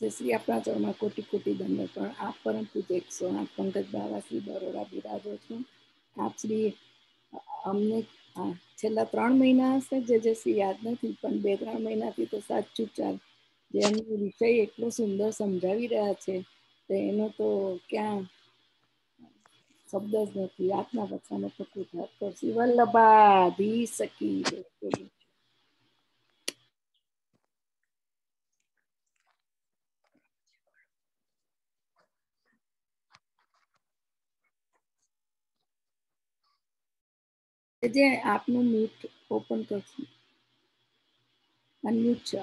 જે શ્રી આપણા ચરણમાં કોટી કોટી દંડ, પણ આપ પરમ પૂજ્ય 108 પંકજ બાવા શ્રી બરોડા બિરાજો છું. આપ શ્રી અમને છેલ્લા 3 મહિના હશે જે શ્રી યાદ નથી, પણ 2-3 મહિનાથી તો સાચું ચાલ જે એમનો વિષય એટલો સુંદર સમજાવી રહ્યા છે, તો એનો તો ક્યાં શબ્દ જ નથી. આત્મા બચ્ચાને તો કૃતજ્ઞ કરશી. વલ્લભા સકી જે આપનું મ્યુટ ઓપન કરશું, અનમ્યુટ છે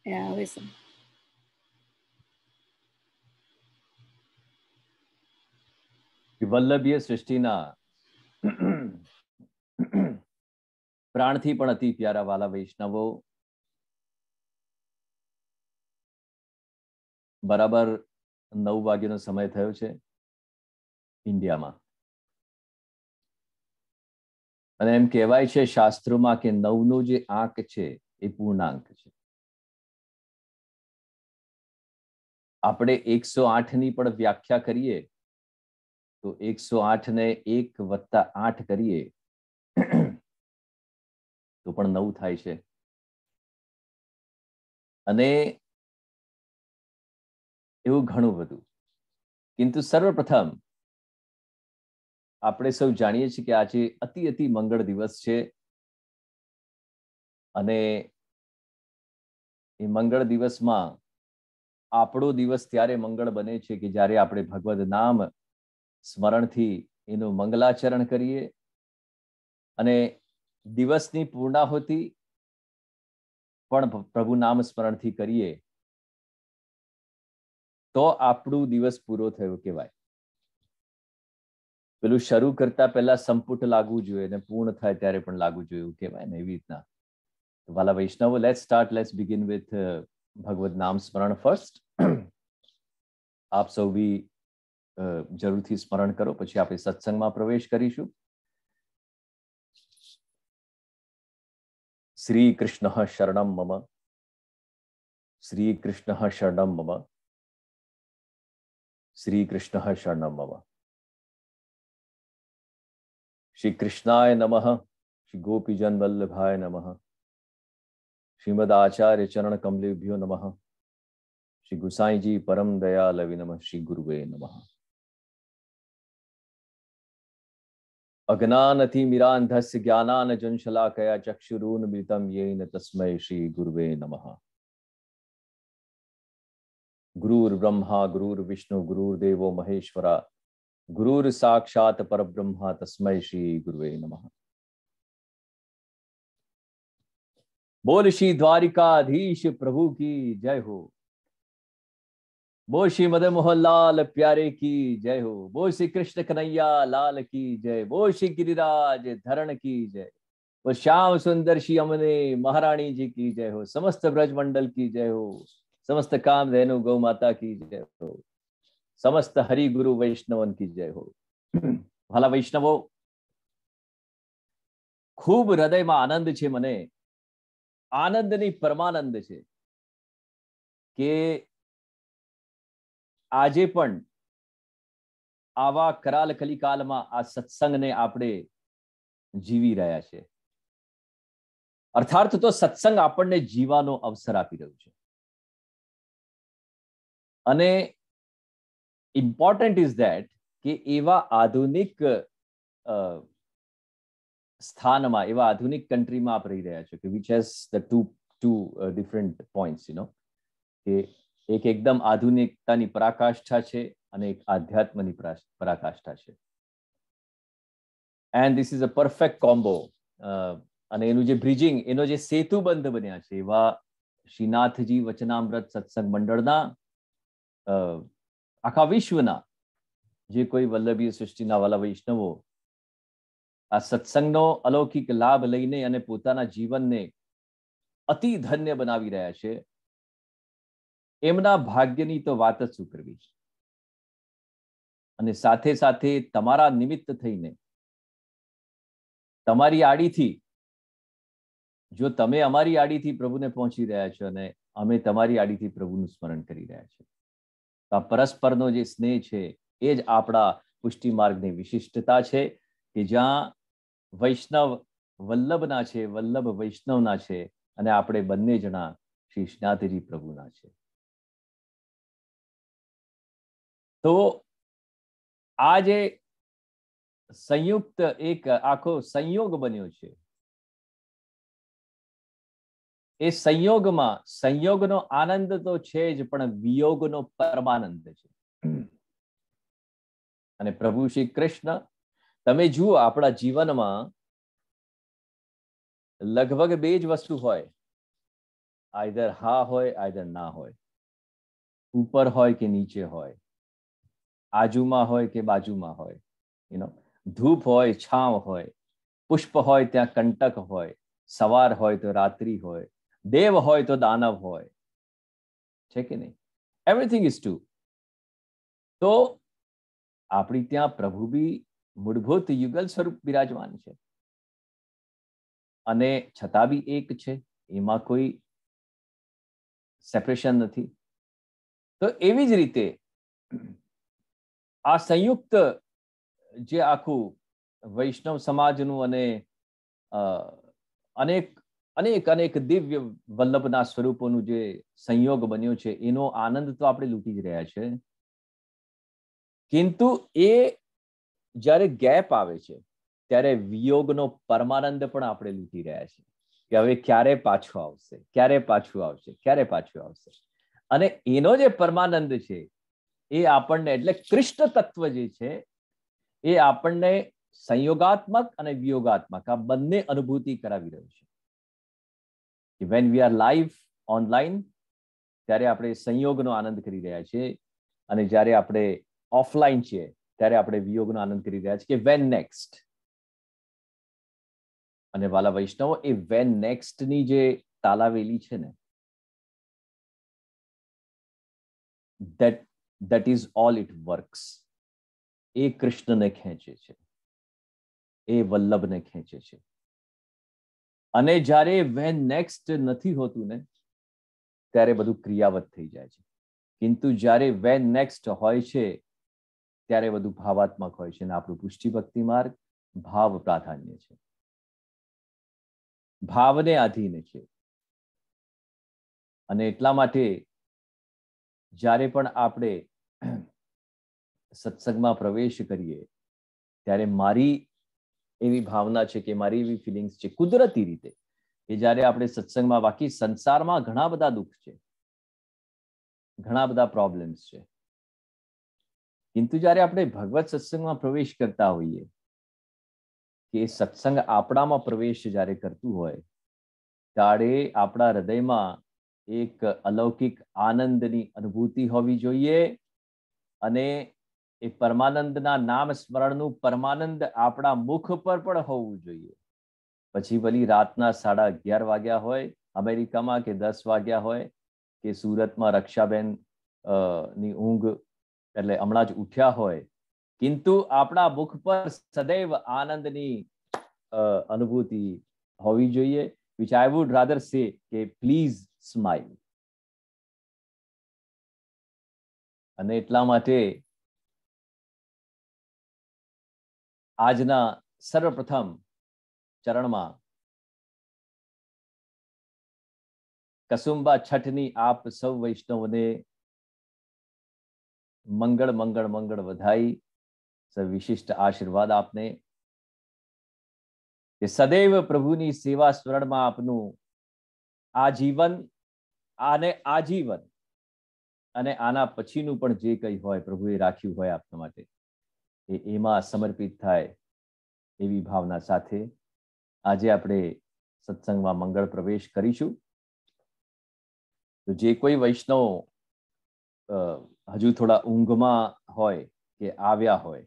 એ આવે છે. વલ્લભીય સૃષ્ટિના પ્રાણથી પણ અતિ પ્યારા વાલા વૈષ્ણવો, બરાબર 9 વાગ્યાનો સમય થયો છે ઇન્ડિયામાં, અને એમ કહેવાય છે શાસ્ત્રોમાં કે 9નો જે આંક છે એ પૂર્ણાંક છે. આપણે 108ની પણ વ્યાખ્યા કરીએ તો 108 ને 1 + 8 કરીએ તો પણ 9 થાય છે. અને એવું ઘણું બધું. કિંતુ સર્વપ્રથમ આપણે સૌ જાણીએ છીએ કે આજે અતિ મંગળ દિવસ છે, અને એ મંગળ દિવસમાં આપણો દિવસ ત્યારે મંગળ બને છે કે જ્યારે આપણે ભગવદ નામ સ્મરણથી એનું મંગલાચરણ કરીએ, અને દિવસની પૂર્ણાહુતિ પણ પ્રભુ નામ સ્મરણથી કરીએ તો આપણું દિવસ પૂરો થયો કહેવાય. પેલું શરૂ કરતા પહેલા સંપુટ લાગવું જોઈએ અને પૂર્ણ થાય ત્યારે પણ લાગવું જોઈએ એવું કહેવાય ને, એવી રીતના. વાલા વૈષ્ણવો, લેટ્સ બિગિન વિથ ભગવદ નામ સ્મરણ ફર્સ્ટ. આપ સૌ બી જરૂરથી સ્મરણ કરો, પછી આપણે સત્સંગમાં પ્રવેશ કરીશું. શ્રી કૃષ્ણ શરણમ મમ, શ્રી કૃષ્ણ શરણમ મમ, શ્રી કૃષ્ણ શરણમ મમ. શ્રી કૃષ્ણાય નમઃ, શ્રી ગોપીજન વલ્લભાય નમઃ, શ્રીમદ આચાર્ય ચરણ કમલેભ્યો નમઃ, શ્રી ગુસાઈજી પરમ દયાલવિ નમઃ, શ્રી ગુરુવે નમઃ. અજ્ઞાનતિ મિરાંધસ્ય જ્ઞાનાનજન શલાકયા ચક્ષુરુન્મિલિતમ યેન તસ્મૈ શ્રી ગુરુવે નમઃ. ગુરુર બ્રહ્મા ગુરુર વિષ્ણુ ગુરુર્દેવો મહેશ્વરા, ગુરુર સાક્ષાત પરબ્રહ્મા તસ્મૈ શ્રી ગુરુવે નમઃ. બોલ શ્રી દ્વારિકાધીશ પ્રભુ કી જય હો, બોલ શ્રી મદન મોહન લાલ પ્યારે કી જય હો, બોલ શ્રી કૃષ્ણ કનૈયા લાલ કી જય, બોલ શ્રી गिरिराज धरण की जय, बोल श्याम सुंदर श्री अमने महारानी जी की जय हो, समस्त ब्रज मंडल की जय हो, समस्त कामधेनु गौ माता की जय हो, समस्त हरि गुरु वैष्णवन की जय हो. ભલા વૈષ્ણવો, ખૂબ હૃદયમાં આનંદ છે, મને આનંદની પરમાનંદ છે કે આજે પણ આવા કરાલ કલિકાલમાં આ સત્સંગને આપણે જીવી રહ્યા છે. અર્થાત તો સત્સંગ આપણને જીવવાનો અવસર આપી રહ્યું છે. અને ઇમ્પોર્ટન્ટ ઇઝ ધેટ કે એવા આધુનિક સ્થાનમાં, એવા આધુનિક કન્ટ્રીમાં આપ રહી રહ્યા છો કે which has the two different points, કે એક એકદમ આધુનિકતાની પરાકાષ્ઠા છે અને એક આધ્યાત્મની પરાકાષ્ઠા છે. And this is a perfect combo. અને એનું જે બ્રિજિંગ, એનો જે સેતુબંધ બન્યા છે એવા શ્રીનાથજી વચનામૃત સત્સંગ મંડળના આખા વિશ્વના જે કોઈ વલ્લભીય સૃષ્ટિના વાલા વૈષ્ણવો આ સત્સંગનો અલૌકિક લાભ લઈને અને પોતાના જીવનને અતિ ધન્ય બનાવી રહ્યા છે, એમના ભાગ્યની તો વાત જ શું કરવી. અને સાથે સાથે તમારા નિમિત્ત થઈને, તમારી આડીથી જો તમે અમારી આડીથી પ્રભુને પહોંચી રહ્યા છો અને અમે તમારી આડીથી પ્રભુનું સ્મરણ કરી રહ્યા છીએ, તો આ પરસ્પરનો જે સ્નેહ છે એ જ આપણા પુષ્ટિ માર્ગની વિશિષ્ટતા છે, કે જ્યાં વૈષ્ણવ વલ્લભના છે, વલ્લભ વૈષ્ણવના છે, અને આપણે બંને જણા શ્રી જ્ઞાતિજી પ્રભુના છે. તો આ જે સંયુક્ત એક આખો સંયોગ બન્યો છે, એ સંયોગમાં સંયોગનો આનંદ તો છે જ, પણ વિયોગનો પરમાનંદ છે. અને પ્રભુ શ્રી કૃષ્ણ, તમે જુઓ આપણા જીવનમાં લગભગ બે જ વસ્તુ હોય, આઈધર હા હોય, આઈધર ના હોય, ઉપર હોય કે નીચે હોય, આજુમાં હોય કે બાજુમાં હોય, ધૂપ હોય, છાંવ હોય, પુષ્પ હોય ત્યાં કંટક હોય, સવાર હોય તો રાત્રિ હોય, દેવ હોય તો દાનવ હોય, છે કે નહીં? Everything is too. તો આપણી ત્યાં પ્રભુ બી મૂળભૂત યુગલ સ્વરૂપ બિરાજમાન છે, અને છતાં બી એક છે, એમાં કોઈ સેપરેશન નથી. તો એવી જ રીતે આ સંયુક્ત જે આખું વૈષ્ણવ સમાજનું અને અનેક અનેક અનેક દિવ્ય વલ્લભના સ્વરૂપોનું જે સંયોગ બન્યો છે, એનો આનંદ તો આપણે લૂંટી જ રહ્યા છે. કિંતુ એ જ્યારે ગેપ આવે છે ત્યારે વિયોગનો પરમાનંદ પણ આપણે લૂંટી રહ્યા છીએ, કે હવે ક્યારે પાછું આવશે, ક્યારે પાછું આવશે, ક્યારે પાછું આવશે. અને એનો જે પરમાનંદ છે એ આપણને, એટલે કૃષ્ણ તત્વ જે છે એ આપણને સંયોગાત્મક અને વિયોગાત્મક આ બંને અનુભૂતિ કરાવી રહ્યું છે. When we are live online ત્યારે આપણે સંયોગનો આનંદ કરી રહ્યા છીએ, અને જ્યારે આપણે ઓફલાઈન છીએ ત્યારે આપણે વિયોગનો આનંદ કરી રહ્યા છીએ, કે વેન નેક્સ્ટ. અને વાલા વૈષ્ણવો, એ વેન નેક્સ્ટ ની જે તાલાવેલી છે ને, that is all it works. એ કૃષ્ણને ખેંચે છે, એ વલ્લભને ખેંચે છે. અને જ્યારે વેન નેક્સ્ટ નથી હોતું ને, ત્યારે બધું ક્રિયાવત થઈ જાય છે. કિંતુ જ્યારે વેન નેક્સ્ટ હોય છે ત્યારે બધું ભાવાત્મક હોય છે, અને આપણું પુષ્ટિ ભક્તિ માર્ગ ભાવ પ્રાધાન્ય છે, ભાવને આધીન છે. અને એટલા માટે જ્યારે પણ આપણે સત્સંગમાં પ્રવેશ કરીએ ત્યારે મારી એવી ભાવના છે, કે મારી એવી ફિલિંગ્સ છે કુદરતી રીતે, કે જ્યારે આપણે સત્સંગમાં, બાકી સંસારમાં ઘણા બધા દુઃખ છે, ઘણા બધા પ્રોબ્લેમ્સ છે, કિંતુ જ્યારે આપણે ભગવત સત્સંગમાં પ્રવેશ કરતા હોઈએ, કે સત્સંગ આપણામાં પ્રવેશ જ્યારે કરતું હોય, ત્યારે આપણા હૃદયમાં એક અલૌકિક આનંદની અનુભૂતિ હોવી જોઈએ, અને એ પરમાનંદના નામ સ્મરણનું પરમાનંદ આપણા મુખ પર પણ હોવું જોઈએ. પછી ભલી રાતના 11:30 વાગ્યા હોય અમેરિકામાં, કે 10 વાગ્યા હોય, કે સુરતમાં રક્ષાબેન ની ઊંઘ એટલે હમણાં જ ઉઠ્યા હોય, કિંતુ આપણા મુખ પર સદૈવ આનંદની અનુભૂતિ હોવી જોઈએ, which I would rather say કે please smile. અને એટલા માટે આજના સર્વપ્રથમ ચરણમાં કસુંબા છઠની આપ સૌ વૈષ્ણવને મંગળ મંગળ મંગળ વધાઈ, વિશિષ્ટ આશીર્વાદ આપને, કે સદૈવ પ્રભુની સેવા સ્મરણમાં આપનું આજીવન અને આજીવન, અને આના પછીનું પણ જે કંઈ હોય પ્રભુએ રાખ્યું હોય આપના માટે, એમાં સમર્પિત થાય એવી ભાવના સાથે આજે આપણે સત્સંગમાં મંગળ પ્રવેશ કરીશું. તો જે કોઈ વૈષ્ણવ હજુ થોડા ઊંઘમાં હોય કે આવ્યા હોય,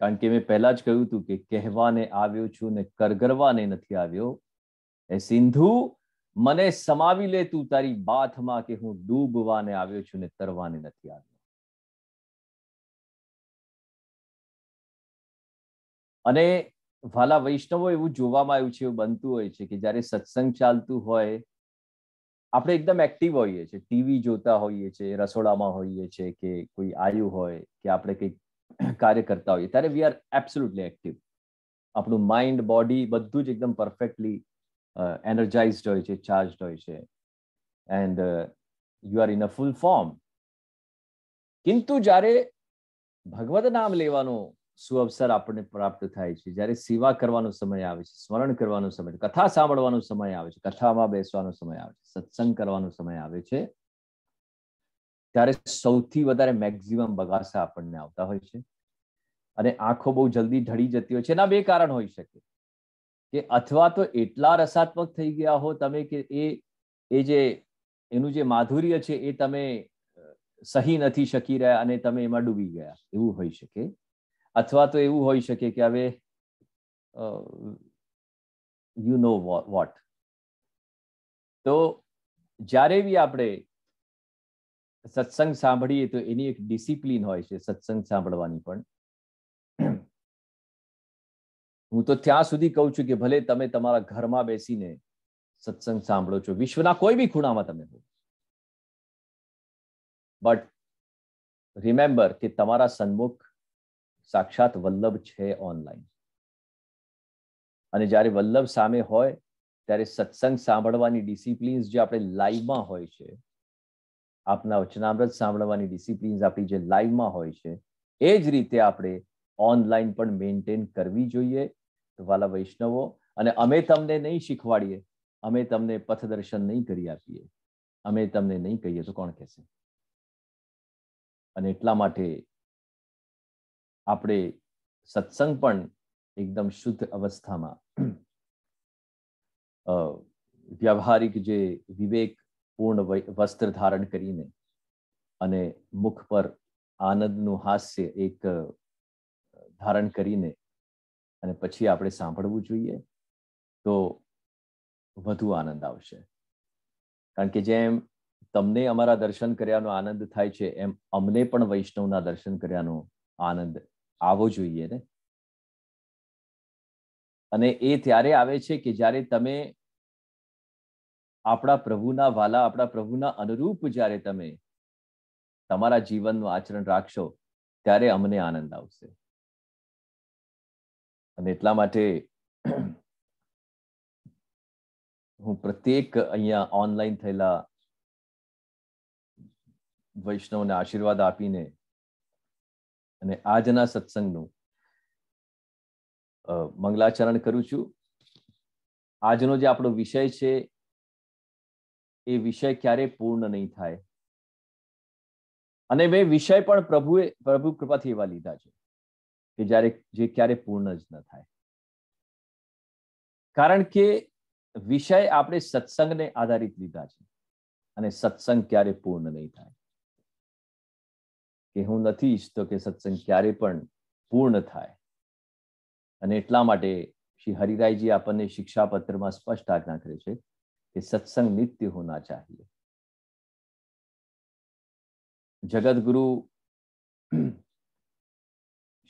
કારણ કે મેં પહેલા જ કહ્યું હતું કે કહેવાને આવ્યો છું ને કરગરવાને નથી આવ્યો, એ સિંધુ મને સમાવી લે તું તારી બાથમાં, કે હું ડૂબવાને આવ્યો છું ને તરવાને નથી આવ્યો. અને વાલા વૈષ્ણવો એવું જોવામાં આવ્યું છે, એવું બનતું હોય છે કે જ્યારે સત્સંગ ચાલતું હોય આપણે એકદમ એક્ટિવ હોઈએ છીએ, ટીવી જોતા હોઈએ છીએ, રસોડામાં હોઈએ છીએ, કે કોઈ આવ્યું હોય કે આપણે કંઈક કાર્ય કરતા હોઈએ ત્યારે વી આર એબ્સોલ્યુટલી એક્ટિવ. આપણું માઇન્ડ, બોડી બધું જ એકદમ પરફેક્ટલી એનર્જાઇઝડ હોય છે, ચાર્જડ હોય છે, and you are in a full form. કિંતુ જ્યારે ભગવદ નામ લેવાનો સુઅવસર આપણને પ્રાપ્ત થાય છે, જ્યારે સેવા કરવાનો સમય આવે છે, સ્મરણ કરવાનો સમય, કથા સાંભળવાનો સમય આવે છે, કથામાં બેસવાનો સમય આવે છે, સત્સંગ કરવાનો સમય આવે છે, ત્યારે સૌથી વધારે મેક્સિમમ બગાસા આપણને આવતા હોય છે અને આંખો બહુ જલ્દી ઢળી જતી હોય છે. એના બે કારણ હોઈ શકે કે અથવા તો એટલા રસાત્મક થઈ ગયા હો તમે કે એ જે એનું જે માધુર્ય છે એ તમે સહી નથી શકી રહ્યા અને તમે એમાં ડૂબી ગયા, એવું હોઈ શકે. અથવા તો એવું હોઈ શકે કે હવે યુ નો વોટ. તો જ્યારે બી આપણે સત્સંગ સાંભળીએ તો એની એક ડિસિપ્લિન હોય છે સત્સંગ સાંભળવાની. પણ હું તો ત્યાં સુધી કહું છું કે ભલે તમે તમારા ઘરમાં બેસીને સત્સંગ સાંભળો છો, વિશ્વના કોઈ બી ખૂણામાં તમે હો, બટ રિમેમ્બર કે તમારા સન્મુખ સાક્ષાત વલ્લભ છે ઓનલાઈન. અને જ્યારે વલ્લભ સામે હોય ત્યારે સત્સંગ સાંભળવાની ડિસિપ્લિન્સ જે આપણે લાઈવમાં હોય છે, આપના વચનામૃત સાંભળવાની ડિસિપ્લિન્સ આપણી જે લાઈવમાં હોય છે, એ જ રીતે આપણે ઓનલાઈન પણ મેન્ટેન કરવી જોઈએ. વાલા વૈષ્ણવો, અને અમે તમને નહીં શીખવાડીએ, અમે તમને પથદર્શન નહીં કરી આપીએ, અમે તમને નહીં કહીએ તો કોણ કહેશે? અને એટલા માટે આપણે સત્સંગ પણ એકદમ શુદ્ધ અવસ્થામાં વ્યવહારિક જે વિવેકપૂર્ણ વસ્ત્ર ધારણ કરીને અને મુખ પર આનંદનું હાસ્ય એક ધારણ કરીને અને પછી આપણે સાંભળવું જોઈએ તો વધુ આનંદ આવશે. કારણ કે જેમ તમને અમારા દર્શન કર્યાનો આનંદ થાય છે, એમ અમને પણ વૈષ્ણવના દર્શન કર્યાનો આનંદ આવવો જોઈએ ને. અને એ ત્યારે આવે છે કે જ્યારે તમે આપણા પ્રભુના વાલા, આપણા પ્રભુના અનુરૂપ જ્યારે તમે તમારા જીવનનું આચરણ રાખશો, ત્યારે અમને આનંદ આવશે. અને એટલા માટે હું પ્રત્યેક અહીંયા ઓનલાઈન થયેલા વૈષ્ણવને આશીર્વાદ આપીને અને આજના સત્સંગનું મંગલાચરણ કરું છું. આજનો જે આપણો વિષય છે એ વિષય ક્યારે પૂર્ણ નહીં થાય. અને મેં વિષય પણ પ્રભુ કૃપાથી એવા લીધા છે કે જે ક્યારે પૂર્ણ જ ન થાય. કારણ કે વિષય આપણે સત્સંગને આધારિત લીધા છે અને સત્સંગ ક્યારે પૂર્ણ નહીં થાય. કે હું નથી ઈચ્છતો કે સત્સંગ ક્યારે પણ પૂર્ણ થાય. અને એટલા માટે શ્રી હરિરાયજી આપણને શિક્ષાપત્રમાં સ્પષ્ટ આજ્ઞા કરે છે કે સત્સંગ નિત્ય હોના ચાહીએ. જગતગુરુ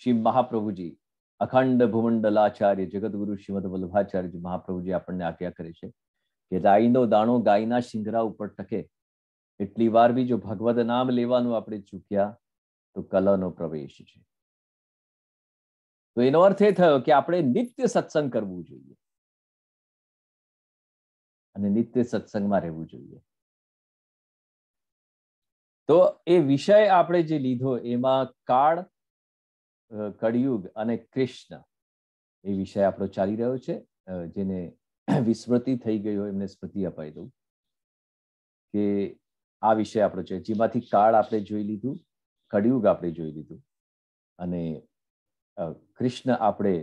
શ્રી મહાપ્રભુજી, અખંડ ભૂમંડલાચાર્ય જગતગુરુ શ્રીમદ વલ્લભાચાર્યજી મહાપ્રભુજી આપણને આજ્ઞા કરે છે કે રાઈનો દાણો ગાયના શિંગરા ઉપર ટકે એટલી વાર બી જો ભગવદ નામ લેવાનું આપણે ચૂક્યા તો કલહનો પ્રવેશ છે. તો એનો અર્થ એ થયો કે આપણે નિત્ય સત્સંગ કરવું જોઈએ અને નિત્ય સત્સંગમાં રહેવું જોઈએ. તો એ વિષય આપણે જે લીધો એમાં કાળ, કળિયુગ અને કૃષ્ણ એ વિષય આપણો ચાલી રહ્યો છે. જેને વિસ્મૃતિ થઈ ગઈ હોય એમને સ્મૃતિ અપાઈ દઉં કે આ વિષય આપણો છે, જેમાંથી કાળ આપણે જોઈ લીધું, કળિયુગ આપણે જોઈ લીધું અને કૃષ્ણ આપણે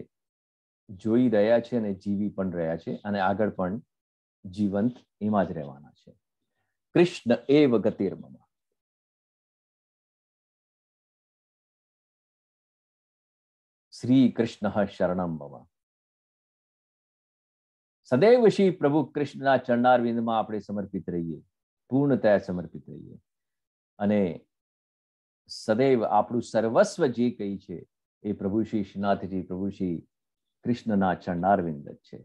જોઈ રહ્યા છે અને જીવી પણ રહ્યા છે અને આગળ પણ જીવંત એમાં જ રહેવાના છે. કૃષ્ણ એવ ગતિર્મમ. શ્રી કૃષ્ણ શરણમ મમ. સદૈવ શ્રી પ્રભુ કૃષ્ણના ચરણારવિંદમાં આપણે સમર્પિત રહીએ, પૂર્ણતયા સમર્પિત રહીએ અને સદૈવ આપણું સર્વસ્વ જે કંઈ છે એ પ્રભુ શ્રી શ્રીનાથજી, પ્રભુ શ્રી કૃષ્ણના ચરણારવિંદ જ છે.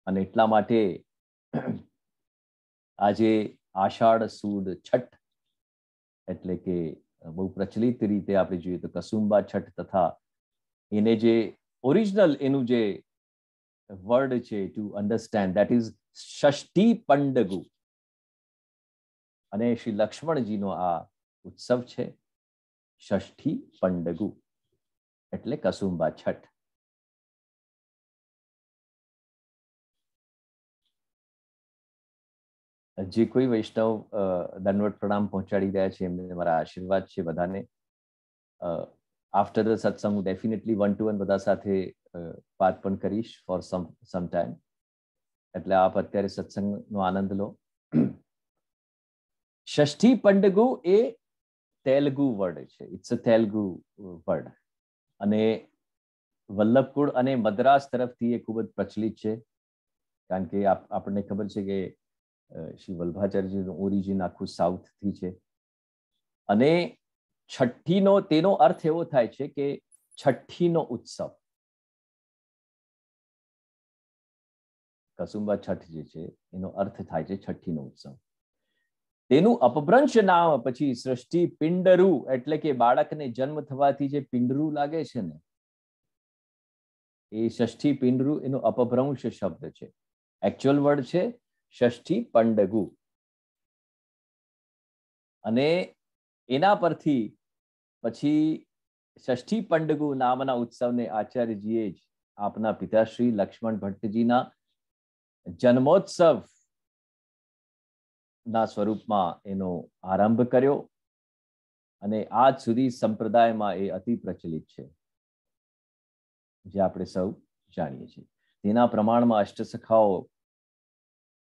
અને એટલા માટે આજે આષાઢ સુદ છઠ એટલે કે બહુ પ્રચલિત રીતે આપણે જોઈએ તો કસુંબા છઠ તથા એને જે ઓરિજિનલ એનું જે વર્ડ છે ટુ અન્ડરસ્ટેન્ડ દેટ ઇઝ ષષ્ઠી પંડગુ, અને શ્રી લક્ષ્મણજીનો આ ઉત્સવ છે ષષ્ઠી પંડગુ એટલે કસુંબા છઠ. જે કોઈ વૈષ્ણવ દંડવત પ્રણામ પહોંચાડી રહ્યા છે એમને મારા આશીર્વાદ છે બધાને. આફ્ટર ધ સત્સંગ હું ડેફિનેટલી 1-to-1 બધા સાથે વાત પણ કરીશ ફોર સમ ટાઈમ. એટલે આપ અત્યારે સત્સંગનો આનંદ લો. ષષ્ઠી પંડગુ એ તેલુગુ વર્ડ છે. ઇટ્સ અ તેલુગુ વર્ડ અને વલ્લભકુળ અને મદ્રાસ તરફથી એ ખૂબ જ પ્રચલિત છે. કારણ કે આપણને ખબર છે કે શ્રી વલ્ભાચાર્યજીનું ઓરિજિન આખું સાઉથથી છે. અને છઠ્ઠીનો તેનો અર્થ એવો થાય છે કે છઠ્ઠીનો ઉત્સવ. કસુંબા છઠ જે છે એનો અર્થ થાય છે છઠ્ઠીનો ઉત્સવ. તેનું અપભ્રંશ નામ પછી સૃષ્ટિ પિંડરુ એટલે કે બાળકને જન્મ થવાથી જે પિંડરું લાગે છે ને એ ષષ્ઠી પિંડરુ એનો અપભ્રંશ શબ્દ છે. એકચ્યુઅલ વર્ડ છે ષષ્ઠી પંડગુ. અને એના પરથી પછી ષષ્ઠી પંડગુ નામના ઉત્સવને આચાર્યજીએ જ આપના પિતાશ્રી લક્ષ્મણ ભટ્ટજીના જન્મોત્સવ ના સ્વરૂપમાં એનો આરંભ કર્યો અને આજ સુધી સંપ્રદાયમાં એ અતિ પ્રચલિત છે જે આપણે સૌ જાણીએ છીએ. તેના પ્રમાણમાં અષ્ટસખાઓ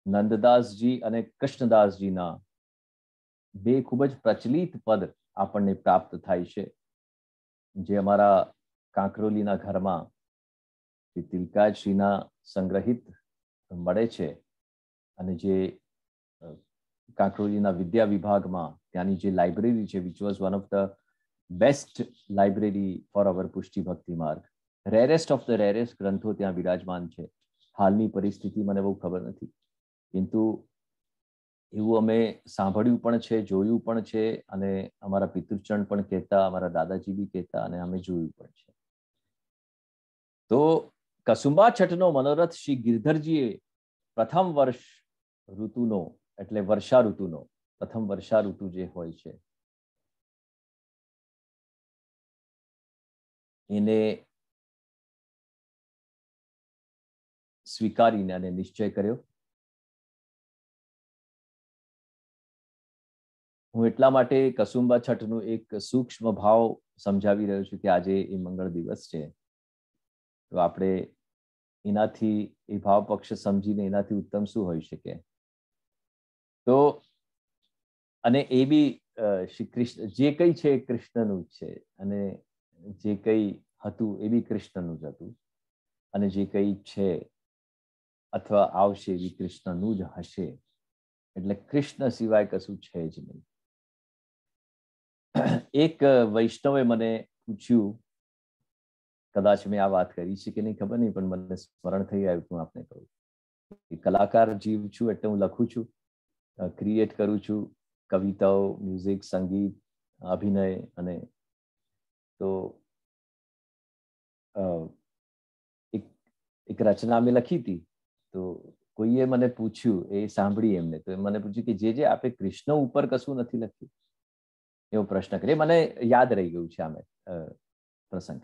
નંદદાસજી અને કૃષ્ણદાસજીના બે ખૂબ જ પ્રચલિત પદ આપણને પ્રાપ્ત થાય છે, જે અમારા કાંકરોલીના ઘરમાં તિલકાજીના સંગ્રહિત મળે છે. અને જે કાંકરોલીના વિદ્યા વિભાગમાં ત્યાંની જે લાઇબ્રેરી છે which was one of the best library for our Pushti Bhakti માર્ગ. રેરેસ્ટ ઓફ ધ રેરેસ્ટ ગ્રંથો ત્યાં વિરાજમાન છે. હાલની પરિસ્થિતિ મને બહુ ખબર નથી, પરંતુ એવું અમે સાંભળ્યું પણ છે, જોયું પણ છે અને અમારા પિતૃચરણ પણ કહેતા, અમારા દાદાજી બી કહેતા અને અમે જોયું પણ છે. તો કસુંબા છઠનો મનોરથ શ્રી ગિરધરજીએ પ્રથમ વર્ષ ઋતુનો એટલે વર્ષા ઋતુનો પ્રથમ વર્ષા ઋતુ જે હોય છે એને સ્વીકારીને અને નિશ્ચય કર્યો. હું એટલા માટે કસુંબા છઠનું એક સૂક્ષ્મ ભાવ સમજાવી રહ્યો છું કે આજે એ મંગળ દિવસ છે, તો આપણે એનાથી એ ભાવ પક્ષ સમજીને એનાથી ઉત્તમ શું હોઈ શકે. તો અને એ બી શ્રી કૃષ્ણ જે કંઈ છે એ કૃષ્ણનું જ છે અને જે કંઈ હતું એ બી કૃષ્ણનું જ હતું અને જે કંઈ છે અથવા આવશે એ બી કૃષ્ણનું જ હશે. એટલે કૃષ્ણ સિવાય કશું છે જ નહીં. એક વૈષ્ણવે મને પૂછ્યું, કદાચ મેં આ વાત કરી છે કે નહીં ખબર નહીં, પણ મને સ્મરણ થઈ આવ્યું, હું આપને કહું. કલાકાર જીવ છું એટલે હું લખું છું, ક્રિએટ કરું છું, કવિતાઓ, મ્યુઝિક, સંગીત, અભિનય. અને તો એક રચના મેં લખી હતી, તો કોઈએ મને પૂછ્યું, એ સાંભળી એમને, તો મને પૂછ્યું કે જે આપણે કૃષ્ણ ઉપર કશું નથી લખ્યું, એવો પ્રશ્ન કરે. મને યાદ રહી ગયું છે આમે પ્રસંગ.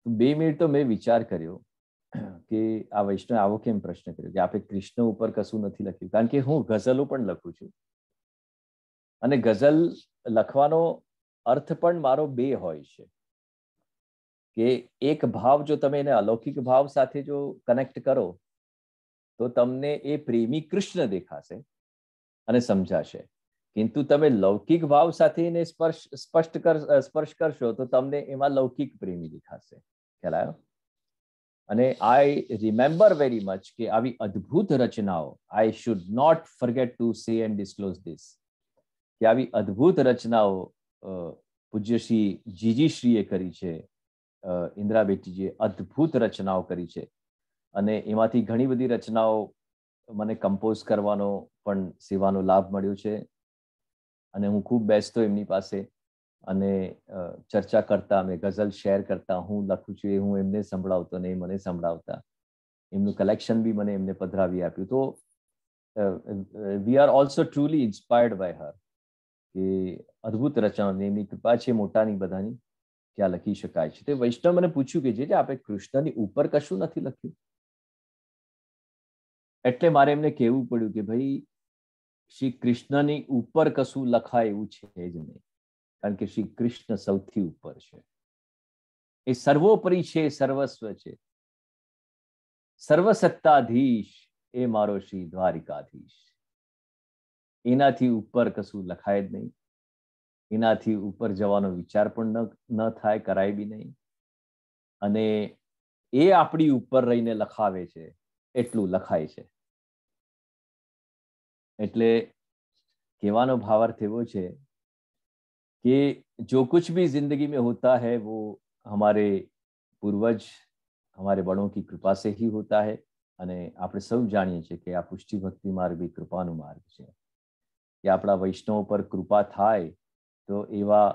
2 મિનિટ તો મેં વિચાર કર્યો કે આ વૈષ્ણવ આવો કેમ પ્રશ્ન કર્યો કે આપણે કૃષ્ણ ઉપર કશું નથી લખ્યું. કારણ કે હું ગઝલો પણ લખું છું અને ગઝલ લખવાનો અર્થ પણ મારો 2 હોય છે કે એક ભાવ જો તમે એને અલૌકિક ભાવ સાથે જો કનેક્ટ કરો તો તમને એ પ્રેમી કૃષ્ણ દેખાશે અને સમજાશે, કિંતુ તમે લૌકિક ભાવ સાથે એને સ્પર્શ કરશો તો તમને એમાં લૌકિક પ્રેમી દેખાશે. ખ્યાલ આવ્યો? અને આઈ રિમેમ્બર વેરી મચ કે આવી અદ્ભુત રચનાઓ, I should not forget to say and disclose this, કે આવી અદ્ભુત રચનાઓ પૂજ્ય શ્રી જીજીશ્રીએ કરી છે, ઇન્દ્રાબેટીજીએ અદ્ભુત રચનાઓ કરી છે અને એમાંથી ઘણી બધી રચનાઓ મને કમ્પોઝ કરવાનો પણ સેવાનો લાભ મળ્યો છે અને હું ખૂબ બેસતો એમની પાસે અને ચર્ચા કરતા, અમે ગઝલ શેર કરતા, હું લખું છું એ હું એમને સંભળાવતો ને એ મને સંભળાવતા. એમનું કલેક્શન બી મને એમને પધરાવી આપ્યું. તો we are also truly inspired by her, કે અદ્ભુત રચનાઓ એમની કૃપા છે મોટાની બધાની, ક્યાં લખી શકાય છે. તે વૈષ્ણવ મને પૂછ્યું કે જે આપણે કૃષ્ણની ઉપર કશું નથી લખ્યું. એટલે મારે એમને કહેવું પડ્યું કે ભાઈ, શ્રી કૃષ્ણની ઉપર કશું લખાય એવું છે જ નહીં, કારણ કે શ્રી કૃષ્ણ સૌથી ઉપર છે. એ સર્વોપરી છે, સર્વસ્વ છે, સર્વસત્તાધીશ એ મારો શ્રી દ્વારિકાધીશ. એનાથી ઉપર કશું લખાય જ નહીં, એનાથી ઉપર જવાનો વિચાર પણ ન થાય, કરાય બી નહીં. અને એ આપણી ઉપર રહીને લખાવે છે એટલું લખાય છે. એટલે કહેવાનો ભાવાર્થ એવો છે कि जो कुछ भी जिंदगी में होता है वो हमारे पूर्वज, हमारे बड़ों की कृपा से ही होता है. અને આપણે સૌ જાણીએ છીએ કે આ પુષ્ટિ ભક્તિ માર્ગ બી કૃપાનો માર્ગ છે, કે આપણા વૈષ્ણવ પર કૃપા થાય તો એવા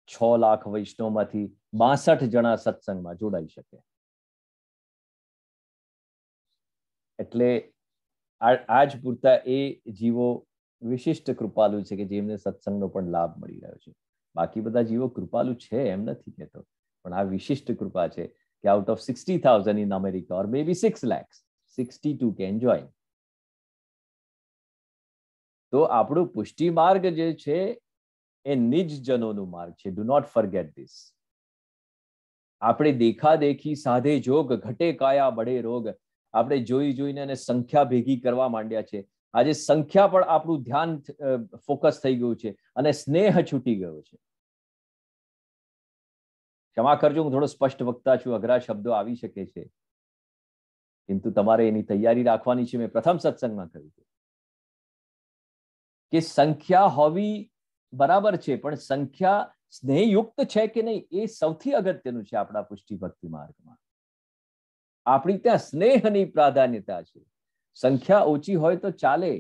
6 લાખ વૈષ્ણવમાંથી 62 જણા સત્સંગમાં જોડાઈ શકે. એટલે આજ પૂરતા એ જીવો વિશિષ્ટ કૃપાલુ છે કે જેમને સત્સંગનો પણ લાભ મળી રહ્યો છે. બાકી બધા જીવો કૃપાલુ છે એમ નથી કહેતો, પણ આ વિશિષ્ટ કૃપા છે કે out of 60,000 in America or maybe 6 lakhs, 62 can join. તો આપણું પુષ્ટિ માર્ગ જે છે એ નિજ જનોનું માર્ગ છે. Do not forget this. આપણે દેખાદેખી સાધે જોગ, ઘટે કાયા બળે રોગ. આપણે જોઈ જોઈને અને સંખ્યા ભેગી કરવા માંડ્યા છે. આજે સંખ્યા પર આપણું ધ્યાન ફોકસ થઈ ગયું છે અને સ્નેહ છૂટી ગયો છે. ક્ષમા કરજો, હું થોડો સ્પષ્ટ વક્તા છું, અઘરા શબ્દો આવી શકે છે, પરંતુ તમારે એની તૈયારી રાખવાની છે. મેં પ્રથમ સત્સંગમાં કહ્યું કે સંખ્યા હોવી બરાબર છે, પણ સંખ્યા સ્નેહયુક્ત છે કે નહીં એ સૌથી અગત્યનું છે. આપણા પુષ્ટિ ભક્તિ માર્ગમાં આપણી ત્યાં સ્નેહની પ્રાધાન્યતા છે. સંખ્યા ઓછી હોય તો ચાલે,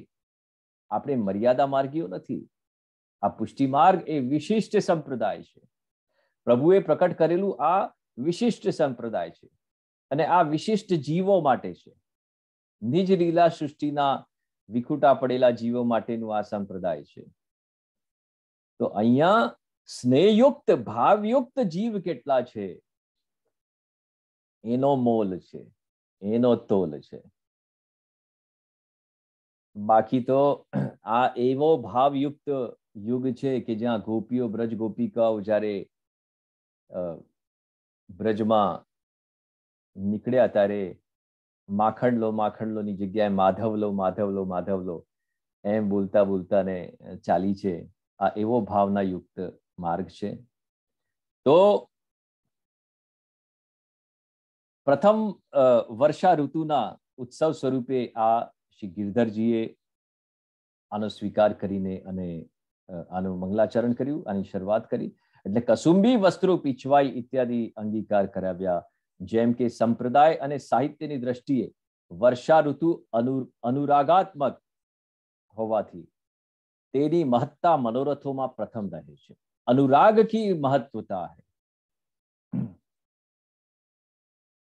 આપણે મર્યાદા માર્ગીઓ નથી. આ પુષ્ટિ માર્ગ એ વિશિષ્ટ સંપ્રદાય છે. પ્રભુએ પ્રકટ કરેલું આ વિશિષ્ટ સંપ્રદાય છે અને આ વિશિષ્ટ જીવો માટે છે. નિજ લીલા સૃષ્ટિના વિખૂટા પડેલા જીવો માટેનું આ સંપ્રદાય છે. તો અહીંયા સ્નેહયુક્ત, ભાવયુક્ત જીવ કેટલા છે એનો મોલ છે, એનો તોલ છે. બાકી તો આ એવો ભાવયુક્ત યુગ છે કે જ્યાં ગોપીઓ, બ્રજ ગોપિકાઓ જ્યારે બ્રજમાં નીકળ્યા ત્યારે માખણ લો, માખણ લો ની જગ્યાએ માધવ લો, માધવ લો, માધવ લો એમ બોલતા બોલતા ને ચાલી છે. આ એવો ભાવના યુક્ત માર્ગ છે. તો પ્રથમ વર્ષા ઋતુના ઉત્સવ સ્વરૂપે આ શ્રી ગિરધરજીએ આનો સ્વીકાર કરીને અને આનું મંગલાચરણ કર્યું, આની શરૂઆત કરી. એટલે કસુંબી વસ્ત્રો પીછવાઈ ઇત્યાદિ અંગીકાર કરાવ્યા. જેમ કે સંપ્રદાય અને સાહિત્યની દ્રષ્ટિએ વર્ષા ઋતુ અનુરાગાત્મક હોવાથી તેની મહત્તા મનોરથોમાં પ્રથમ રહે છે. અનુરાગ કી મહત્વતા है.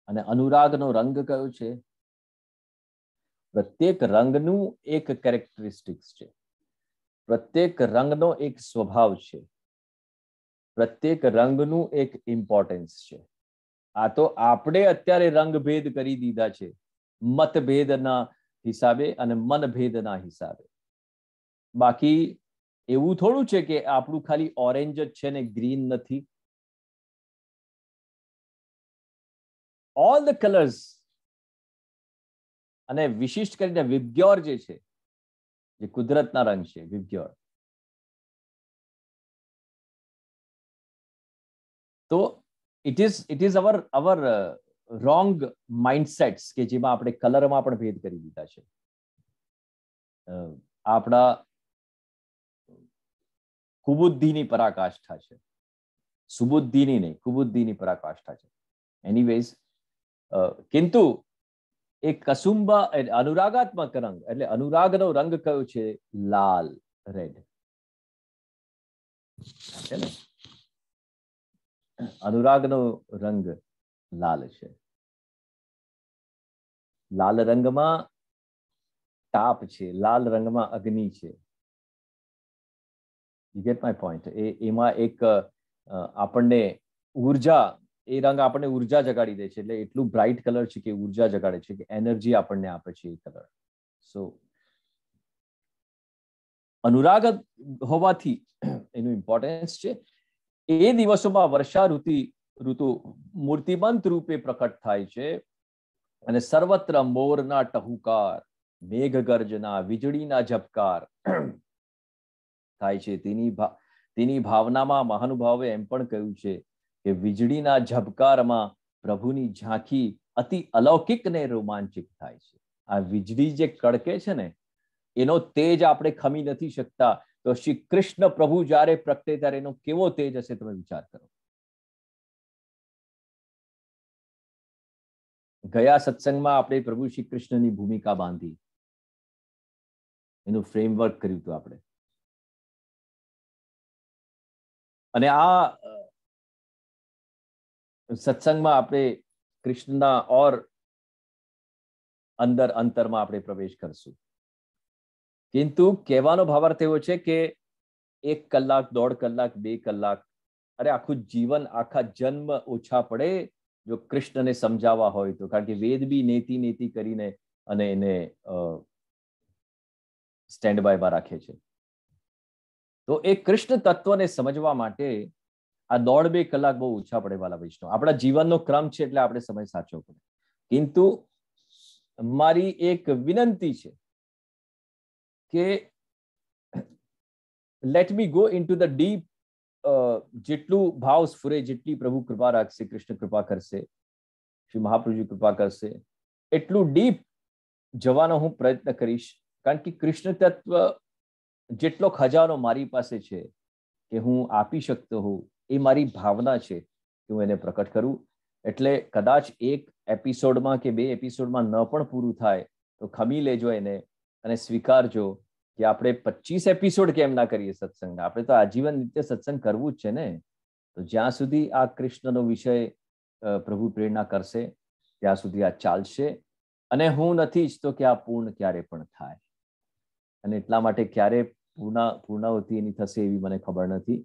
અને અનુરાગનો રંગ કયો છે? પ્રત્યેક રંગનું એક કેરેક્ટરિસ્ટિક્સ છે, પ્રત્યેક રંગનો એક સ્વભાવ છે, પ્રત્યેક રંગનું એક ઇમ્પોર્ટન્સ છે. આ તો આપણે અત્યારે રંગભેદ કરી દીધા છે મતભેદના હિસાબે અને મનભેદના હિસાબે. બાકી એવું થોડું છે કે આપણું ખાલી ઓરેન્જ જ છે ને ગ્રીન નથી. All the colours. અને વિશિષ્ટ કરીને વિબ્ગ્યોર જે છે, જે કુદરતના રંગ છે, વિબ્ગ્યોર. તો ઇટ ઇઝ અવર રોંગ માઇન્ડસેટ્સ કે જેમાં આપણે કલરમાં પણ ભેદ કરી દીધા છે. આપણા કુબુદ્ધિની પરાકાષ્ઠા છે. સુબુદ્ધિની નહીં, કુબુદ્ધિની પરાકાષ્ઠા છે. એનીવેઝ, કિંતુ એક કસુંબા અનુરાગાત્મક રંગ, એટલે અનુરાગનો રંગ કયો છે? લાલ, રેડ છે ને. અનુરાગનો રંગ લાલ છે. લાલ રંગમાં તાપ છે, લાલ રંગમાં અગ્નિ છે. You get my point? એમાં એક આપણને ઉર્જા, એ રંગ આપણને ઉર્જા જગાડી દે છે. એટલે એટલું બ્રાઇટ કલર છે કે ઉર્જા જગાડે છે, કે એનર્જી આપણને આપે છે એ કલર. સો અનુરાગ હોવાથી એનું ઇમ્પોર્ટન્સ છે. એ દિવસોમાં વર્ષા ઋતુ મૂર્તિમંત રૂપે પ્રકટ થાય છે, અને સર્વત્ર મોરના ટહુકાર, મેઘ ગર્જના, વીજળીના ઝબકાર થાય છે. તેની ભાવનામાં મહાનુભાવે એમ પણ કહ્યું છે કે વીજળીના ઝબકારમાં પ્રભુની ઝાંખી અતિ અલૌકિક ને રોમાંચિક થાય છે. આ વીજળી જે કડકે છે ને, એનો તેજ આપણે ખમી નથી શકતા. તો શ્રી કૃષ્ણ પ્રભુ જ્યારે પ્રગટે ત્યારે એનો કેવો તેજ હશે, તમે વિચાર કરો. ગયા સત્સંગમાં આપણે પ્રભુ શ્રી કૃષ્ણની ભૂમિકા બાંધી, એનું ફ્રેમવર્ક કર્યું હતું આપણે. અને આ સત્સંગમાં આપણે કૃષ્ણના ઓર અંતરમાં આપણે પ્રવેશ કરશું. કિંતુ કહેવાનો ભાવાર્થ એવો છે કે 1 કલાક, 1.5 કલાક, 2 કલાક, અરે આખું જીવન, આખા જન્મ ઓછા પડે જો કૃષ્ણને સમજાવવા હોય તો. કારણ કે વેદ બી નેતિ કરીને અને એને સ્ટેન્ડ બાયમાં રાખે છે. તો એ કૃષ્ણ તત્વને સમજવા માટે આ 1.5-2 કલાક બહુ ઓછા પડે વાલા વૈષ્ણવ. આપણા જીવનનો ક્રમ છે એટલે આપણે સમય સાચવો પડે. કિંતુ મારી એક વિનંતી છે કે let me go into the deep. જેટલું ભાવ સ્ફુરે, જેટલી પ્રભુ કૃપા રાખશે, કૃષ્ણ કૃપા કરશે, શ્રી મહાપ્રભુજી કૃપા કરશે, એટલું ડીપ જવાનો હું પ્રયત્ન કરીશ. કારણ કે કૃષ્ણ તત્વ જેટલો ખજાનો મારી પાસે છે કે હું આપી શકતો હોઉં, એ મારી ભાવના છે કે હું એને પ્રકટ કરું. એટલે કદાચ 1 એપિસોડમાં કે 2 એપિસોડમાં ન પણ પૂરું થાય તો ખમી લેજો એને, અને સ્વીકારજો કે આપણે 25 એપિસોડ કેમ ના કરીએ સત્સંગના. આપણે તો આજીવન નિત્ય સત્સંગ કરવું જ છે ને. તો જ્યાં સુધી આ કૃષ્ણનો વિષય પ્રભુ પ્રેરણા કરશે ત્યાં સુધી આ ચાલશે. અને હું નથી ઈચ્છતો કે આ પૂર્ણ ક્યારે પણ થાય. અને એટલા માટે ક્યારે પૂર્ણાવતિ એની થશે એવી મને ખબર નથી.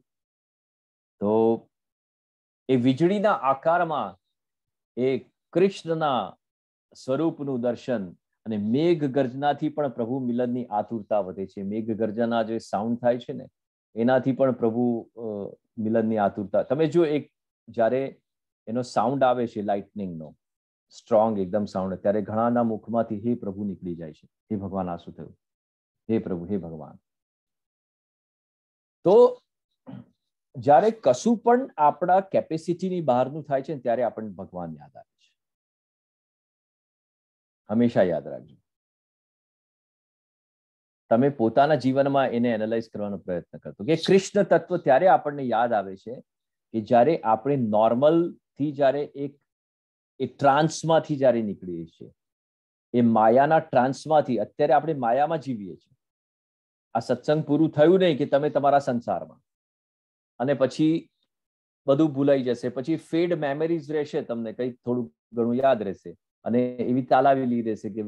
તો એ વીજળીના આકારમાં એ કૃષ્ણના સ્વરૂપનું દર્શન, અને મેઘ ગર્જનાથી પણ પ્રભુ મિલનની આતુરતા વધે છે. મેઘ ગર્જના જે સાઉન્ડ થાય છે ને, એનાથી પણ પ્રભુ મિલનની આતુરતા. તમે જો જ્યારે એનો સાઉન્ડ આવે છે લાઇટનિંગનો, સ્ટ્રોંગ એકદમ સાઉન્ડ, ત્યારે ઘણાના મુખમાંથી હે પ્રભુ નીકળી જાય છે. હે ભગવાન, આ શું થયું? હે પ્રભુ, હે ભગવાન. તો જ્યારે કશું પણ આપણા કેપેસિટીની બહારનું થાય છે ત્યારે આપણને ભગવાન યાદ આવે છે. હંમેશા યાદ રાખજો. તમે પોતાના જીવનમાં એને એનાલાઇઝ કરવાનો પ્રયત્ન કરતો કે કૃષ્ણ તત્વ ત્યારે આપણને યાદ આવે છે કે જ્યારે આપણે નોર્મલથી જ્યારે એક ટ્રાન્સમાંથી જ્યારે નીકળીએ છીએ, એ માયાના ટ્રાન્સમાંથી. અત્યારે આપણે માયામાં જીવીએ છીએ. આ સત્સંગ પૂરું થયું નહીં કે તમે તમારા સંસારમાં, અને પછી બધું ભૂલાઈ જશે. પછી ફેડ મેમરીઝ રહેશે, તમને કંઈક થોડું ઘણું યાદ રહેશે, અને એવી તાલાવેલી રહેશે કે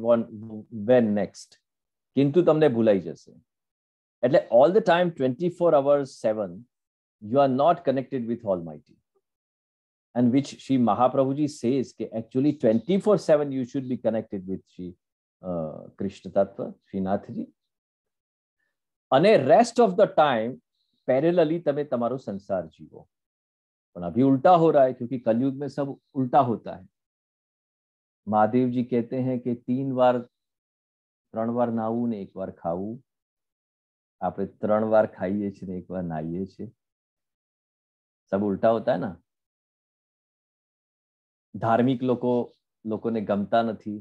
વેન નેક્સ્ટ, કિંતુ તમને ભૂલાઈ જશે. એટલે all the time 24 hours 7 you are not connected with Almighty, and which Shri Mahaprabhuji says કે actually 24/7 you should be connected with Shri Krishna Tattva, Srinathji. અને rest of the time parallelly तमें तमारो संसार जीवो. पर अभी उल्टा हो रहा है, क्योंकि कलयुग में सब उल्टा होता है. महादेव जी कहते हैं कि 3 बार नावू ने 1 बार खावू. આપણે 3 बार खाइए છીએ ને 1 बार નાહીએ છીએ. सब उल्टा होता है ना. ધાર્મિક લોકોને ગમતા નથી.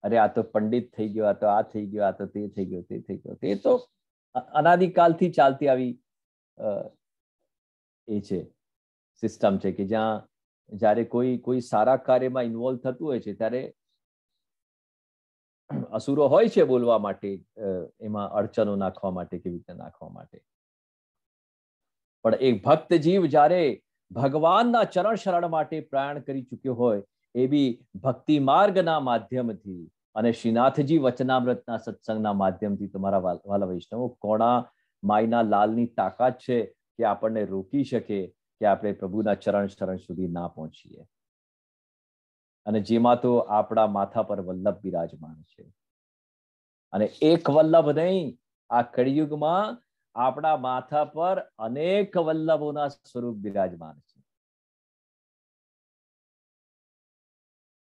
અરે આ તો પંડિત થઈ ગયો, આ તો આ થઈ ગયો, આ તો તે થઈ ગયો, તે થઈ ગયો. તે તો અનાદિકાલથી ચાલતી આવી એ છે. સિસ્ટમ છે કે જ્યાં જ્યારે કોઈ સારા કાર્યમાં ઇન્વોલ્વ થતું હોય છે ત્યારે અસુરો હોય છે બોલવા માટે, એમાં અડચણો નાખવા માટે, કેવી રીતે નાખવા માટે. પણ એક ભક્ત જીવ જ્યારે ભગવાનના ચરણ શરણ માટે પ્રયાણ કરી ચૂક્યો હોય, એ બી ભક્તિ માર્ગના માધ્યમથી અને શ્રીનાથજી વચનામૃતના સત્સંગના માધ્યમથી તમારા વાલા વૈષ્ણવો, કોણા માયના લાલની તાકાત છે કે આપણને રોકી શકે કે આપણે પ્રભુના ચરણ શરણ સુધી ના પહોંચીએ. અને જેમાં તો આપણા માથા પર વલ્લભ બિરાજમાન છે. અને એક વલ્લભ નહીં, આ કળિયુગમાં આપણા માથા પર અનેક વલ્લભોના સ્વરૂપ બિરાજમાન છે.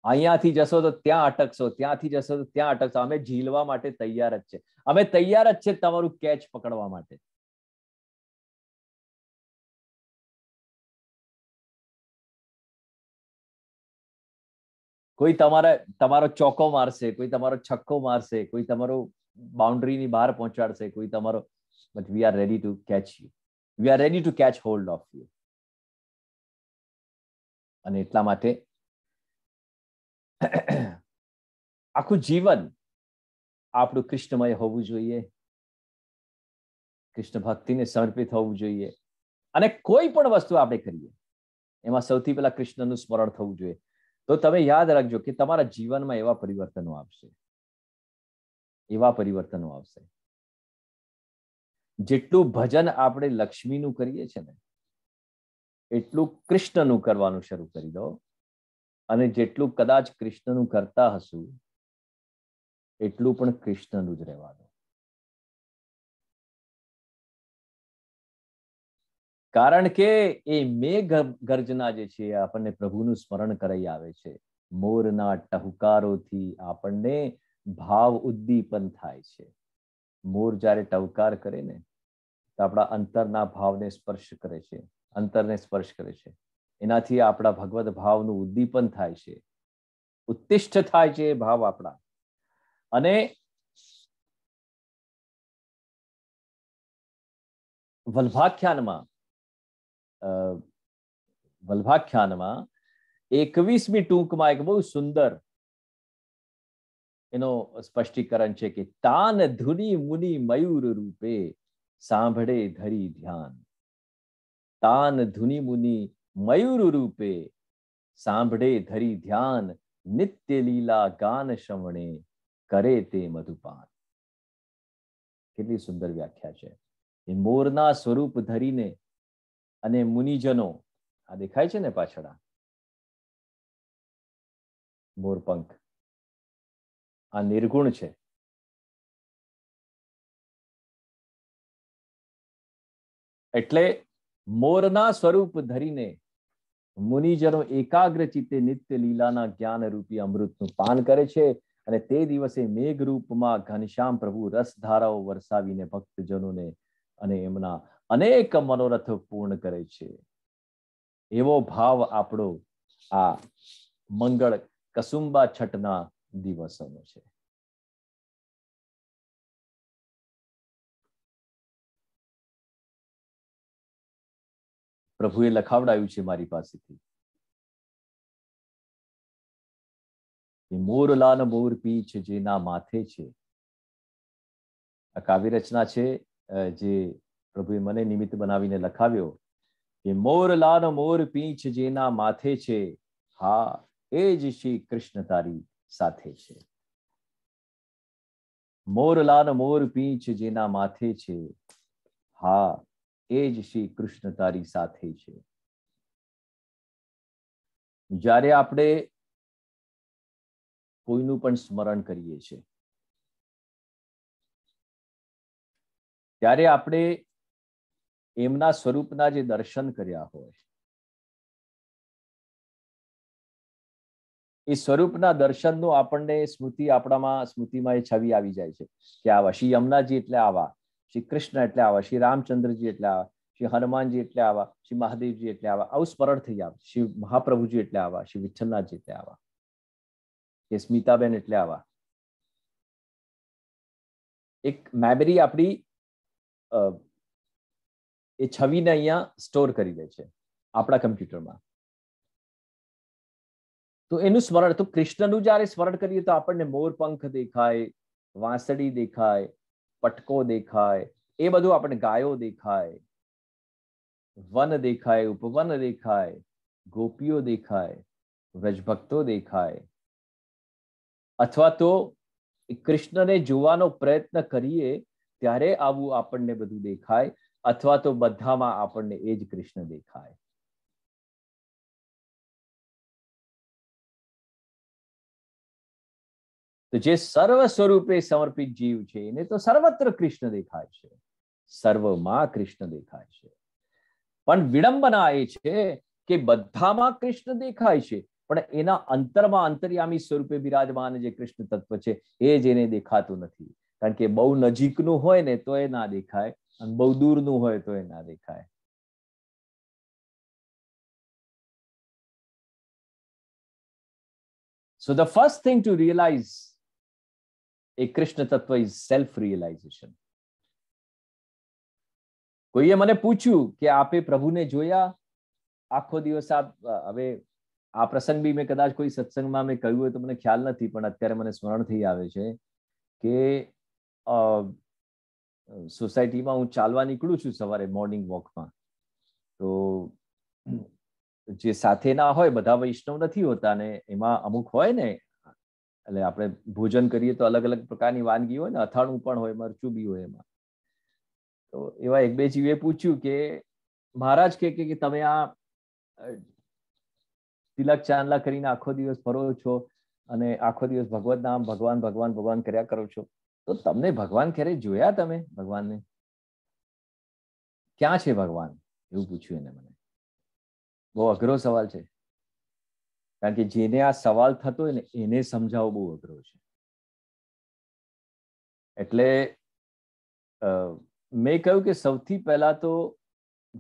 અહીંયાથી જશો તો ત્યાં અટકશો, ત્યાંથી જશો તો ત્યાં અટકશો. અમે ઝીલવા માટે તૈયાર જ છે. અમે તૈયાર જ છે તમારું કેચ પકડવા માટે. કોઈ તમારો ચોકો મારશે, કોઈ તમારો છક્કો મારશે, કોઈ તમારો બાઉન્ડ્રીની બહાર પહોંચાડશે, કોઈ તમારો, but we are ready to catch you. We are ready to catch hold of you. અને એટલા માટે આખું જીવન આપણું કૃષ્ણમય હોવું જોઈએ, કૃષ્ણ ભક્તિને સમર્પિત હોવું જોઈએ. અને કોઈ પણ વસ્તુ આપણે કરીએ એમાં સૌથી પહેલા કૃષ્ણનું સ્મરણ થવું જોઈએ. તો તમે યાદ રાખજો કે તમારા જીવનમાં એવા પરિવર્તનો આવશે, એવા પરિવર્તનો આવશે. જેટલું ભજન આપણે લક્ષ્મીનું કરીએ છીએ ને, એટલું કૃષ્ણનું કરવાનું શરૂ કરી દો. અને જેટલું કદાચ કૃષ્ણનું કરતા હશું એટલું પણ કૃષ્ણનું જ રહેવા દો. કારણ કે એ મેઘ ગર્જના જે છે આપણને પ્રભુનું સ્મરણ કરાઈ આવે છે. મોરના ટહુકારોથી આપણને ભાવ ઉદ્દીપન થાય છે. મોર જ્યારે ટહુકાર કરે ને તો આપણા અંતરના ભાવને સ્પર્શ કરે છે, અંતરને સ્પર્શ કરે છે. એનાથી આપણા ભગવત ભાવનું ઉદ્દીપન થાય છે, ઉત્તિષ્ઠ થાય છે એ ભાવ આપણા. અને વલ્ભાખ્યાનમાં 21મી ટૂંકમાં એક બહુ સુંદર એનો સ્પષ્ટીકરણ છે કે તાન ધુનિ મુનિ મયુર રૂપે સાંભળે ધરી ધ્યાન. તાન ધુનિ મુનિ મયુર રૂપે સાંભળે ધરી ધ્યાન, નિત્ય લીલા ગાન શ્રવણે કરે તે મધુપાન. કેટલી સુંદર વ્યાખ્યા છે. એ મોરના સ્વરૂપ ધરીને અને મુનિજનો, આ દેખાય છે ને પાછળ મોરપંખ, આ નિર્ગુણ છે. એટલે મોરના સ્વરૂપ ધરીને મુનિજનો એકાગ્ર ચિત્તે નિત્ય લીલાના જ્ઞાન રૂપી અમૃતનું પાન કરે છે. અને તે દિવસે મેઘ રૂપમાં ઘનશ્યામ પ્રભુ રસધારાઓ વરસાવીને ભક્તજનોને અને એમના અનેક મનોરથો પૂર્ણ કરે છે. એવો ભાવ આપણો આ મંગળ કસુંબા છઠના દિવસોનો છે. પ્રભુએ લખાવડાયું છે મારી પાસેથી, મોરલાન મોર પીછ જેના માથે છે. આ કાવ્ય રચના છે જે પ્રભુએ મને નિમિત્ત બનાવીને લખાવ્યો કે મોરલાન મોર પીછ જેના માથે છે, હા એ જ શ્રી કૃષ્ણ તારી સાથે છે. મોરલાન મોર પીછ જેના માથે છે, હા એ જ શ્રી કૃષ્ણ તારી સાથે છે. જ્યારે આપણે કોઈનું પણ સ્મરણ કરીએ છીએ ત્યારે આપણે એમના સ્વરૂપના જે દર્શન કર્યા હોય એ સ્વરૂપના દર્શનનું આપણને સ્મૃતિમાં એ છબી આવી જાય છે કે આવા શ્રી યમુનાજી એટલે આવા, શ્રી કૃષ્ણ એટલે આવા, શ્રી રામચંદ્રજી એટલે આવા, શ્રી હનુમાનજી એટલે આવા, શ્રી મહાદેવજી એટલે આવા, આવું સ્મરણ થઈ આવે. શ્રી મહાપ્રભુજી એટલે આવા, શ્રી વિઠ્ઠલનાથજી એટલે આવા, કે સ્મિતાબેન એટલે આવા. એક મેમરી આપણી એ છબીને અહીંયા સ્ટોર કરી દે છે. આપણા કમ્પ્યુટરમાં. તો એનું સ્મરણ, તો કૃષ્ણનું જ્યારે સ્મરણ કરીએ તો આપણને મોરપંખ દેખાય, વાંસળી દેખાય, પટકો દેખાય, એ બધું આપણને ગાયો દેખાય, વન દેખાય, ઉપવન દેખાય, ગોપીઓ દેખાય, વ્રજભક્તો દેખાય. અથવા તો કૃષ્ણને જોવાનો પ્રયત્ન કરીએ ત્યારે આવું આપણને બધું દેખાય, અથવા તો બધામાં આપણને એ જ કૃષ્ણ દેખાય. તો જે સર્વ સ્વરૂપે સમર્પિત જીવ છે એને તો સર્વત્ર કૃષ્ણ દેખાય છે, સર્વમાં કૃષ્ણ દેખાય છે. પણ વિડંબના એ છે કે બધામાં કૃષ્ણ દેખાય છે, પણ એના અંતરમાં અંતર્યામી સ્વરૂપે બિરાજમાન જે કૃષ્ણ તત્વ છે એ જ એને દેખાતું નથી. કારણ કે બહુ નજીકનું હોય ને તો એ ના દેખાય, અને બહુ દૂરનું હોય તો એ ના દેખાય. So the first thing to realize a Krishna Tattva is self-realization. કોઈએ મને પૂછ્યું કે આપે પ્રભુને જોયા આખો દિવસ? હવે આ પ્રસંગ બી મેં કદાચ કોઈ સત્સંગમાં મેં કહ્યું હોય તો મને ખ્યાલ નથી, પણ અત્યારે મને સ્મરણ થઈ આવે છે કે સોસાયટીમાં હું ચાલવા નીકળું છું સવારે મોર્નિંગ વોકમાં. તો જે સાથે ના હોય, બધા વૈષ્ણવ નથી હોતા, ને એમાં અમુક હોય ને, એટલે આપણે ભોજન કરીએ તો અલગ અલગ પ્રકારની વાનગી હોય ને, અથાણું પણ હોય, મરચું બી હોય એમાં. તો એવા એક બે જીવે પૂછ્યું કે મહારાજ કે તમે આ તિલક ચાંદલા કરીને આખો દિવસ ફરો છો અને આખો દિવસ ભગવત નામ ભગવાન ભગવાન ભગવાન કર્યા કરો છો, તો તમને ભગવાન ક્યારે જોયા? તમે ભગવાનને ક્યાં છે ભગવાન? એવું પૂછ્યું એને મને. બહુ અઘરો સવાલ છે, કારણ કે જેને આ સવાલ થતો હોય ને એને સમજાવવો બહુ અઘરો છે. એટલે મેં કહ્યું કે સૌથી પહેલા તો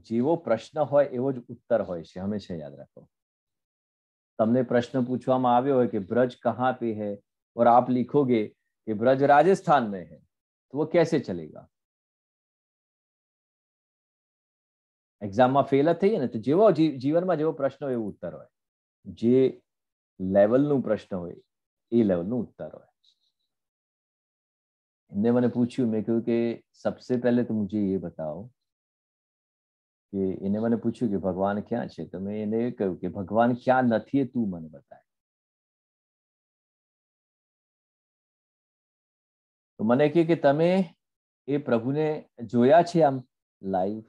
જેવો પ્રશ્ન હોય એવો જ ઉત્તર હોય છે, હંમેશા યાદ રાખો. તમને પ્રશ્ન પૂછવામાં આવ્યો હોય કે ब्रज कहाँ पे है और आप लिखोगे कि ब्रज राजस्थान में है, तो वो कैसे चलेगा? એક્ઝામમાં ફેલ જ થઈએ ને, તો જેવો જીવનમાં જેવો પ્રશ્ન હોય એવો ઉત્તર હોય. જે લેવલનું પ્રશ્ન હોય એ લેવલનું ઉત્તર હોય. એમને મને પૂછ્યું, મેં કહ્યું કે सबसे पहले तो मुझे ये बताओ કે એને મને પૂછ્યું કે ભગવાન ક્યાં છે, તો મેં એને કહ્યું કે ભગવાન ક્યાં નથી એ તું મને બતાય. તો મને કહે કે તમે એ પ્રભુને જોયા છે આમ લાઈવ?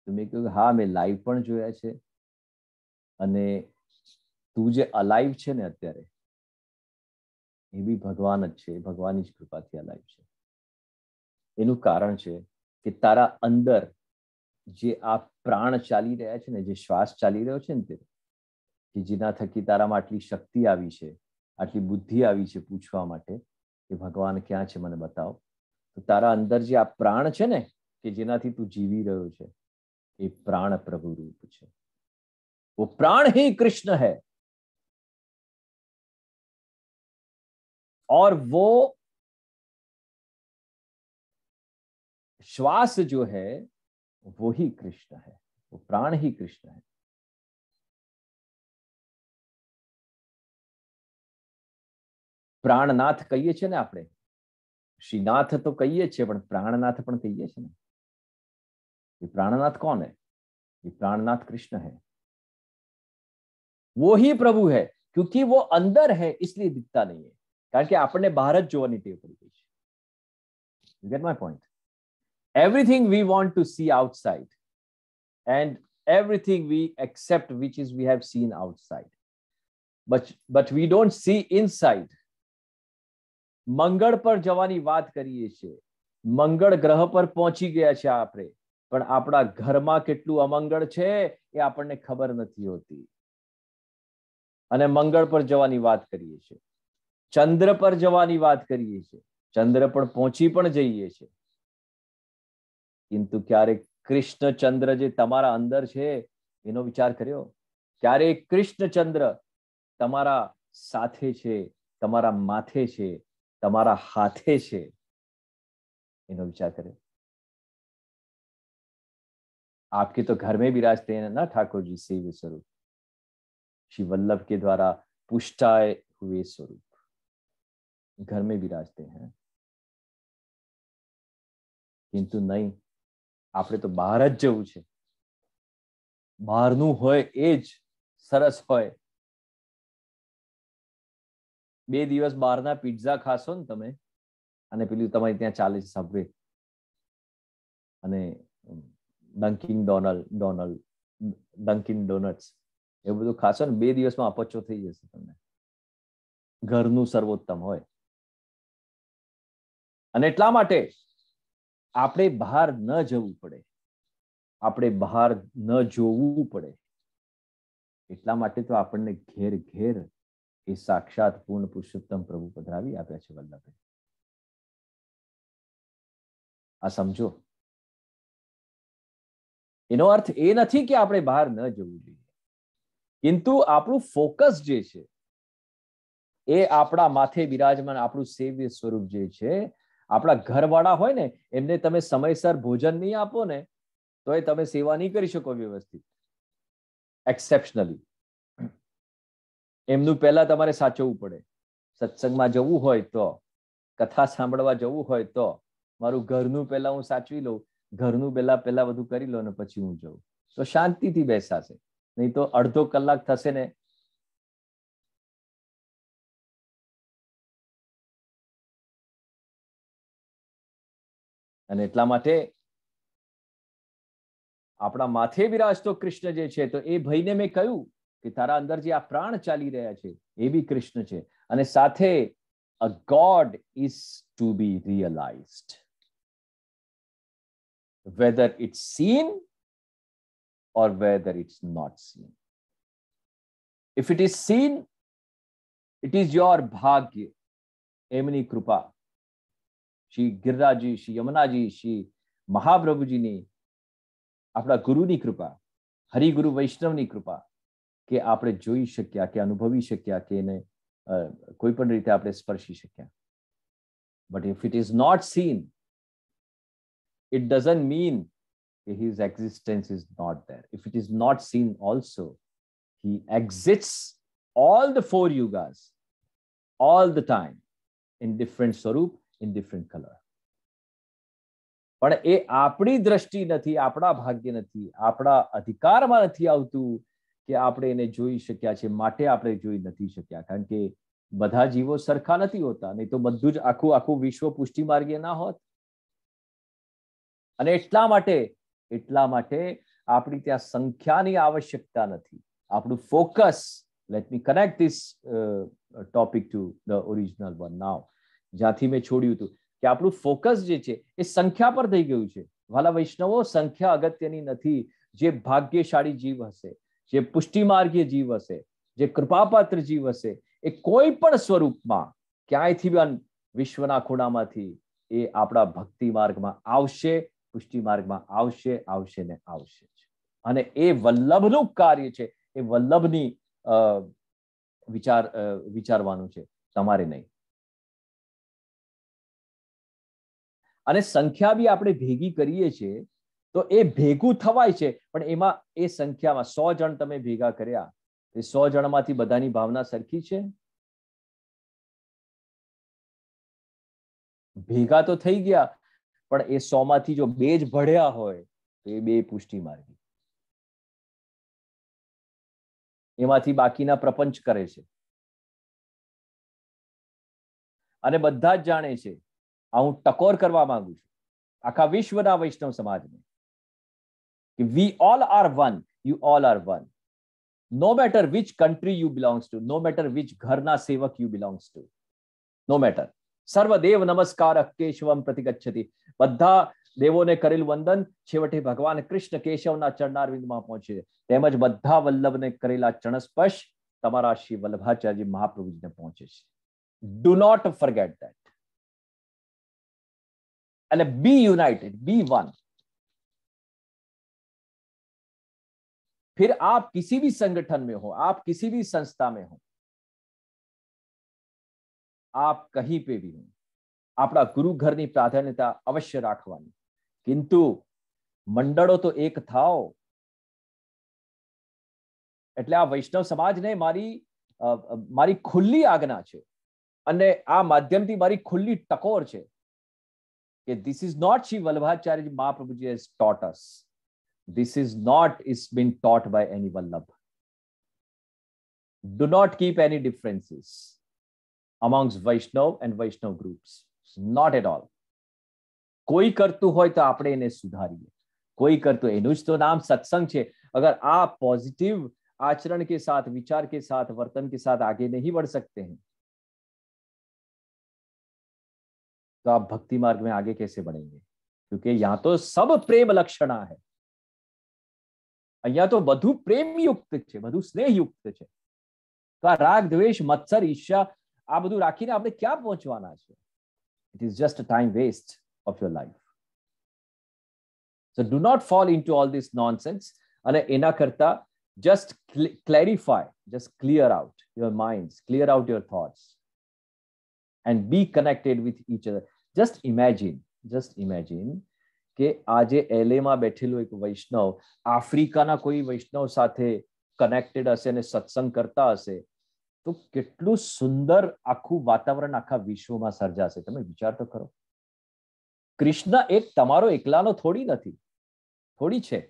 તો મેં કહ્યું હા, મેં લાઈવ પણ જોયા છે, અને તું જે અલાઈવ છે ને અત્યારે એ બી ભગવાન જ છે, ભગવાનની જ કૃપાથી અલાઈવ છે. એનું કારણ છે કે તારા અંદર જે આ પ્રાણ ચાલી રહ્યા છે ને, જે શ્વાસ ચાલી રહ્યો છે ને, તે કે જેના થકી તારામાં આટલી શક્તિ આવી છે, આટલી બુદ્ધિ આવી છે પૂછવા માટે કે ભગવાન ક્યાં છે મને બતાવો. તો તારા અંદર જે આ પ્રાણ છે ને, કે જેનાથી તું જીવી રહ્યો છે, એ प्राण प्रभु रूप है. वो प्राण ही कृष्ण है, और वो श्वास जो है वो ही कृष्ण है, वो प्राण ही कृष्ण है. प्राणनाथ कहिए छे ने આપણે, श्रीनाथ तो कहिए छे, पण प्राणनाथ पण कहिए छे ने. ये प्राणनाथ कौन है? ये प्राणनाथ कृष्ण है. वो ही प्रभु है, क्योंकि वो अंदर है इसलिए दिखता नहीं है, कारण के आपने बाहर ज જોવાની ટેવ પડી ગઈ છે. You get my point? Everything we want to see outside, and everything we accept which is we have seen outside, but we don't see inside. મંગળ પર જવાની વાત કરીએ છીએ, મંગળ ગ્રહ પર પહોંચી ગયા છે આપણે, પણ આપણા ઘરમાં કેટલું અમંગળ છે એ આપણને ખબર નથી હોતી. અને મંગળ પર જવાની વાત કરીએ છીએ, ચંદ્ર પર જવાની વાત કરીએ છીએ, ચંદ્ર પર પહોંચી પણ જઈએ છીએ, किंतु क्यारे कृष्ण चंद्र जे तमारा अंदर छे एनो विचार कर्यो? क्यारे कृष्ण चंद्र तमारा साथे छे, तमारा माथे छे, तमारा हाथे छे, एनो विचार कर्यो? आपके तो घर में विराजते हैं ना ठाकुर जी सेव्य स्वरूप, श्री वल्लभ के द्वारा पुष्टाए हुए स्वरूप घर में विराजते हैं। किंतु नहीं, આપણે તો બહાર જ જવું છે। બહારનું હોય એ જ સરસ હોય। 2 દિવસ બહારના પિઝા ખાશો ને તમે, અને પેલું તમારી ત્યાં ચાલે છે સબવે અને ડંકિન ડોનટ્સ, એવું બધું ખાશો ને 2 દિવસમાં અપચો થઈ જશે તમને। ઘરનું સર્વોત્તમ હોય। અને એટલા માટે આપણે બહાર ન જવું પડે, આપણે બહાર ન જોવું પડે। એટલા માટે તો આપણને ઘેર ઘેર એ સાક્ષાત પૂર્ણ પુરુષોત્તમ પ્રભુ પધરાવી આપ્યા છે વલ્લભે। આ સમજો। એનો અર્થ એ નથી કે આપણે બહાર ન જવું જોઈએ, કિંતુ આપણું ફોકસ જે છે એ આપણા માથે બિરાજમાન આપણું સેવ્ય સ્વરૂપ જે છે, આપણા ઘરવાળા હોય ને એમને તમે સમયસર ભોજન નહીં આપો ને તો એ તમે સેવા નહીં કરી શકો વ્યવસ્થિત, એક્સેપ્શનલી। એમનું પહેલા તમારે સાચવવું પડે। સત્સંગમાં જવું હોય તો, કથા સાંભળવા જવું હોય તો મારું ઘરનું પહેલા હું સાચવી લઉં, ઘરનું પહેલા બધું કરી લો ને પછી હું જાઉં તો શાંતિથી બેસાશે। નહીં તો અડધો કલાક થશે ને અને એટલા માટે આપણા માથે વિરાજતો કૃષ્ણ જે છે તો એ ભાઈને મેં કહ્યું કે તારા અંદર જે આ પ્રાણ ચાલી રહ્યા છે એ બી કૃષ્ણ છે, અને સાથે a God is to be realized, whether it's seen or whether it's not seen. If it is seen, it is your bhagya, emni krupa, Shri ગિરિરાજી, Shri યમુનાજી, શ્રી મહાપ્રભુજીની, આપણા ગુરુની કૃપા, હરિગુરુ વૈષ્ણવની કૃપા કે આપણે જોઈ શક્યા, કે અનુભવી શક્યા, કે એને કોઈ પણ રીતે આપણે સ્પર્શી શક્યા। But if it is not seen, it doesn't mean his existence is not there. If it is not seen also, he exists all the 4 yugas, all the time, in different swarup, in different color. પણ એ આપણી દ્રષ્ટિ નથી, આપણા ભાગ્ય નથી, આપણા અધિકારમાં નથી આવતું કે આપણે એને જોઈ શક્યા છે, માટે આપણે જોઈ નથી શક્યા। કારણ કે બધા જીવો સરખા નથી હોતા, નહીં તો બધું જ આખું વિશ્વ પુષ્ટિ માર્ગે ના હોત। અને એટલા માટે આપણી ત્યાં સંખ્યાની આવશ્યકતા નથી। આપણું focus, let me connect this topic to the original one now, જ્યાંથી મેં છોડ્યું હતું કે આપણું ફોકસ જે છે એ સંખ્યા પર થઈ ગયું છે। વાલા વૈષ્ણવો, સંખ્યા અગત્યની નથી। જે ભાગ્યશાળી જીવ હશે, જે પુષ્ટિમાર્ગીય જીવ હશે, જે કૃપાપાત્ર જીવ હશે, એ કોઈ પણ સ્વરૂપમાં ક્યાંયથી પણ વિશ્વના ખૂણામાંથી એ આપણા ભક્તિ માર્ગમાં આવશે, પુષ્ટિ માર્ગમાં આવશે ને આવશે જ। અને એ વલ્લભનું કાર્ય છે, એ વલ્લભની વિચારવાનું છે, તમારે નહીં। અને સંખ્યા બી આપણે ભેગી કરીએ છીએ તો એ ભેગું થવાય છે, પણ એમાં એ સંખ્યામાં 100 જણ તમે ભેગા કર્યા, એ 100 જણમાંથી બધાની ભાવના સરખી છે? ભેગા તો થઈ ગયા, પણ એ 100 માંથી જો 2 જ ભળ્યા હોય તો એ 2 પુષ્ટિ માર્ગી, એમાંથી બાકીના પ્રપંચ કરે છે। અને બધા જ જાણે છે, હું ટકોર કરવા માંગુ છું આખા વિશ્વના વૈષ્ણવ સમાજને કે we all are one, you all are one, no matter which country you belongs to, no matter which ઘરના સેવક you belongs to, no matter, સર્વદેવ નમસ્કાર કેશવમ પ્રતિગચ્છતિ, બધા દેવોને કરેલું વંદન છેવટે ભગવાન કૃષ્ણ કેશવના ચરણારવિંદમાં પહોંચે છે। તેમજ બધા વલ્લભને કરેલા ચરણસ્પર્શ તમારા શ્રી વલ્લભાચાર્ય મહાપ્રભુજીને પહોંચે છે। Do not forget that, and be united, be one। फिर आप किसी भी संगठन में हो, आप किसी भी संस्था में हो, आप कहीं पे भी हो, આપણા ગુરુ ઘરની પ્રાધાન્યતા અવશ્ય રાખવાની। કિંતુ મંડળો તો એક થાઓ. એટલે આ વૈષ્ણવ સમાજને મારી ખુલ્લી આજ્ઞા છે અને આ માધ્યમથી મારી ખુલ્લી ટકોર છે કે this is not Shri Vallabhacharya Mahaprabhuji has taught us. This is not is been taught by any Vallabh. Do not keep any differences amongst Vaishnav and Vaishnav groups. Not at all. કોઈ કરતું હોય તો આપણે એને સુધારીએ. કોઈ કરતું એનું જ તો નામ સત્સંગ છે. अगर आप पॉजिटिव आचरण के साथ, विचार के साथ, वर्तन के साथ आगे नहीं बढ़ सकते हैं तो आप भक्ति मार्ग में आगे कैसे बढ़ेंगे? क्योंकि यहाँ तो सब प्रेम लक्षणा है. અહીંયા તો બધું પ્રેમ યુક્ત છે, બધું સ્નેહ યુક્ત છે. તો આ રાગ, દ્વેષ, મત્સર, ઈર્ષ્યા આ બધું રાખીને આપણે ક્યાં પહોંચવાના છે? It is just a time waste of your life. So do not fall into all this nonsense. અને એના કરતા just clarify, just clear out your minds, clear out your thoughts and be connected with each other. Just imagine કે આજે LA માં બેઠેલો એક વૈષ્ણવ આફ્રિકાના કોઈ વૈષ્ણવ સાથે કનેક્ટેડ હશે અને સત્સંગ કરતા હશે તો કેટલું સુંદર આખું વાતાવરણ આખા વિશ્વમાં સર્જાશે. તમે વિચાર તો કરો. કૃષ્ણ એક તમારો એકલાનો થોડી નથી, થોડી છે.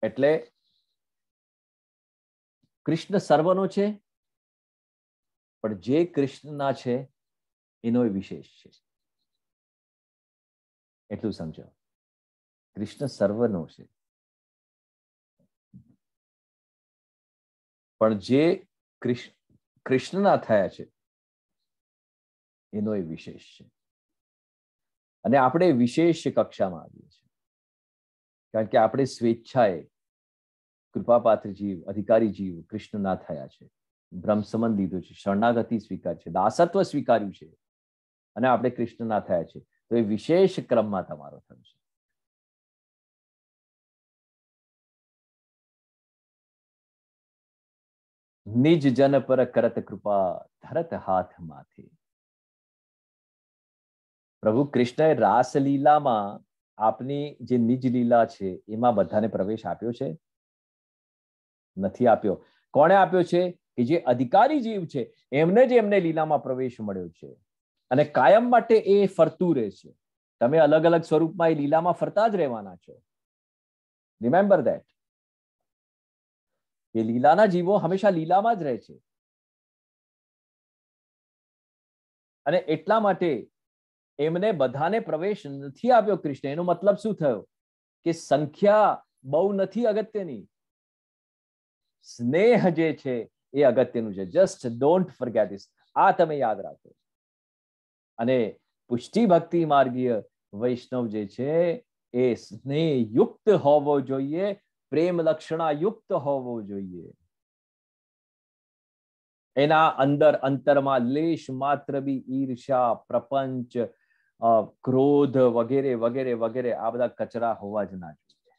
એટલે કૃષ્ણ સર્વનો છે, પણ જે કૃષ્ણના છે એનો વિશેષ છે. એટલું સમજો. કૃષ્ણ સર્વનો છે, પણ જે કૃષ્ણના થયા છે એનો વિશેષ છે. અને આપણે વિશેષ કક્ષામાં આવીએ છીએ કારણ કે આપણે સ્વેચ્છાએ કૃપાપાત્ર જીવ, અધિકારી જીવ કૃષ્ણના થયા છે, બ્રહ્મ સંબંધ લીધો છે, શરણાગતિ સ્વીકાર છે, દાસત્વ સ્વીકાર્યું છે અને આપણે કૃષ્ણના થયા છે. તો એ વિશેષ ક્રમમાં તમારો થયો છે. નિજ જન પર કરત કૃપા ધરત હાથ માથે. પ્રભુ કૃષ્ણએ રાસલીલામાં આપની જે નિજ લીલા છે એમાં બધાને પ્રવેશ આપ્યો છે? નથી આપ્યો. કોણે આપ્યો છે? કે જે અધિકારી જીવ છે એમને જ એમને લીલામાં પ્રવેશ મળ્યો છે અને કાયમ માટે એ ફરતું રહે છે. તમે અલગ અલગ સ્વરૂપમાં એ લીલામાં ફરતા જ રહેવાના છો. Remember that. એ લીલાના જીવો હંમેશા લીલામાં જ રહે છે અને એટલા માટે એમને બધાને પ્રવેશ નથી આપ્યો કૃષ્ણ. એનો મતલબ શું થયો? કે સંખ્યા બહુ નથી અગત્યની, સ્નેહ જે છે એ અગત્યનું છે. Just don't forget this. આ તમે યાદ રાખો. અને પુષ્ટિ ભક્તિ માર્ગીય વૈષ્ણવ જે છે એ સ્નેહ યુક્ત હોવો જોઈએ, પ્રેમ લક્ષણા યુક્ત હોવો જોઈએ. એના અંતરમાં લેશ માત્ર બી ઈર્ષા, પ્રપંચ, ક્રોધ વગેરે વગેરે વગેરે આ બધા કચરા હોવા જ ના જોઈએ.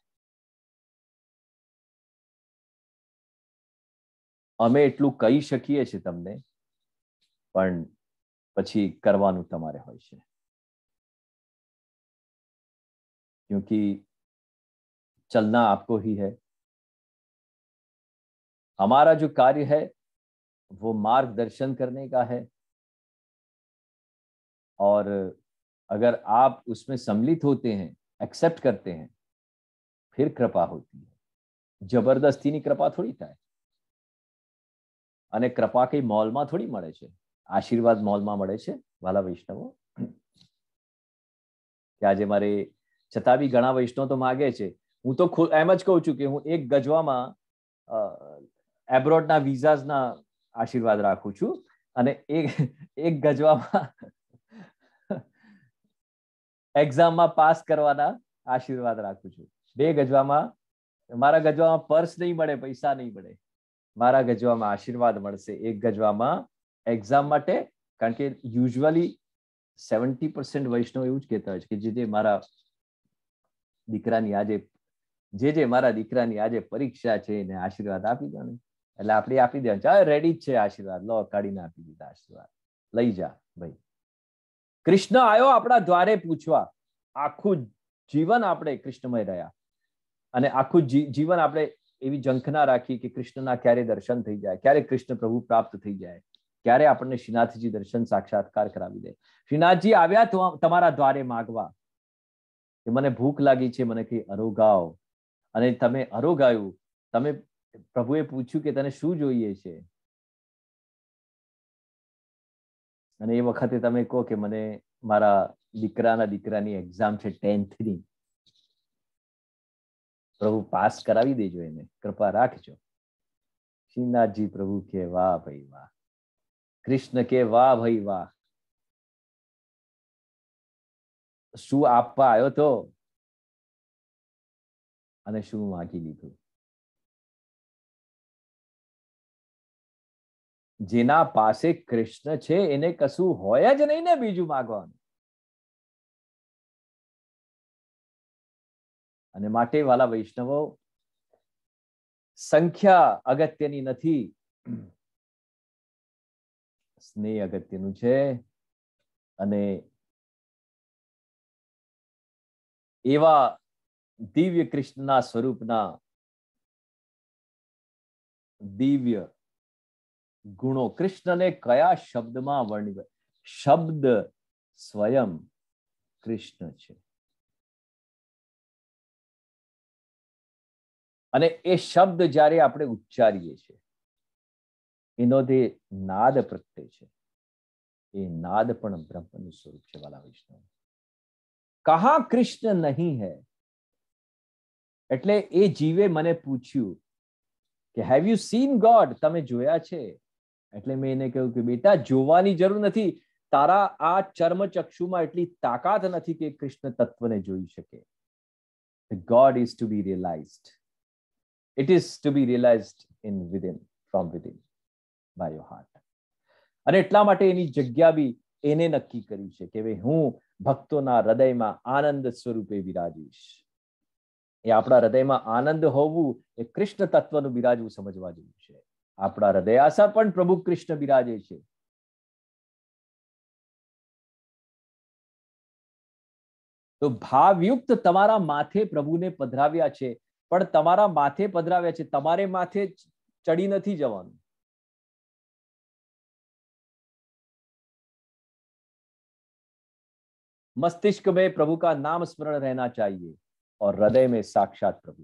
અમે એટલું કહી શકીએ છીએ તમને, પણ પછી કરવાનું તમારે હોય છે. क्योंकि चलना आपको ही है. हमारा जो कार्य है वो मार्गदर्शन करने का है और अगर आप उसमें सम्मिलित होते हैं, एक्सेप्ट करते हैं, फिर कृपा होती है. જબરદસ્તીની કૃપા થોડી થાય. અને કૃપા કઈ મોલમાં થોડી મળે છે. આશીર્વાદ મોલમાં મળે છે વાલા વૈષ્ણવો. કે આજે મારે છતાં બી ઘણા વૈષ્ણવ તો માગે છે. હું તો એમ જ કહું છું કે હું એક ગજવામાં એબ્રોડના વિઝાસના આશીર્વાદ રાખું છું અને એક ગજવામાં એક્ઝામમાં પાસ કરવાના આશીર્વાદ રાખું છું. બે ગજવામાં મારા ગજવામાં પર્સ નહીં મળે, પૈસા નહીં મળે, મારા ગજવામાં આશીર્વાદ મળશે. એક ગજવામાં એક્ઝામ માટે, કારણ કે યુઝ્યુઅલી 70% વૈષ્ણવ એવું જ કહેતા હોય છે કે જે મારા દીકરાની આજે મારા દીકરાની આજે પરીક્ષા છે એને આશીર્વાદ આપી દો ને. એટલે આપણે આપી દેવાનું, ચાલ રેડી જ છે આશીર્વાદ, લો કાઢીને આપી દીધા આશીર્વાદ, લઈ જા ભાઈ. કૃષ્ણ આવ્યો આપણા દ્વારે પૂછવા. આખું જીવન આપણે કૃષ્ણમય રહ્યા અને આખું જીવન આપણે એવી ઝંખના રાખી કે કૃષ્ણના ક્યારે દર્શન થઈ જાય, ક્યારે કૃષ્ણ પ્રભુ પ્રાપ્ત થઈ જાય, ક્યારે આપણને શ્રીનાથજી દર્શન સાક્ષાત્કાર કરાવી દે. શ્રીનાથજી આવ્યા તમારા દ્વારે માગવા કે મને ભૂખ લાગી છે, મને કઈ અરોગાવ, અને તમે અરોગાયું. તમે પ્રભુએ પૂછ્યું કે તને શું જોઈએ છે, અને એ વખતે તમે કહો કે મને મારા દીકરાની એક્ઝામ છે 10th ની, પ્રભુ પાસ કરાવી દેજો, એને કૃપા રાખજો. શ્રીનાથજી પ્રભુ કે વાહ ભાઈ વાહ, કૃષ્ણ કે વાહ ભાઈ વાહ, શું આપવા આવ્યો તો અને શું માગી લીધું. જેના પાસે કૃષ્ણ છે એને કશું હોય જ નહીં ને બીજું માગવાનું. અને માટે વાલા વૈષ્ણવો, સંખ્યા અગત્યની નથી, સ્નેહ અગત્યનું છે. અને એવા દિવ્ય કૃષ્ણના સ્વરૂપના દિવ્ય ગુણો કૃષ્ણને કયા શબ્દમાં વર્ણિત? શબ્દ સ્વયં કૃષ્ણ છે. અને એ શબ્દ જ્યારે આપણે ઉચ્ચારીએ છીએ, એનો જે નાદ પ્રગટે છે, એ નાદ પણ બ્રહ્મનું સ્વરૂપ છે. વાલા વૈષ્ણવ, કહા કૃષ્ણ નહીં હૈ. એટલે એ જીવે મને પૂછ્યું કે હેવ યુ સીન ગોડ? તમે જોયા છે? એટલે મેં એને કહ્યું કે બેટા, જોવાની જરૂર નથી. તારા આ ચર્મચક્ષુમાં એટલી તાકાત નથી કે કૃષ્ણ તત્વને જોઈ શકે. God is to be realized. It is to be realized in within, from within, by your heart. અને એટલા માટે એની જગ્યા બી એને નક્કી કરી છે કે ભાઈ હું ભક્તોના હૃદયમાં આનંદ સ્વરૂપે વિરાજીશ. એ આપણા હૃદયમાં આનંદ હોવું એ કૃષ્ણ તત્વનું બિરાજવું સમજવા જેવું છે. આપણા હૃદયાસા પણ પ્રભુ કૃષ્ણ બિરાજે છે. તો ભાવયુક્ત તમારા માથે પ્રભુને પધરાવ્યા છે, પણ તમારા માથે પધરાવ્યા છે, તમારે માથે ચડી નથી જવાનું. मस्तिष्क में प्रभु का नाम स्मरण रहना चाहिए और हृदय में साक्षात प्रभु.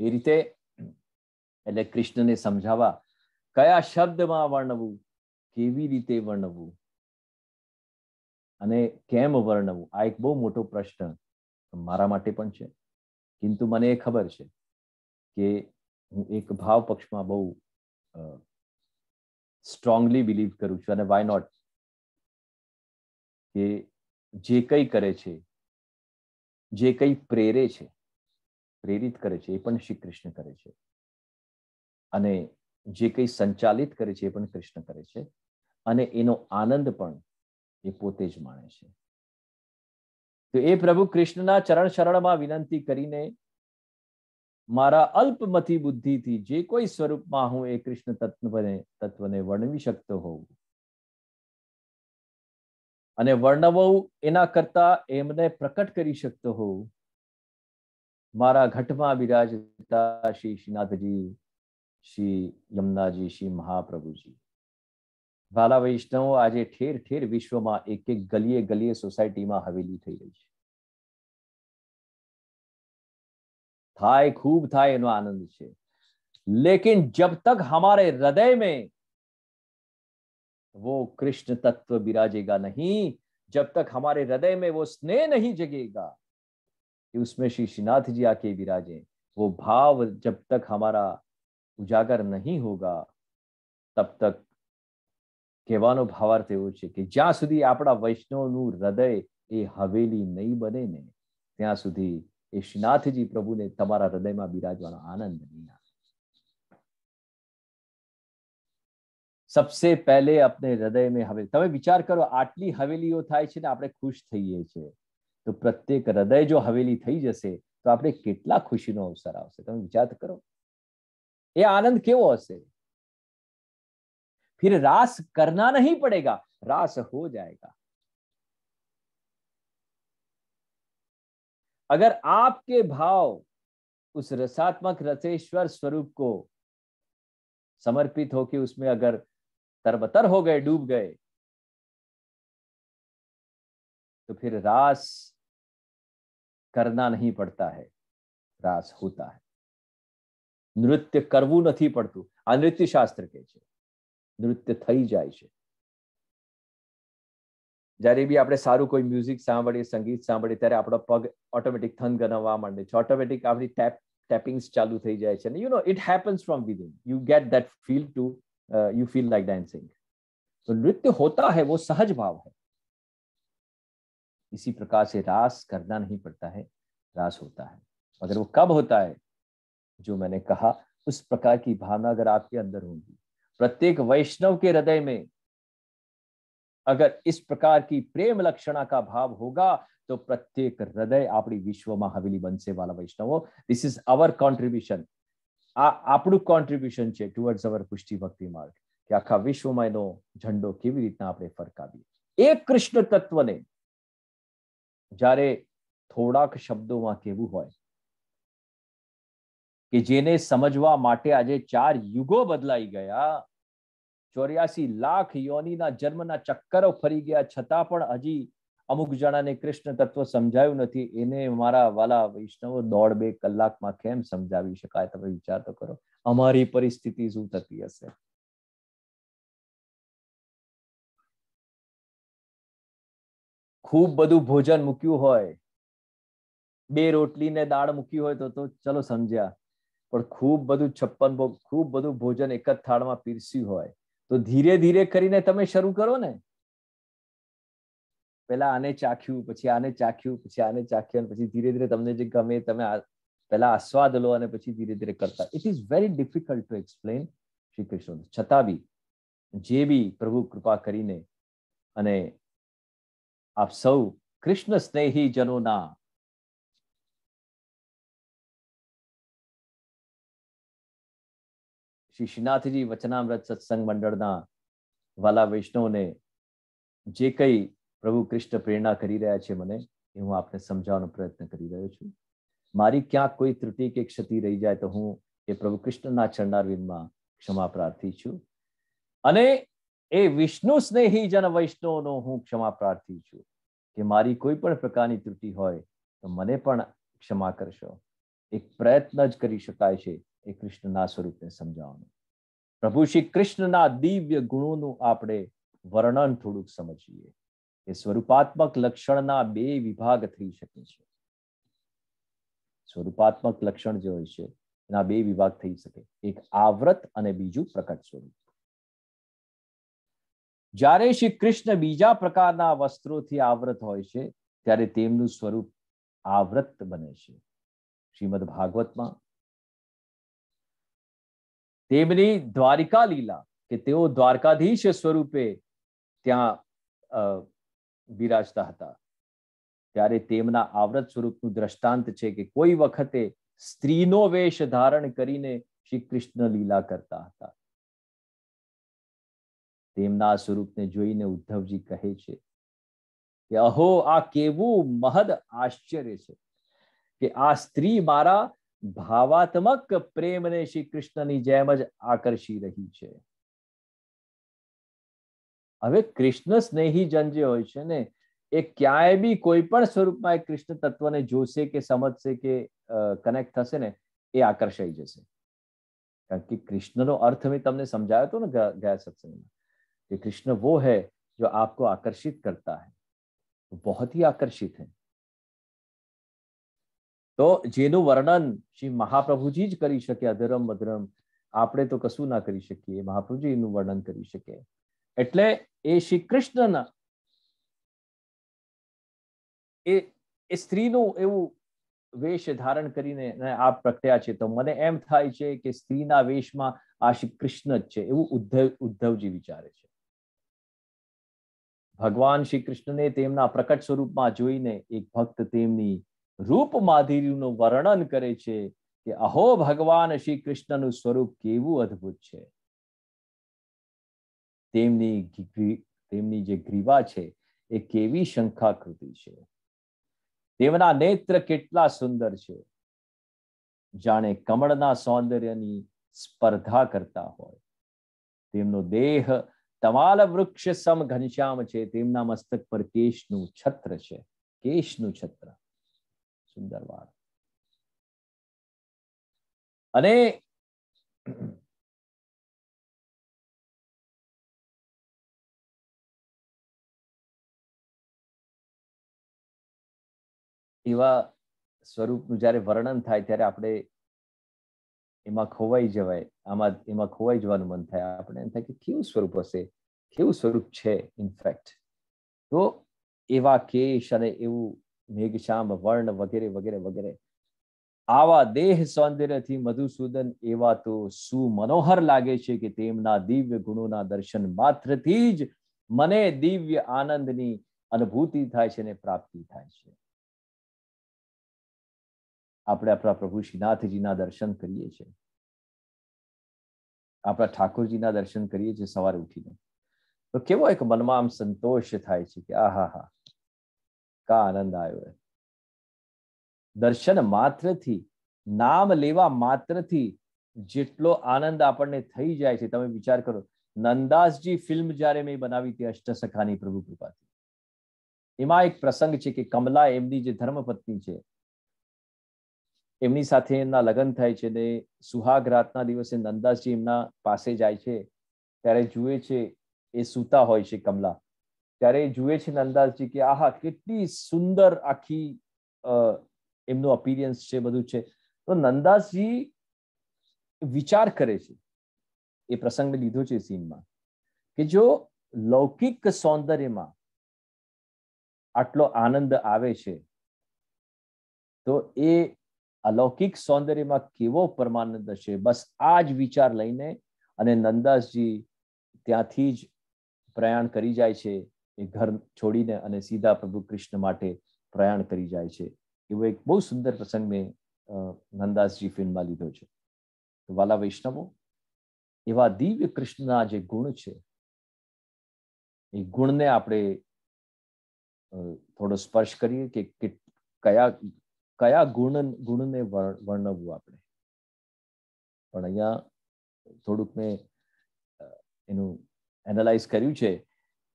એ રીતે એટલે કૃષ્ણને સમજાવવા કયા શબ્દમાં વર્ણવું, કેવી રીતે વર્ણવું અને કેમ વર્ણવું, આ એક બહુ મોટો પ્રશ્ન મારા માટે પણ છે. કિંતુ મને એ ખબર છે કે હું એક ભાવ પક્ષમાં બહુ સ્ટ્રોંગલી બિલીવ કરું છું. અને વાય નોટ, કે જે કંઈ કરે છે, જે કંઈ પ્રેરે છે, પ્રેરિત કરે છે, એ પણ શ્રી કૃષ્ણ કરે છે. અને જે કંઈ સંચાલિત કરે છે એ પણ કૃષ્ણ કરે છે. અને એનો આનંદ પણ એ પોતે જ માણે છે. તો એ પ્રભુ કૃષ્ણના ચરણ શરણમાં વિનંતી કરીને મારા અલ્પમતી બુદ્ધિથી જે કોઈ સ્વરૂપમાં હું એ કૃષ્ણ તત્વને વર્ણવી શકતો હોઉં, અને વર્ણવું એના કરતા એમને પ્રકટ કરી શકતો હોઉં, મારા ઘટમાં બિરાજતા શ્રી શ્રીનાથજી, શ્રી યમુનાજી, શ્રી મહાપ્રભુજી. વાલા વૈષ્ણવો, આજે ઠેર ઠેર વિશ્વમાં એક એક ગલીએ ગલીએ સોસાયટીમાં હવેલી થઈ રહી છે. થાય, खूब થાય, એનો આનંદ છે. लेकिन जब तक हमारे हृदय में वो कृष्ण तत्व विराजेगा नहीं, जब तक हमारे हृदय में वो स्नेह नहीं जगेगा कि उसमें श्री श्रीनाथ जी आके विराजे, वो भाव जब तक हमारा उजागर नहीं होगा, तब तक કહેવાનો ભાવાર્થ એવો છે કે જ્યાં સુધી આપણા વૈષ્ણવનું હૃદય એ હવેલી નહીં બને ને, ત્યાં સુધી એ શ્રીનાથજી પ્રભુને તમારા હૃદયમાં બિરાજવાનો આનંદ નહીં આવે. सबसे पहले अपने हृदय में हवेली. તમે વિચાર કરો, આટલી હવેલીઓ થાય છે ને, આપણે ખુશ થઈએ છીએ. તો પ્રત્યેક હૃદય જો હવેલી થઈ જશે તો આપણે કેટલા ખુશીનો અવસર આવશે. તમે વિચાર કરો એ આનંદ કેવો હશે. फिर रास करना नहीं पड़ेगा, रास हो जाएगा. अगर आपके भाव उस रसात्मक रसेश्वर स्वरूप को समर्पित होकर उसमें अगर तरबतर हो गए, डूब गए, तो फिर रास करना नहीं पड़ता है, रास होता है. नृत्य करवू नहीं पड़तू. आ नृत्य शास्त्र के छे. नृत्य થઈ જાય છે. જ્યારે બી આપણે સારું કોઈ મ્યુઝિક સાંભળીએ, સંગીત સાંભળીએ, ત્યારે આપણો પગ ઓટોમેટિક થનગનવા માંડે છે. ઓટોમેટિક આપણી ટેપિંગ્સ ચાલુ થઈ જાય છે. You know it happens from within. You get that feel too, you feel like dancing. तो नृत्य होता है, वो सहज भाव है. इसी प्रकार से रास करना नहीं पड़ता है, रास होता है. अगर वो कब होता है, जो मैंने कहा, उस प्रकार की भावना अगर आपके अंदर होगी, प्रत्येक वैष्णव के हृदय में अगर इस प्रकार की प्रेम लक्षणा का भाव होगा, तो प्रत्येक हृदय आपणी विश्व में हवेली बनसे. वाला वैष्णवो, दिस इज अवर कॉन्ट्रीब्यूशन. આપણું કોન્ટ્રીબ્યુશન છે ટુવર્ડ્સ અવર પુષ્ટિ ભક્તિ માર્ગ, કે આખા વિશ્વમાં એનો ઝંડો કેવી રીતના આપણે ફરકાવીએ. એક કૃષ્ણ તત્વને જ્યારે થોડાક શબ્દોમાં કહેવું હોય, કે જેને સમજવા માટે આજે 4 યુગો બદલાઈ ગયા, 84 લાખ યોનિના જન્મના ચક્કરો ફરી ગયા, છતાં પણ હજી અમુક જણાને કૃષ્ણ તત્વ સમજાયું નથી. એને મારા વાલા વૈષ્ણવો 1.5-2 કલાકમાં કેમ સમજાવી શકાય? તમે વિચાર તો કરો અમારી પરિસ્થિતિ શું થતી હશે. ખૂબ બધું ભોજન મૂક્યું હોય, 2 રોટલી ને દાળ મૂકી હોય તો ચલો સમજ્યા, પણ ખૂબ બધું 56 ભોગ, ખૂબ બધું ભોજન એક જ થાળમાં પીરસ્યું હોય, તો ધીરે ધીરે કરીને તમે શરૂ કરો ને. પહેલા આને ચાખ્યું, પછી આને ચાખ્યું, પછી આને ચાખ્યું, પછી ધીરે ધીરે તમને જે ગમે તમે પહેલા આસ્વાદ લો અને પછી ધીરે ધીરે કરતા. It is very difficult to explain Shri Krishna. છતાં બી જે બી પ્રભુ કૃપા કરીને અને આપ સૌ કૃષ્ણ સ્નેહી જનોના શ્રી શ્રીનાથજી વચનામૃત સત્સંગ મંડળના વાલા વૈષ્ણવને જે કઈ પ્રભુ કૃષ્ણ પ્રેરણા કરી રહ્યા છે મને, એ હું આપને સમજાવવાનો પ્રયત્ન કરી રહ્યો છું. મારી ક્યાંક કોઈ ત્રુટિ કે ક્ષતિ રહી જાય તો હું એ પ્રભુ કૃષ્ણના ચરણારવિંદમાં ક્ષમા પ્રાર્થી છું. અને એ વિષ્ણુ સ્નેહી જન વૈષ્ણવનો હું ક્ષમા પ્રાર્થી છું કે મારી કોઈ પણ પ્રકારની ત્રુટિ હોય તો મને પણ ક્ષમા કરશો. એક પ્રયત્ન જ કરી શકાય છે એ કૃષ્ણના સ્વરૂપને સમજાવવાનું. પ્રભુ શ્રી કૃષ્ણના દિવ્ય ગુણોનું આપણે વર્ણન થોડુંક સમજીએ. એ સ્વરૂપાત્મક લક્ષણના 2 વિભાગ થઈ શકે છે. સ્વરૂપાત્મક લક્ષણ જે હોય છે એના 2 વિભાગ થઈ શકે, એક આવૃત અને બીજું પ્રકટ સ્વરૂપ. જ્યારે શ્રી કૃષ્ણ બીજા પ્રકારના વસ્ત્રોથી આવૃત હોય છે ત્યારે તેમનું સ્વરૂપ આવૃત બને છે. શ્રીમદ ભાગવતમાં તેમની દ્વારિકા લીલા, કે તેઓ દ્વારકાધીશ સ્વરૂપે ત્યાં વિરાજતા હતા, ત્યારે તેમના આવૃત સ્વરૂપનું દ્રષ્ટાંત છે કે કોઈ વખતે સ્ત્રીનો વેશ ધારણ કરીને શ્રી કૃષ્ણ લીલા કરતા હતા. તેમના સ્વરૂપને જોઈને ઉદ્ધવજી કહે છે કે અહો, આ કેવું મહદ આશ્ચર્ય છે કે આ સ્ત્રી મારા ભાવાત્મક પ્રેમને શ્રી કૃષ્ણની જેમ જ આકર્ષી રહી છે. હવે કૃષ્ણ સ્નેહી જન જે હોય છે ને, એ ક્યાંય બી કોઈ પણ સ્વરૂપમાં એ કૃષ્ણ તત્વને જોશે કે સમજશે કે કનેક્ટ થશે ને, એ આકર્ષાઈ જશે. કારણ કે કૃષ્ણનો અર્થ મેં તમને સમજાયો હતો ને ગયા સત્સંગમાં, कि कृष्ण वो है जो आपको आकर्षित करता है, बहुत ही आकर्षित है. तो જેનું વર્ણન શ્રી મહાપ્રભુજી જ કરી શકે, અધરમ મધરમ, આપણે તો કશું ના કરી શકીએ, મહાપ્રભુજી એનું વર્ણન કરી શકે. એટલે એ શ્રી કૃષ્ણના એ સ્ત્રીનું એવું વેશ ધારણ કરીને આપ પ્રગટ્યા છે, તો મને એમ થાય છે કે સ્ત્રીના વેશમાં આ શ્રી કૃષ્ણ જ છે, એવું ઉદ્ધવજી વિચારે છે. ભગવાન શ્રી કૃષ્ણને તેમના પ્રકટ સ્વરૂપમાં જોઈને એક ભક્ત તેમની રૂપ માધુર્યનું વર્ણન કરે છે કે અહો ભગવાન શ્રી કૃષ્ણનું સ્વરૂપ કેવું અદ્ભુત છે. તેમની જે ગ્રીવા છે એ કેવી શંખાકૃતિ છે. તેમના નેત્ર કેટલા સુંદર છે, જાણે કમળના સૌંદર્યની સ્પર્ધા કરતા હોય. તેમનો દેહ તમાલ વૃક્ષ સમ ઘનશ્યામ છે. તેમના મસ્તક પર કેશનું છત્ર છે. કેશનું છત્ર, સુંદર વાત. અને એવા સ્વરૂપનું જ્યારે વર્ણન થાય ત્યારે આપણે એમાં ખોવાઈ જવાય. એમાં ખોવાઈ જવાનું મન થાય. આપણે એમ થાય કે કેવું સ્વરૂપ હશે, કેવું સ્વરૂપ છે ઇનફેક્ટ. તો એવા કેશ અને એવું મેઘશ્યામ વર્ણ વગેરે વગેરે વગેરે, આવા દેહ સૌંદર્યથી મધુસૂદન એવા તો સુમનોહર લાગે છે કે તેમના દિવ્ય ગુણોના દર્શન માત્રથી જ મને દિવ્ય આનંદની અનુભૂતિ થાય છે અને પ્રાપ્તિ થાય છે. આપણે આપણા પ્રભુ શ્રીનાથજીના દર્શન કરીએ છીએ, આપણા ઠાકોરજીના દર્શન કરીએ છીએ સવારે ઉઠીને, તો કેવો એક મનમાં આમ સંતોષ થાય છે કે આહા હા, કા આનંદ આવ્યો. દર્શન માત્રથી, નામ લેવા માત્રથી જેટલો આનંદ આપણને થઈ જાય છે, તમે વિચાર કરો. નંદાસજી ફિલ્મ જ્યારે મેં બનાવી હતી અષ્ટસખાની પ્રભુ કૃપાથી, એમાં એક પ્રસંગ છે કે કમલા એમની જે ધર્મપત્ની છે એમની સાથે એમના લગ્ન થાય છે ને સુહાગ રાતના દિવસે નંદાસજી એમના પાસે જાય છે. ત્યારે જુએ છે એ સૂતા હોય છે કમલા, ત્યારે જુએ છે નંદાસજી કે આહા કેટલી સુંદર આખી એમનું અપિયરન્સ છે, બધું છે. તો નંદાસજી વિચાર કરે છે, એ પ્રસંગને લીધો છે સીનમાં, કે જો લૌકિક સૌંદર્યમાં આટલો આનંદ આવે છે તો એ અલૌકિક સૌંદર્યમાં કેવો પરમાનંદ હશે. બસ આ જ વિચાર લઈને અને નંદાસજી ત્યાંથી જ પ્રયાણ કરી જાય છે, એ ઘર છોડીને, અને સીધા પ્રભુ કૃષ્ણ માટે પ્રયાણ કરી જાય છે. એવો એક બહુ સુંદર પ્રસંગ મેં નંદાસજી ફિલ્મમાં લીધો છે. તો વાલા વૈષ્ણવો, એવા દિવ્ય કૃષ્ણના જે ગુણ છે એ ગુણને આપણે થોડો સ્પર્શ કરીએ કે કયા ગુણને વર્ણવવું આપણે. પણ અહીંયા થોડુંક મેં એનું એનાલાઇઝ કર્યું છે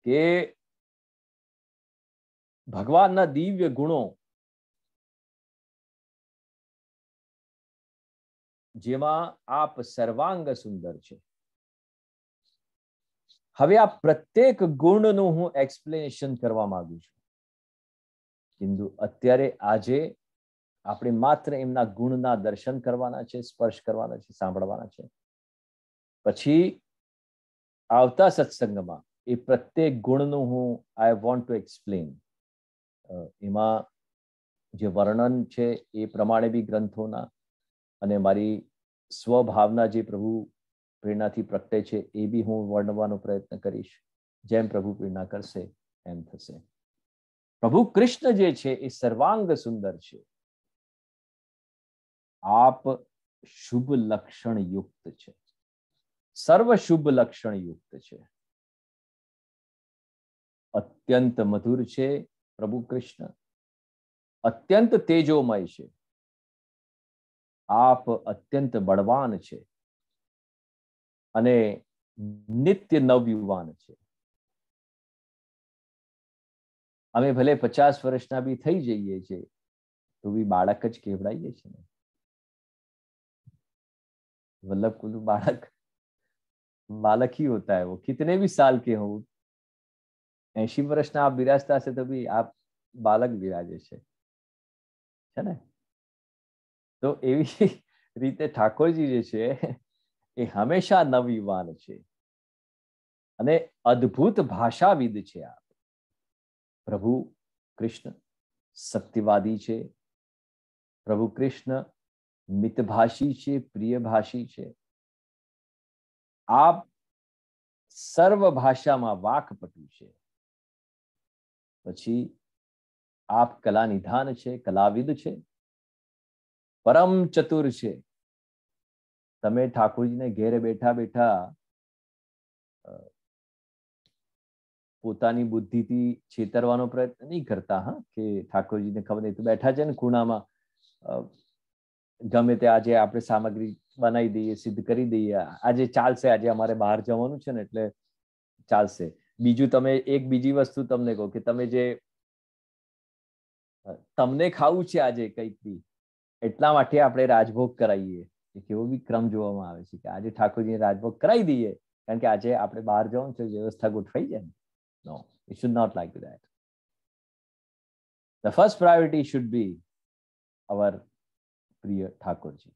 કે ભગવાનના દિવ્ય ગુણો જેમાં આપ સર્વાંગ સુંદર છે. હવે આ પ્રત્યેક ગુણનું હું એક્સપ્લેનેશન કરવા માંગુ છું, কিন্তু અત્યારે આજે આપણે માત્ર એમના ગુણના દર્શન કરવાના છે, સ્પર્શ કરવાના છે, સાંભળવાના છે. પછી આવતા સત્સંગમાં એ પ્રત્યેક ગુણનું હું આઈ વોન્ટ ટુ એક્સપ્લેન. એમાં જે વર્ણન છે એ પ્રમાણે બી ગ્રંથોના અને મારી સ્વભાવના જે પ્રભુ પ્રેરણાથી પ્રગટે છે એ બી હું વર્ણવવાનો પ્રયત્ન કરીશ. જેમ પ્રભુ પ્રેરણા કરશે એમ થશે. પ્રભુ કૃષ્ણ જે છે એ સર્વાંગ સુંદર છે. આપ શુભ લક્ષણ યુક્ત છે, સર્વ શુભ લક્ષણ યુક્ત છે. અત્યંત મધુર છે પ્રભુ કૃષ્ણ, અત્યંત તેજોમય છે. આપ અત્યંત બળવાન છે અને નિત્ય નવયુવાન છે. અમે ભલે 50 વર્ષના બી થઈ જઈએ છીએ તો બી બાળક જ કહેવડાઈએ છીએ ને. वल्लभ कुल्लू बालक ही होता है वो, कितने भी साल के हो. 80 વર્ષના આપ બિરાજતા હશે તો બી આપ બાલક બિરાજે છે ને. તો એવી રીતે ઠાકોરજી જે છે એ હંમેશા નવયુવાન છે અને અદ્ભુત ભાષાવિદ છે. આપ પ્રભુ કૃષ્ણ સત્યવાદી છે, પ્રભુ કૃષ્ણ મિતભાષી છે, પ્રિયભાષી છે. આપ સર્વ ભાષામાં વાકપટુ છે. પછી આપ કલા નિધાન છે, કલાવિદ છે, પરમ ચતુર છે. તમે ઠાકોરજીને ઘેરે બેઠા બેઠા પોતાની બુદ્ધિથી છેતરવાનો પ્રયત્ન નહીં કરતા. હા, કે ઠાકોરજીને ખબર નહીં તો બેઠા છે ને ખૂણામાં, ગમે તે આજે આપણે સામગ્રી બનાવી દઈએ, સિદ્ધ કરી દઈએ, આજે ચાલશે, આજે અમારે બહાર જવાનું છે ને એટલે ચાલશે. બીજું તમે એક બીજી વસ્તુ તમને કહું કે તમે જે તમને ખાવું છે આજે કંઈક બી, એટલા માટે આપણે રાજભોગ કરાવીએ. એક એવો બી ક્રમ જોવામાં આવે છે કે આજે ઠાકોરજીને રાજભોગ કરાવી દઈએ કારણ કે આજે આપણે બહાર જવાનું છે, વ્યવસ્થા ગોઠવાઈ જાય. નો, it should not like that. The first priority should be our પ્રિય ઠાકોરજી.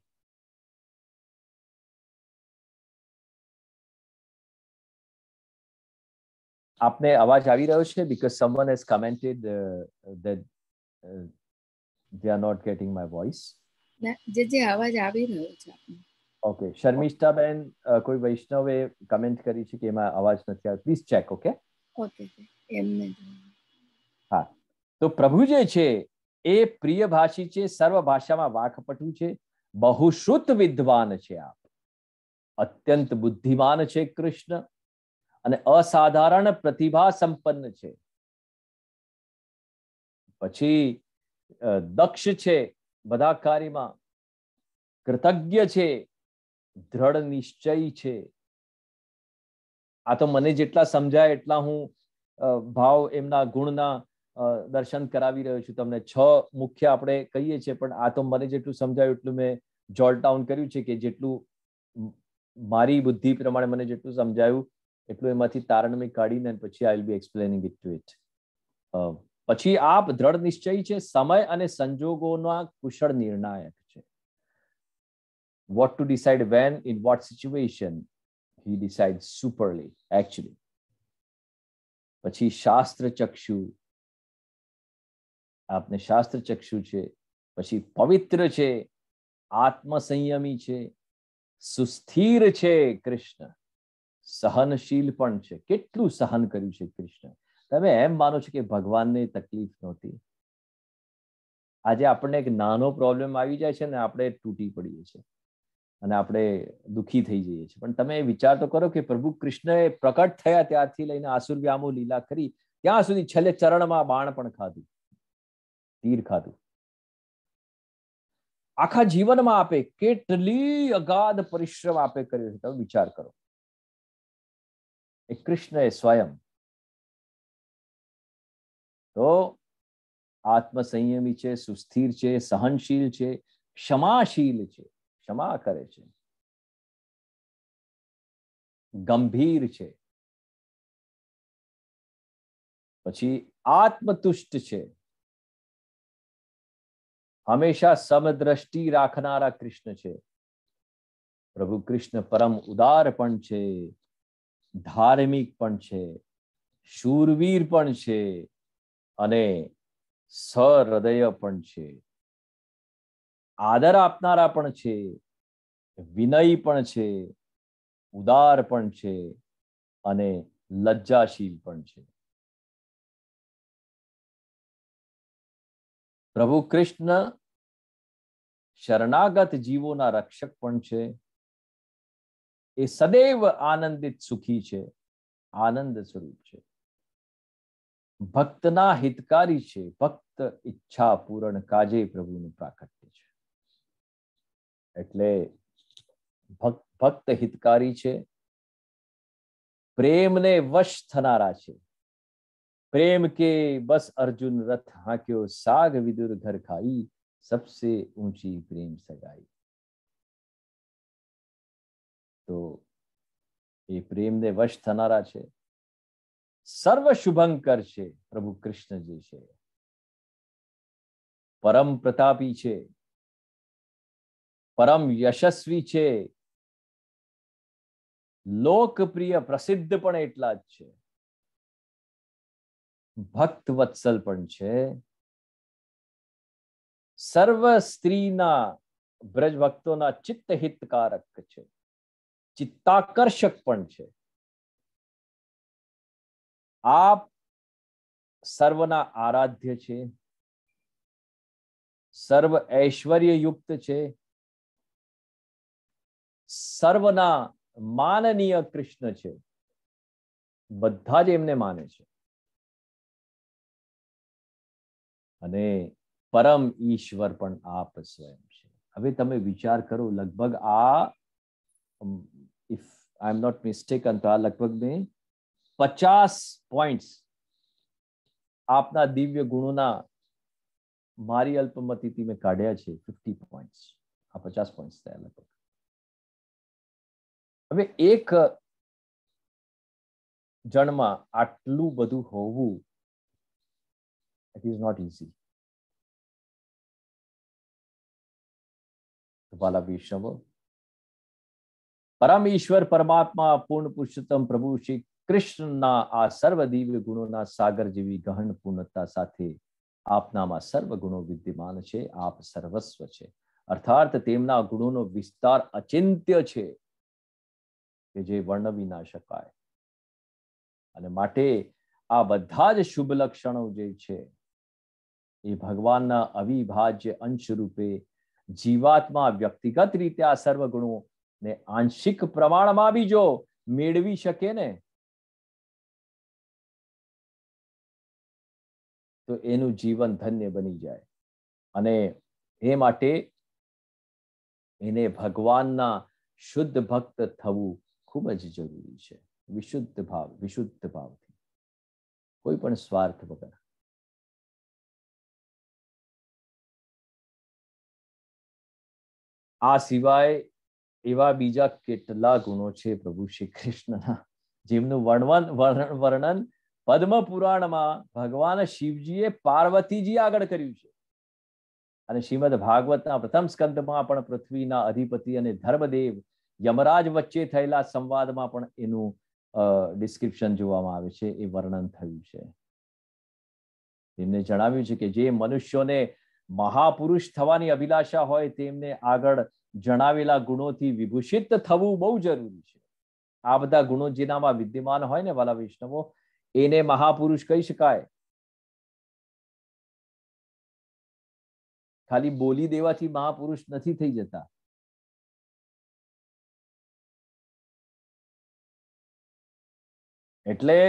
આપને અવાજ આવી રહ્યો છે? because someone has commented that they are not getting my voice. જે અવાજ આવી રહ્યો છે આપને. ઓકે, શર્મિષ્ઠાબેન કોઈ વૈષ્ણવે કમેન્ટ કરી છે કે એમાં અવાજ નથી આવતો. Please check. ઓકે ઓકે, એમને હા. તો પ્રભુ જે છે એ પ્રિય ભાષી છે, સર્વ ભાષામાં વાકપટુ છે, બહુશ્રુત વિદ્વાન છે. આપ અત્યંત બુદ્ધિમાન છે કૃષ્ણ, અને અસાધારણ પ્રતિભા સંપન્ન છે. પછી દક્ષ છે બધા કાર્યમાં, કૃતજ્ઞ છે, દ્રઢ નિશ્ચય છે. આ તો મને જેટલા સમજાય એટલા હું ભાવ એમના ગુણના દર્શન કરાવી રહ્યો છું તમને. 6 મુખ્ય આપણે કહીએ છીએ, પણ આ તો મને જેટલું સમજાયું એટલું મેં જોટ ડાઉન કર્યું છે કે જેટલું મારી બુદ્ધિ પ્રમાણે મને જેટલું સમજાયું એટલું એમાંથી તારણ મેં કાઢીને પછી I will be explaining it to it. પછી આપ દ્રઢ નિશ્ચય છે, સમય અને સંજોગોના કુશળ નિર્ણાયક છે. What to decide when, in what situation, he decides superly, actually. પછી શાસ્ત્ર ચક્ષુ, આપને શાસ્ત્ર ચક્ષુ છે. પછી પવિત્ર છે, આત્મસંયમી છે, સુસ્થિર છે કૃષ્ણ, સહનશીલ પણ છે. કેટલું સહન કર્યું છે કૃષ્ણ. તમે એમ માનો છો કે ભગવાનને તકલીફ નહોતી? આજે આપણને એક નાનો પ્રોબ્લેમ આવી જાય છે ને આપણે તૂટી પડીએ છીએ અને આપણે દુઃખી થઈ જઈએ છીએ. પણ તમે વિચાર તો કરો કે પ્રભુ કૃષ્ણએ પ્રકટ થયા ત્યારથી લઈને આસુર વ્યામો લીલા કરી ત્યાં સુધી છેલ્લે ચરણમાં બાણ પણ ખાધું, તીર ખાધું. આખા જીવનમાં આપે કેટલી અગાધ પરિશ્રમ આપે કર્યો છે. તમે વિચાર કરો. એ કૃષ્ણએ સ્વયં તો આત્મસંયમી છે, સુસ્થિર છે, સહનશીલ છે, ક્ષમાશીલ છે, ક્ષમા કરે છે, ગંભીર છે. પછી આત્મતુષ્ટ છે, હંમેશા સમદ્રષ્ટિ રાખનારા કૃષ્ણ છે. પ્રભુ કૃષ્ણ પરમ ઉદાર પણ છે, ધાર્મિક પણ છે, શૂરવીર પણ છે અને સહૃદય પણ છે. આદર આપનારા પણ છે, વિનય પણ છે, ઉદાર પણ છે અને લજ્જાશીલ પણ છે. પ્રભુ કૃષ્ણ શરણાગત જીવોના રક્ષક પણ છે. એ સદૈવ આનંદિત સુખી છે, આનંદ સ્વરૂપ છે, ભક્તના હિતકારી છે, ભક્ત ઈચ્છા પૂરણ કાજે પ્રભુનું પ્રાકટ્ય છે. એટલે ભક્ત હિતકારી છે, પ્રેમને વશ થનારા છે. પ્રેમ કે બસ અર્જુન રથ હાંક્યો, સાગ વિદુર ઘર ખાઈ, સબસે ઊંચી પ્રેમ સગાઈ. તો એ પ્રેમને વશ થનારા છે. સર્વ શુભંકર છે પ્રભુ કૃષ્ણ જે છે. પરમ પ્રતાપી છે, પરમ યશસ્વી છે, લોકપ્રિય પ્રસિદ્ધ પણ એટલા જ છે, ભક્ત વત્સલ પણ છે, સર્વ સ્ત્રીના બ્રજ ભક્તોના ચિત્ત હિતકારક છે, ચિત્તાકર્ષક પણ છે. આપ સર્વના આરાધ્ય છે, સર્વ ઐશ્વર્ય યુક્ત છે, સર્વના માનનીય કૃષ્ણ છે. બધા જ એમને માને છે. અને પરમ ઈશ્વર પણ આપ સ્વયં છે. હવે તમે વિચાર કરો, લગભગ આ if I am not mistaken તો આ લગભગ મેં 50 પોઈન્ટ્સ આપના દિવ્ય ગુણોના મારી અલ્પમતીથી મેં કાઢ્યા છે. 50 પોઈન્ટ્સ, આ 50 પોઈન્ટ્સ થયા લગભગ. હવે એક જણમાં આટલું બધું હોવું, ઇટ ઇઝ નોટ ઇઝી. વાલા વૈષ્ણવો, પરમ ઈશ્વર પરમાત્મા પૂર્ણ પુરુષોત્તમ પ્રભુ શ્રી કૃષ્ણના આ સર્વ દિવ્ય ગુણોના સાગર જેવી ગહન પૂર્ણતા સાથે આપનામાં સર્વ ગુણો વિદ્યમાન છે. આપ સર્વસ્વ છે. અર્થાત તેમના ગુણોનો વિસ્તાર અચિંત્ય છે કે જે વર્ણવી ના શકાય. અને માટે આ બધા જ શુભ લક્ષણો જે છે એ ભગવાનના અવિભાજ્ય અંશ રૂપે જીવાત્મા વ્યક્તિગત રીતે આ સર્વ ગુણો ને આંશિક પ્રમાણમાં બી જો મેળવી શકે ને, તો એનું જીવન ધન્ય બની જાય. અને એ માટે એને ભગવાનના શુદ્ધ ભક્ત થવું ખૂબ જ જરૂરી છે. વિશુદ્ધ ભાવથી, કોઈ પણ સ્વાર્થ વગર. આ સિવાય એવા બીજા કેટલા ગુણો છે પ્રભુ શ્રી કૃષ્ણના, જેમનું વર્ણન પદ્મ પુરાણમાં ભગવાન શિવજીએ પાર્વતીજી આગળ કર્યું છે. અને શ્રીમદ ભાગવતના પ્રથમ સ્કંદમાં પણ પૃથ્વીના અધિપતિ અને ધર્મદેવ યમરાજ વચ્ચે થયેલા સંવાદમાં પણ એનું ડિસ્ક્રિપ્શન જોવામાં આવે છે, એ વર્ણન થયું છે. તેમને જણાવ્યું છે કે જે મનુષ્યોને મહાપુરુષ થવાની અભિલાષા હોય તેમને આગળ જણાવેલા ગુણોથી વિભૂષિત થવું બહુ જરૂરી છે. આ બધા ગુણો જેનામાં વિદ્યમાન હોય ને વાલા વૈષ્ણવો, એને મહાપુરુષ કહી શકાય. ખાલી બોલી દેવાથી મહાપુરુષ નથી થઈ જતા. એટલે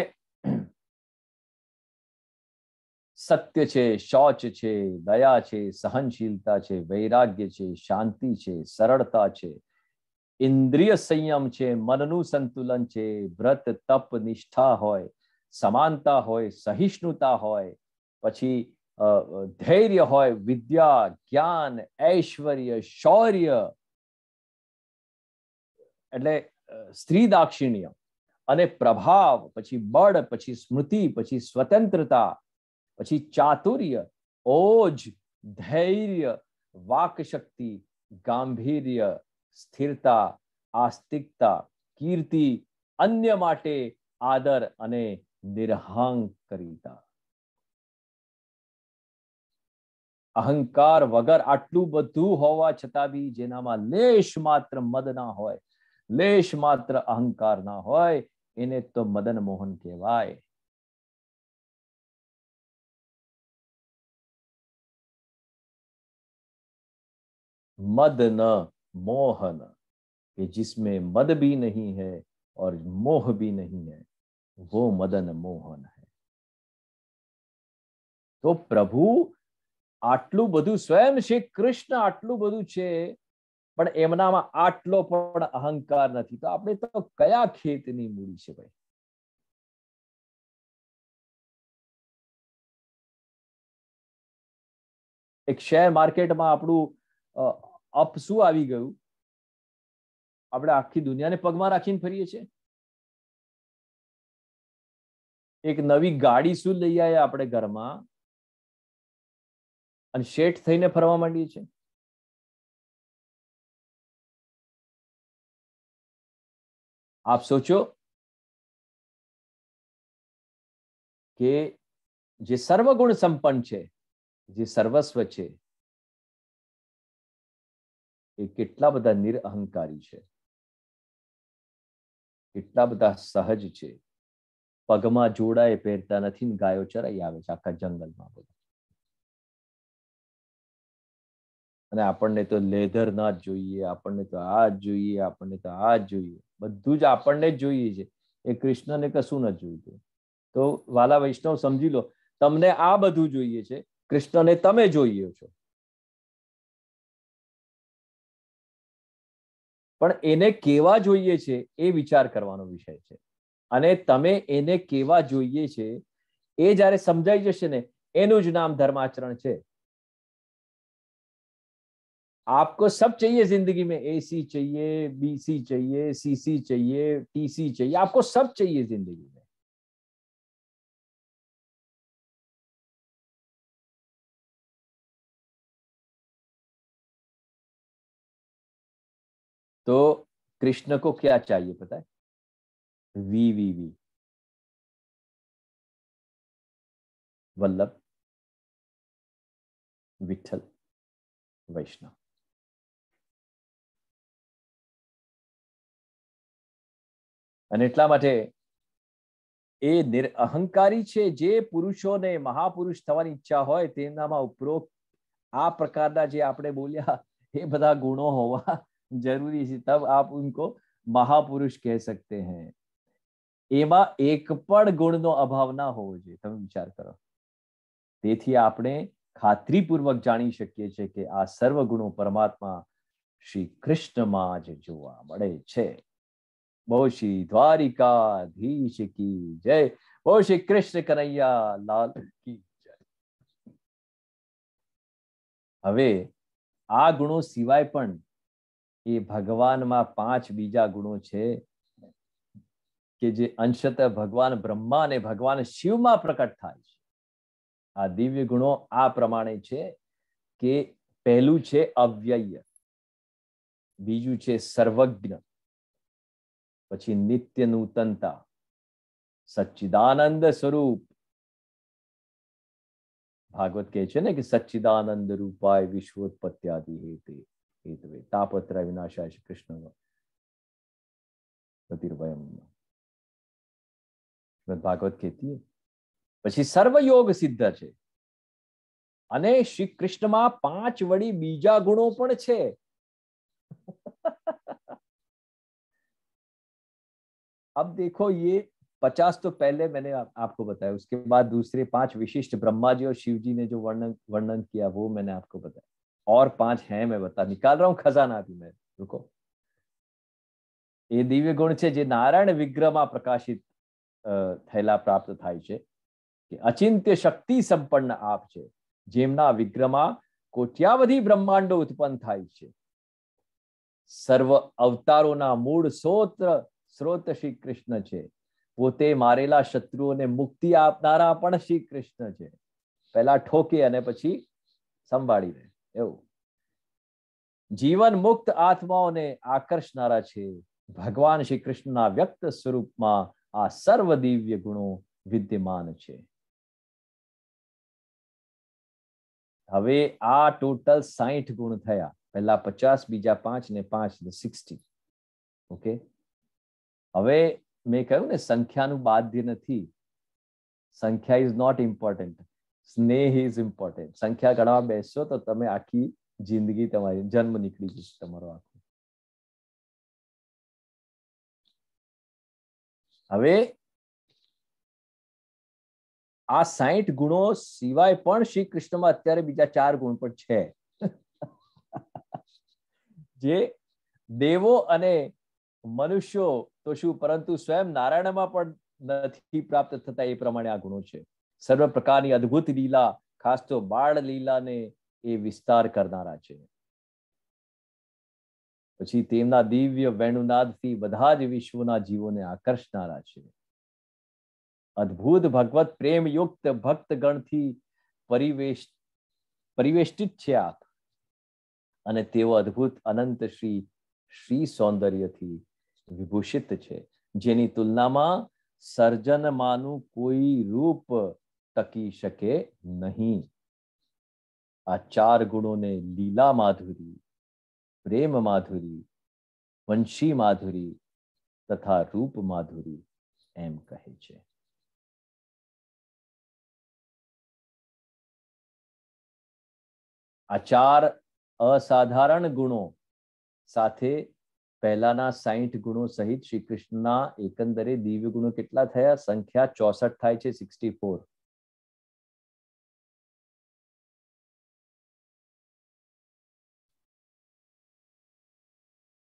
સત્ય છે, શૌચ છે, દયા છે, સહનશીલતા છે, વૈરાગ્ય છે, શાંતિ છે, સરળતા છે, ઇન્દ્રિય સંયમ છે, મનનું સંતુલન છે, વ્રત તપ નિષ્ઠા હોય, સમાનતા હોય, સહિષ્ણુતા હોય, પછી ધૈર્ય હોય, વિદ્યા, જ્ઞાન, ઐશ્વર્ય, શૌર્ય, એટલે સ્ત્રી દાક્ષિણ્ય, અને પ્રભાવ, પછી બળ, પછી સ્મૃતિ, પછી સ્વતંત્રતા, પછી ચાતુર્ય, ઓજ, ધૈર્ય, વાક શક્તિ, ગાંભીર્ય, સ્થિરતા, આસ્તિકતા, કીર્તિ, અન્ય માટે આદર અને નિરહંકારિતા. અહંકાર વગર આટલું બધું હોવા છતાં બી જેનામાં લેશ માત્ર મદ ના હોય, લેશ માત્ર અહંકાર ના હોય, એને તો મદન મોહન કહેવાય. मद न मोहन, कि जिसमें मद भी नहीं है और मोह भी नहीं है, वो मदन मोहन है. તો પ્રભુ આટલું બધું, સ્વયં શ્રી કૃષ્ણ આટલું બધું છે, પણ એમનામાં આટલો પણ અહંકાર નથી. તો આપણે તો કયા ખેતની મૂડી છે ભાઈ? એક શેર માર્કેટમાં આપણું અપ શું આવી ગયું, આપણે આખી દુનિયાને પગમાં રાખીને ફરીએ છીએ. એક નવી ગાડી શું લઈ આવ્યા આપણે ઘરમાં, અને શેઠ થઈને ફરવા માંડીએ છીએ. આપ સોચો કે જે સર્વગુણ સંપન્ન છે, જે સર્વસ્વ છે, એ કેટલા બધા નિરઅહંકારી છે, કેટલા બધા સહજ છે, પગમાં જોડાએ પહેરતા નથી ને ગાયો ચરાઈ આવે છે આખા જંગલમાં બધા. અને આપણને તો લેધર ના જ જોઈએ, આપણને તો આ જ જોઈએ, આપણને તો આ જ જોઈએ, બધું જ આપણને જ જોઈએ છે. એ કૃષ્ણને કશું ન જોઈતું. તો વાલા વૈષ્ણવ સમજી લો, તમને આ બધું જોઈએ છે, કૃષ્ણને તમે જોઈએ છો, પણ એને કેવા જોઈએ છે એ વિચાર કરવાનો વિષય છે. અને તમે એને કેવા જોઈએ છે એ જ્યારે સમજાઈ જશે ને, એનું જ નામ ધર્માચરણ છે. आपको सब चाहिए जिंदगी में, एसी चाहिए, बीसी चाहिए, सीसी चाहिए, टीसी चाहिए, आपको सब चाहिए जिंदगी में. तो कृष्ण को क्या चाहिए पता है? वी वल्लभ, विठ्ठल, वैष्णव. અને એટલા માટે એ નિરઅહંકારી છે. જે પુરુષોને મહાપુરુષ થવાની ઈચ્છા હોય તેનામાં ઉપરોક્ત આ પ્રકારના જે આપણે બોલ્યા એ બધા ગુણો હોવા જરૂરી છે. તબ આપ ઉनको મહાપુરુષ કહી सकते हैं. એમાં એક પણ ગુણનો અભાવ ના હોવો જોઈએ. તમે વિચાર કરો. તેથી આપણે ખાતરીપૂર્વક જાણી શકીએ છીએ કે આ સર્વ ગુણો પરમાત્મા શ્રી કૃષ્ણમાં જ જોવા મળે છે. બોલ શ્રી દ્વારિકાધીશ की जय. बोल श्री कृष्ण कन्हैया लाल की जय. હવે આ ગુણો સિવાય પણ એ ભગવાનમાં 5 બીજા ગુણો છે કે જે અંશતઃ ભગવાન બ્રહ્મા અને ભગવાન શિવમાં પ્રકટ થાય છે. આ દિવ્ય ગુણો આ પ્રમાણે છે કે પહેલું છે અવ્યય, બીજું છે સર્વજ્ઞ, પછી નિત્ય નૂતનતા, સચ્ચિદાનંદ સ્વરૂપ. ભાગવત કહે છે ને કે સચ્ચિદાનંદ રૂપાય વિશ્વોત્પત્યાદિ હેતવે તાપત્રય વિનાશાય શ્રી કૃષ્ણ ગતિર્વયમ. ભાગવત કહેતી. પછી સર્વયોગ સિદ્ધ છે. અને શ્રી કૃષ્ણમાં 5 વળી બીજા ગુણો પણ છે. अब देखो ये 50 तो पहले मैंने आपको बताया, उसके बाद दूसरे 5 विशिष्ट ब्रह्मा जी और शिव जी ने जो वर्णन किया वो मैंने आपको बताया. और 5 हैं, मैं निकाल रहा हूं खजाना भी मैं. रुको. ये दिव्य गुण છે જે નારાયણ વિગ્રહમાં પ્રકાશિત થયેલા પ્રાપ્ત થાય છે કે અચિંત્ય શક્તિ સંપન્ન આપ છે, જેમના વિગ્રહમાં કોટ્યાવધિ બ્રહ્માંડો ઉત્પન્ન થાય છે. સર્વ અવતારોના મૂળ સ્રોત શ્રી કૃષ્ણ છે. પોતે મારેલા શત્રુઓને મુક્તિ આપનારા પણ શ્રી કૃષ્ણ છે. પહેલા ઠોકે અને પછી સંભાળી લે એવું. જીવન મુક્ત આત્માઓને આકર્ષનારા છે. ભગવાન શ્રી કૃષ્ણના વ્યક્ત સ્વરૂપમાં આ સર્વ દિવ્ય ગુણો વિદ્યમાન છે. હવે આ ટોટલ 60 ગુણ થયા. પહેલા 50, બીજા 5 ને 5 60. ઓકે. હવે મેં કહ્યું ને સંખ્યાનું બાધ્ય નથી. સંખ્યા ઇઝ નોટ ઇમ્પોર્ટન્ટ, સ્નેહ ઇઝ ઇમ્પોર્ટન્ટ. સંખ્યા ગણવા બેસશો તો તમે આખી જિંદગી તમારી જન્મ નીકળી જશે તમારો આખો. હવે આ 60 ગુણો સિવાય પણ શ્રી કૃષ્ણમાં અત્યારે બીજા 4 ગુણ પણ છે જે દેવો અને મનુષ્યો તો શું પરંતુ સ્વયં નારાયણમાં પણ નથી પ્રાપ્ત થતા. એ પ્રમાણે આ ગુણો છે. સર્વ પ્રકારની અદ્ભુત લીલા, ખાસ તો બાળ લીલાને એ વિસ્તાર કરનારા છે. પછી તેમના દિવ્ય વેણુનાદથી બધા જ વિશ્વના જીવોને આકર્ષનારા છે. અદ્ભુત ભગવત પ્રેમ યુક્ત ભક્ત ગણથી પરિવેષ્ટિત છે આપ. અને તેઓ અદ્ભુત અનંત શ્રી સૌંદર્યથી વિભૂષિત છે, જેની તુલનામાં સર્જનમાંનું કોઈ રૂપ ટકી શકે નહીં. આ 4 ગુણોને લીલા માધુરી, પ્રેમ માધુરી, વંશી માધુરી તથા રૂપ માધુરી એમ કહે છે. આ 4 અસાધારણ ગુણો સાથે પહેલાના 60 ગુણો સહિત શ્રી કૃષ્ણના એકંદરે દિવ્ય ગુણો કેટલા થયા? સંખ્યા 64 થાય છે, 64.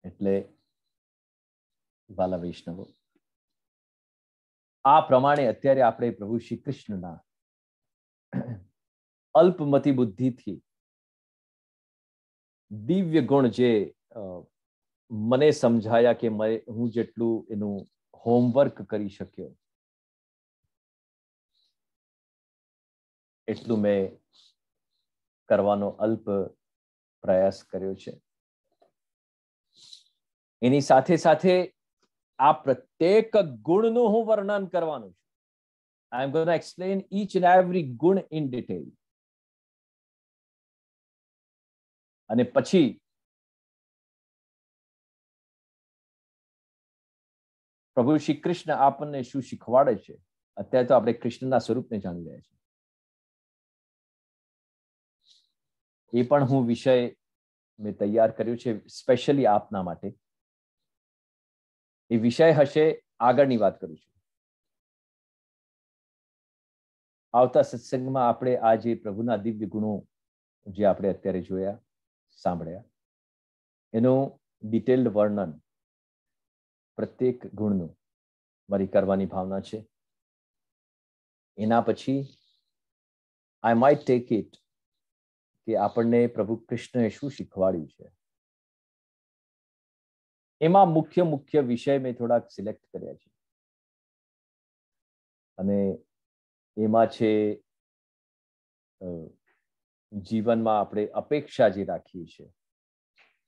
એટલે વાલા વૈષ્ણવો, આ પ્રમાણે અત્યારે આપણે પ્રભુ શ્રી કૃષ્ણના અલ્પમતી બુદ્ધિથી દિવ્ય ગુણ જે મને સમજાયા કે હું જેટલું એનું હોમવર્ક કરી શક્યો એટલું મેં કરવાનો અલ્પ પ્રયાસ કર્યો છે. એની સાથે સાથે આ પ્રત્યેક ગુણનું હું વર્ણન કરવાનું છું. I am going to explain each and every ગુણ in detail. અને પછી પ્રભુ શ્રી કૃષ્ણ આપણને શું શીખવાડે છે. અત્યારે તો આપણે કૃષ્ણના સ્વરૂપને જાણી રહ્યા છીએ. એ પણ હું વિષય મેં તૈયાર કર્યો છે સ્પેશિયલી આપના માટે. એ વિષય હશે, આગળની વાત કરું છું. આવતા સત્સંગમાં આપણે આ જે પ્રભુના દિવ્ય ગુણો જે આપણે અત્યારે જોયા, સાંભળ્યા, એનું ડિટેલ્ડ વર્ણન પ્રત્યેક ગુણનું મારી કરવાની ભાવના છે. એના પછી આઈ માઇટ ટેક ઇટ કે આપણને પ્રભુ કૃષ્ણએ શું શીખવાડ્યું છે. એમાં મુખ્ય વિષય મેં થોડાક સિલેક્ટ કર્યા છે અને એમાં છે જીવનમાં આપણે અપેક્ષા જે રાખીએ છીએ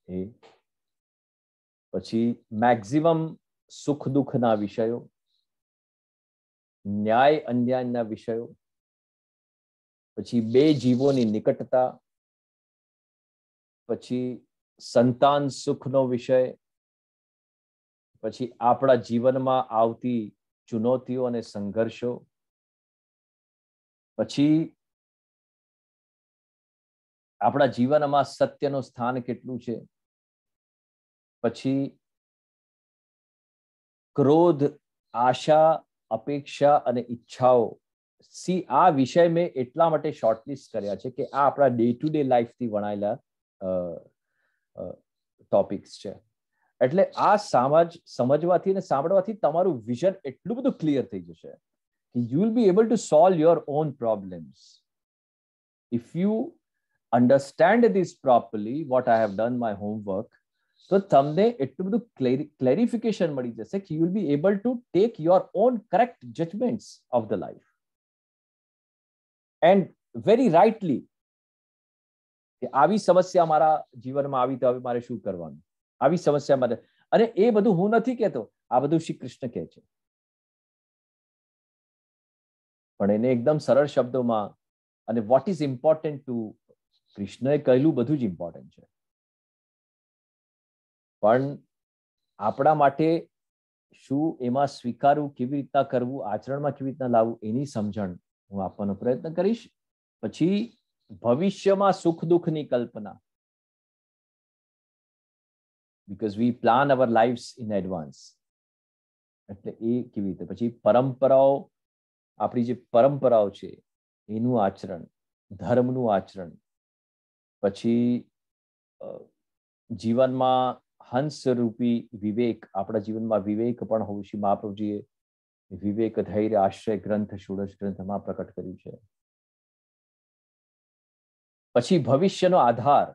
એ, પછી મેક્સિમમ સુખ દુઃખના વિષયો, ન્યાય અન્યાયના વિષયો, પછી બે જીવોની નિકટતા, પછી સંતાન સુખનો વિષય, પછી આપણા જીવનમાં આવતી ચુનૌતીઓ અને સંઘર્ષો, પછી આપણા જીવનમાં સત્યનું સ્થાન કેટલું છે, પછી ક્રોધ, આશા, અપેક્ષા અને ઈચ્છાઓ. આ વિષય મેં એટલા માટે શોર્ટલિસ્ટ કર્યા છે કે આ આપણા ડે ટુ ડે લાઈફથી વણાયેલા ટોપિક્સ છે. એટલે આ સમજવાથી અને સાંભળવાથી તમારું વિઝન એટલું બધું ક્લિયર થઈ જશે કે you will be able to solve your own problems. If you understand this properly, what I have done my homework, તો તમને એટલું બધું ક્લેરિફિકેશન મળી જશે કે you will be able to take your own correct judgements of the life and very rightly કે આવી સમસ્યા મારા જીવનમાં આવી તો હવે મારે શું કરવાનું, આવી સમસ્યા માટે. અને એ બધું હું નથી કહેતો, આ બધું શ્રી કૃષ્ણ કહે છે, પણ એને એકદમ સરળ શબ્દોમાં. અને વોટ ઇઝ ઇમ્પોર્ટન્ટ ટુ કૃષ્ણએ કહેલું બધું જ ઇમ્પોર્ટન્ટ છે, પણ આપણા માટે શું એમાં સ્વીકારવું, કેવી રીતના કરવું, આચરણમાં કેવી રીતના લાવવું, એની સમજણ હું આપવાનો પ્રયત્ન કરીશ. પછી ભવિષ્યમાં સુખ દુઃખની કલ્પના, because we plan our lives in advance. એટલે એ કેવી રીતે. પછી પરંપરાઓ, આપણી જે પરંપરાઓ છે એનું આચરણ, ધર્મનું આચરણ, પછી જીવનમાં હંસરૂપી વિવેક, આપણા જીવનમાં વિવેક પણ હોવું છે. મહાપ્રભુજીએ વિવેક ધૈર્ય આશ્રય ગ્રંથ ષોડશ ગ્રંથમાં પ્રકટ કર્યું છે. પછી ભવિષ્યનો આધાર,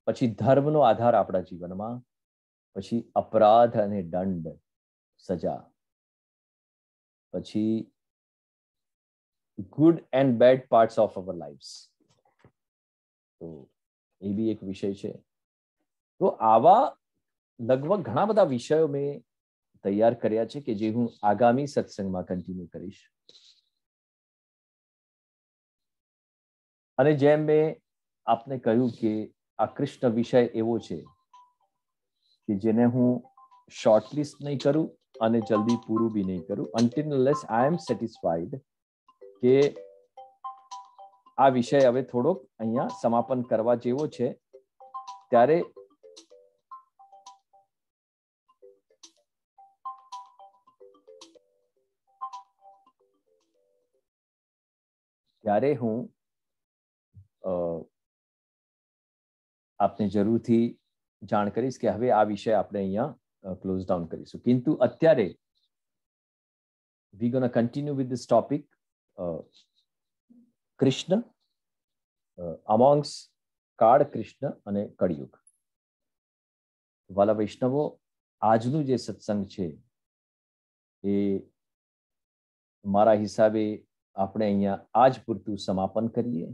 પછી ધર્મનો આધાર આપણા જીવનમાં, પછી અપરાધ અને દંડ, સજા, પછી good and bad parts of our lifes. તો એ બી એક વિષય છે. તો આવા લગભગ ઘણા બધા વિષયો મેં તૈયાર કર્યા છે કે જે હું આગામી સત્સંગમાં કન્ટિન્યુ કરીશ. અને જેમ મેં આપને કહ્યું કે આ કૃષ્ણ વિષય એવો છે કે જેને હું શોર્ટલિસ્ટ નહીં કરું અને જલ્દી પૂરું બી નહીં કરું, until unless I am satisfied કે આ વિષય હવે થોડોક અહીંયા સમાપન કરવા જેવો છે. ત્યારે હું આપને જરૂરથી જાણ કરીશ કે હવે આ વિષય આપણે અહીંયા ક્લોઝ ડાઉન કરીશું. કિંતુ અત્યારે we gonna continue with this topic, Krishna amongst કાળ, કૃષ્ણ અને કળિયુગ. વાલા વૈષ્ણવો, આજનું જે સત્સંગ છે એ મારા હિસાબે આપણે અહીંયા આજ પૂરતું સમાપન કરીએ.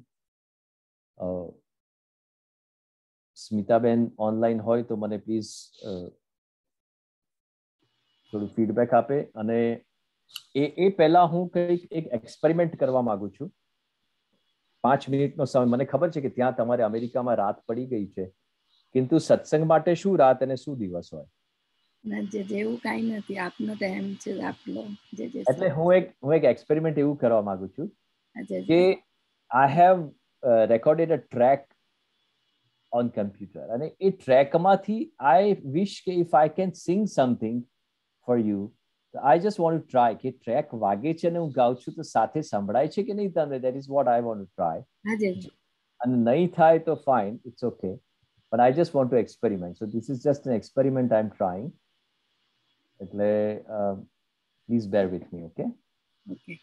સ્મિતાબેન ઓનલાઈન હોય તો મને પ્લીઝ થોડું ફીડબેક આપે. અને એ પહેલા હું કંઈક એક એક્સપેરિમેન્ટ કરવા માંગુ છું. 5 મિનિટનો સમય. મને ખબર છે કે ત્યાં તમારે અમેરિકામાં રાત પડી ગઈ છે, કિંતુ સત્સંગ માટે શું રાત અને શું દિવસ હોય? જેવું કાંઈ નથી, આપનો ટાઈમ છે આપલો. એટલે હું એક એક્સપેરિમેન્ટ એવું કરવા માંગુ છું કે I have recorded a track on computer, અને એ ટ્રેકમાંથી આઈ વિશ કે if I can sing something for you, I just want to try કે ટ્રેક વાગે છે અને હું ગાઉં છું તો સાથે સંભળાય છે કે નહીં તમને? That is what I want to try. અને નહીં થાય તો fine, it's okay, but I just want to experiment. So this is just an experiment I'm trying. એટલે please bear with me, okay? Okay.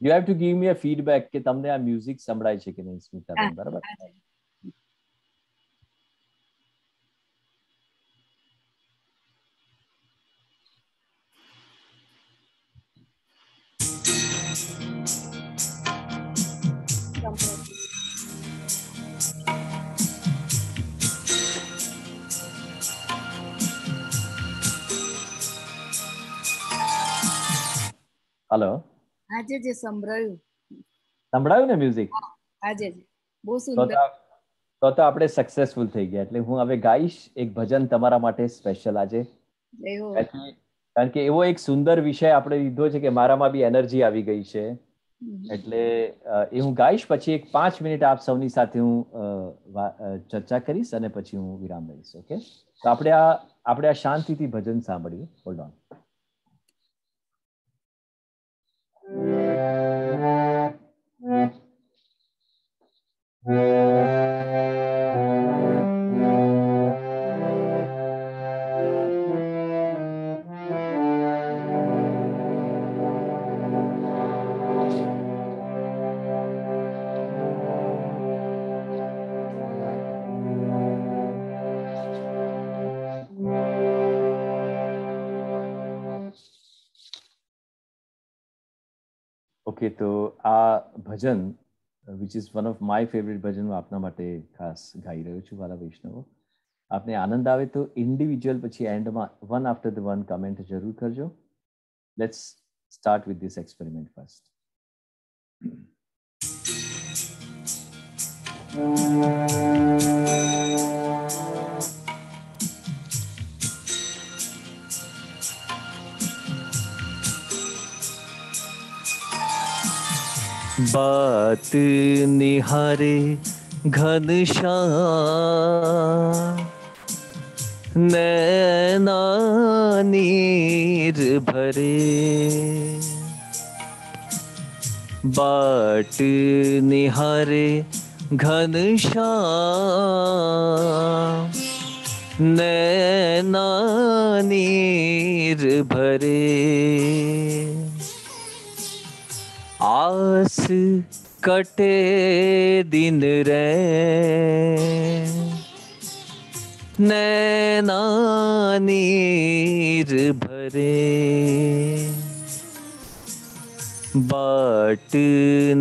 You have to give me a feedback કે તમને આ music સંભળાય છે કે નહીં, સ્મિતાબેન, બરાબર? Hello, આજે જે સંભળાયું ને મ્યુઝિક? આજે બહુ સુંદર. તો આપણે સક્સેસફુલ થઈ ગયા. એટલે હું હવે ગાઈશ એક ભજન તમારા માટે સ્પેશિયલ આજે, કારણ કે એવો એક સુંદર વિષય આપણે લીધો છે કે મારામાં બી એનર્જી આવી ગઈ છે. એટલે એ હું ગાઈશ, પછી એક 5 મિનિટ આપ સૌની સાથે હું ચર્ચા કરીશ અને પછી હું વિરામ લઈશ. ઓકે, તો આપણે આ શાંતિથી ભજન સાંભળીએ. Hold on. ઓકે, તો આ ભજન which is one of my favourite bhajan હું આપના માટે ખાસ ગાઈ રહ્યો છું. વાલા વૈષ્ણવો, આપને આનંદ આવે તો ઇન્ડિવિજ્યુઅલ પછી એન્ડમાં one after the one comment જરૂર કરજો. Let's start with this experiment first. बात निहारे घनश्याम, नैना नीर भरे. बाट निहारे घनश्याम, नैना नीर भरे. आस कटे दिन रैन, नैना नीर भरे. बाट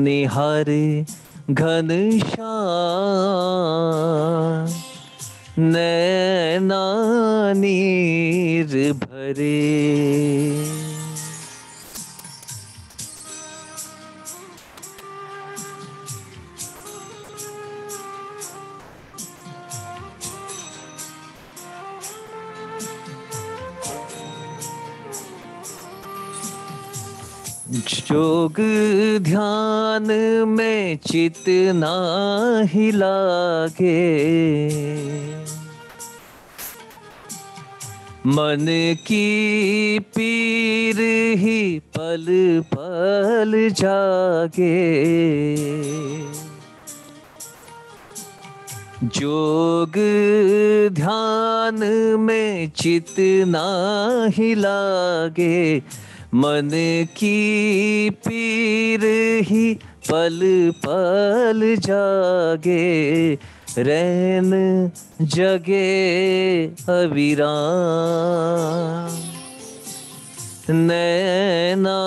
निहारे घनश्याम, नैना नीर भरे. जोग ध्यान में चित नाही लागे, मन की पीर ही पल पल जागे। जोग ध्यान में चित नाही लागे, मन की पीर ही पल पल जागे। रैन जगे अविराम, नैना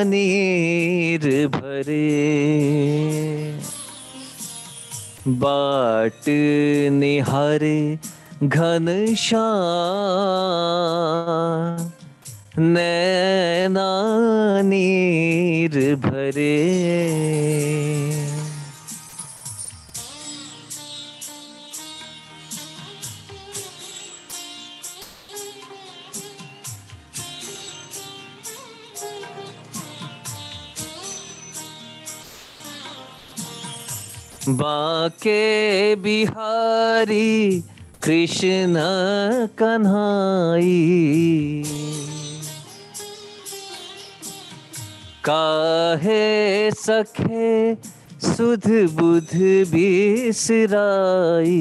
नीर भरे। बाट निहारे घनश्याम, नैना नीर भरे। बाके बिहारी कृष्ण कन्हाई, काहे सखे सुध बुध बिसराई।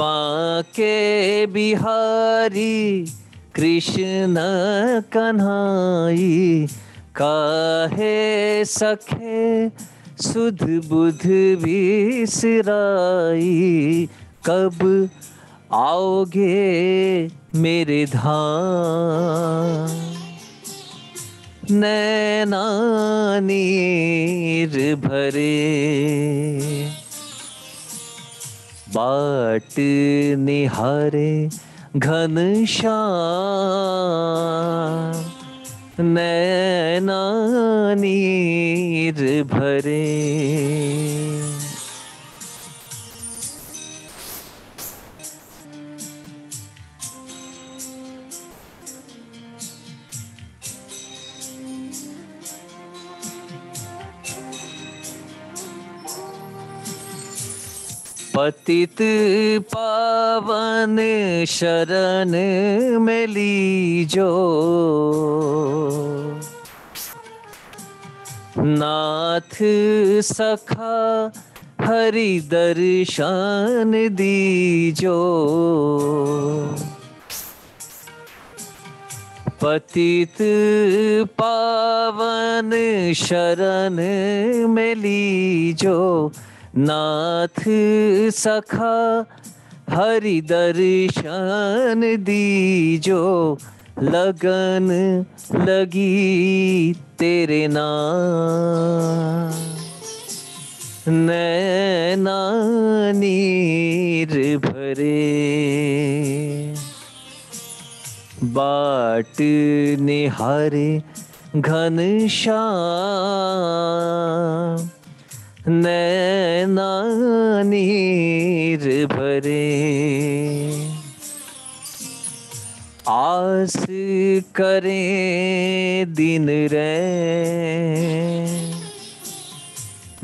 बाके बिहारी कृष्ण कन्हाई, काहे सखे सुध बुध बिसराई। कब आओगे मेरे धाम, नैना नीर भरे। बाट निहारे घनश्याम, नैना नीर भरे। पतित पावन शरण में लीजो, नाथ सखा हरि दर्शन दीजो। पतित पावन शरण में लीजो, नाथ सखा हरि दर्शन दीजो। लगन लगी तेरे नाम, नैना नीर भरे। बाट निहारे घनश्याम, नैना नीर भरे। आस करें दिन रैन,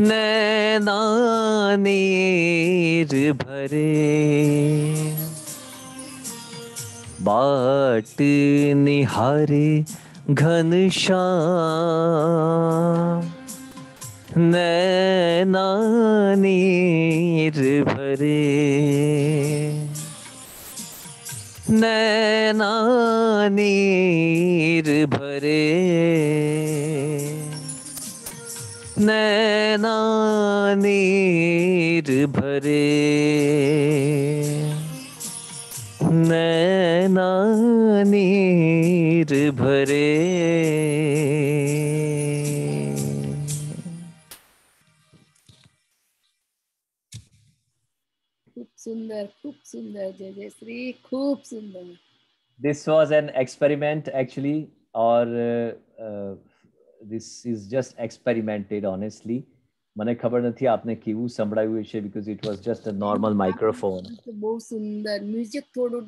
नैना नीर भरे। बाट निहारे घनश्याम, नैना नीर भरे। नैना नीर भरे। नैना नीर भरे। नैना नीर भरे। खूब सुंदर जय जय श्री, खूब सुंदर। This was an experiment actually, or this is just experimented honestly. મને ખબર નથી આપને કેવું સંભળાયું છે, because it was just a normal microphone. બહુ સુંદર મ્યુઝિક થોડું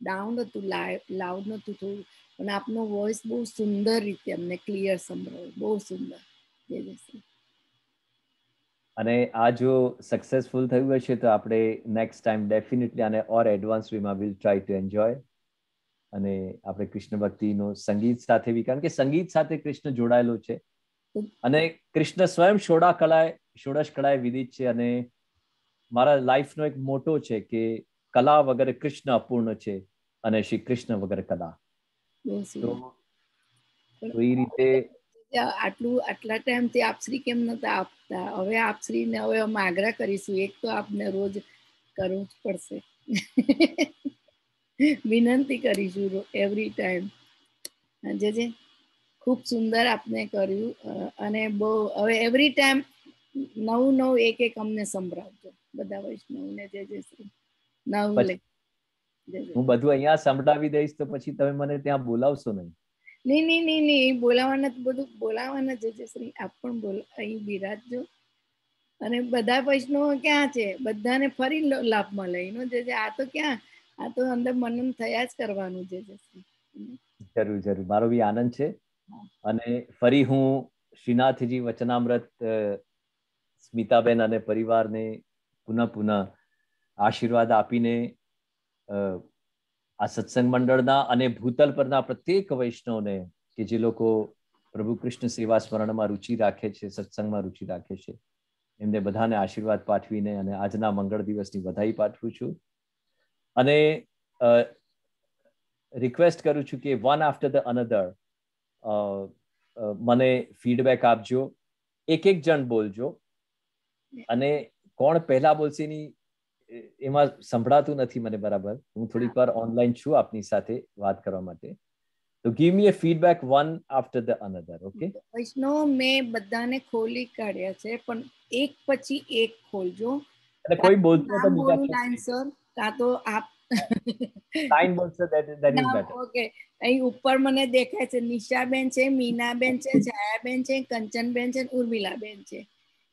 ડાઉન હતું, લાઉડ નહોતું થોડું, પણ આપનો વોઇસ બહુ સુંદર રીતે અમને ક્લિયર સંભળાયો, બહુ સુંદર. જયશ્રી. અને આ જો સક્સેસફુલ થયું હશે તો આપણે નેક્સ્ટ ટાઈમ ડેફિનેટલી આને ઓર એડવાન્સ વેમાં વિલ ટ્રાય ટુ એન્જોય. અને આપણે કૃષ્ણ ભક્તિનો સંગીત સાથે બી, કારણ કે સંગીત સાથે કૃષ્ણ જોડાયેલો છે અને કૃષ્ણ સ્વયં ષોડશ કળાએ વિદિત છે. અને મારા લાઈફનો એક મોટો છે કે કલા વગર કૃષ્ણ અપૂર્ણ છે અને શ્રી કૃષ્ણ વગર કલા. તો એ રીતે આટલા ટાઈમથી આપશ્રી કેમ નતા આપતા? હવે આપશ્રીને હવે અમે આગ્રહ કરીશું, એક તો આપને રોજ કરવું જ પડશે. વિનંતી કરીશું એવરી ટાઈમ. જે ખૂબ સુંદર આપને કર્યું. અને બહુ હવે એવરી ટાઈમ નવું એક અમને સંભળાવજો બધા વૈષ્ણવને. જયશ્રી. નવું લઈ હું બધું અહીંયા સંભળાવી દઈશ તો પછી તમે મને ત્યાં બોલાવશો નહીં? નહીં, બોલાવાના, બધું બોલાવાના. જયશ્રી આપ પણ અહીં બિરાજજો. અને બધા વૈષ્ણવો ક્યાં છે, બધાને ફરી લાભ મળે. આ તો ક્યાં, આ તો અંદર મનન થયા જ કરવાનું છે. જરૂર, મારો બી આનંદ છે. અને ફરી હું શ્રીનાથજી વચનામૃત સ્મિતાબેન અને પરિવારને પુનઃ આશીર્વાદ આપીને આ સત્સંગ મંડળના અને ભૂતલ પરના પ્રત્યેક વૈષ્ણવને કે જે લોકો પ્રભુ કૃષ્ણ સેવા સ્મરણમાં રુચિ રાખે છે, સત્સંગમાં રુચિ રાખે છે, એમને બધાને આશીર્વાદ પાઠવીને અને આજના મંગળ દિવસની વધાઈ પાઠવું છું. અને રિક્વેસ્ટ કરું છું કે વન આફ્ટર ધ અનધર મને ફીડબેક આપજો. એક જણ બોલજો. અને કોણ પહેલા બોલશે એમાં સંભળાતું નથી મને બરાબર. હું થોડીક વાર ઓનલાઈન છું આપની સાથે વાત કરવા માટે. તો give me a feedback one after the another. Okay Vaishnav, મેં બધાને ખોલી કાઢ્યા છે, પણ એક પછી એક ખોલજો. અને કોઈ બોલતું હોય તો બીજા લાઈન સર, કાં તો આપ લાઈન બોલશે, that is better. ઓકે. અહીં ઉપર મને દેખાય છે નિશાબેન છે, મીનાબેન છે, છાયાબેન છે, કંચનબેન છે, ઉર્મિલાબેન છે.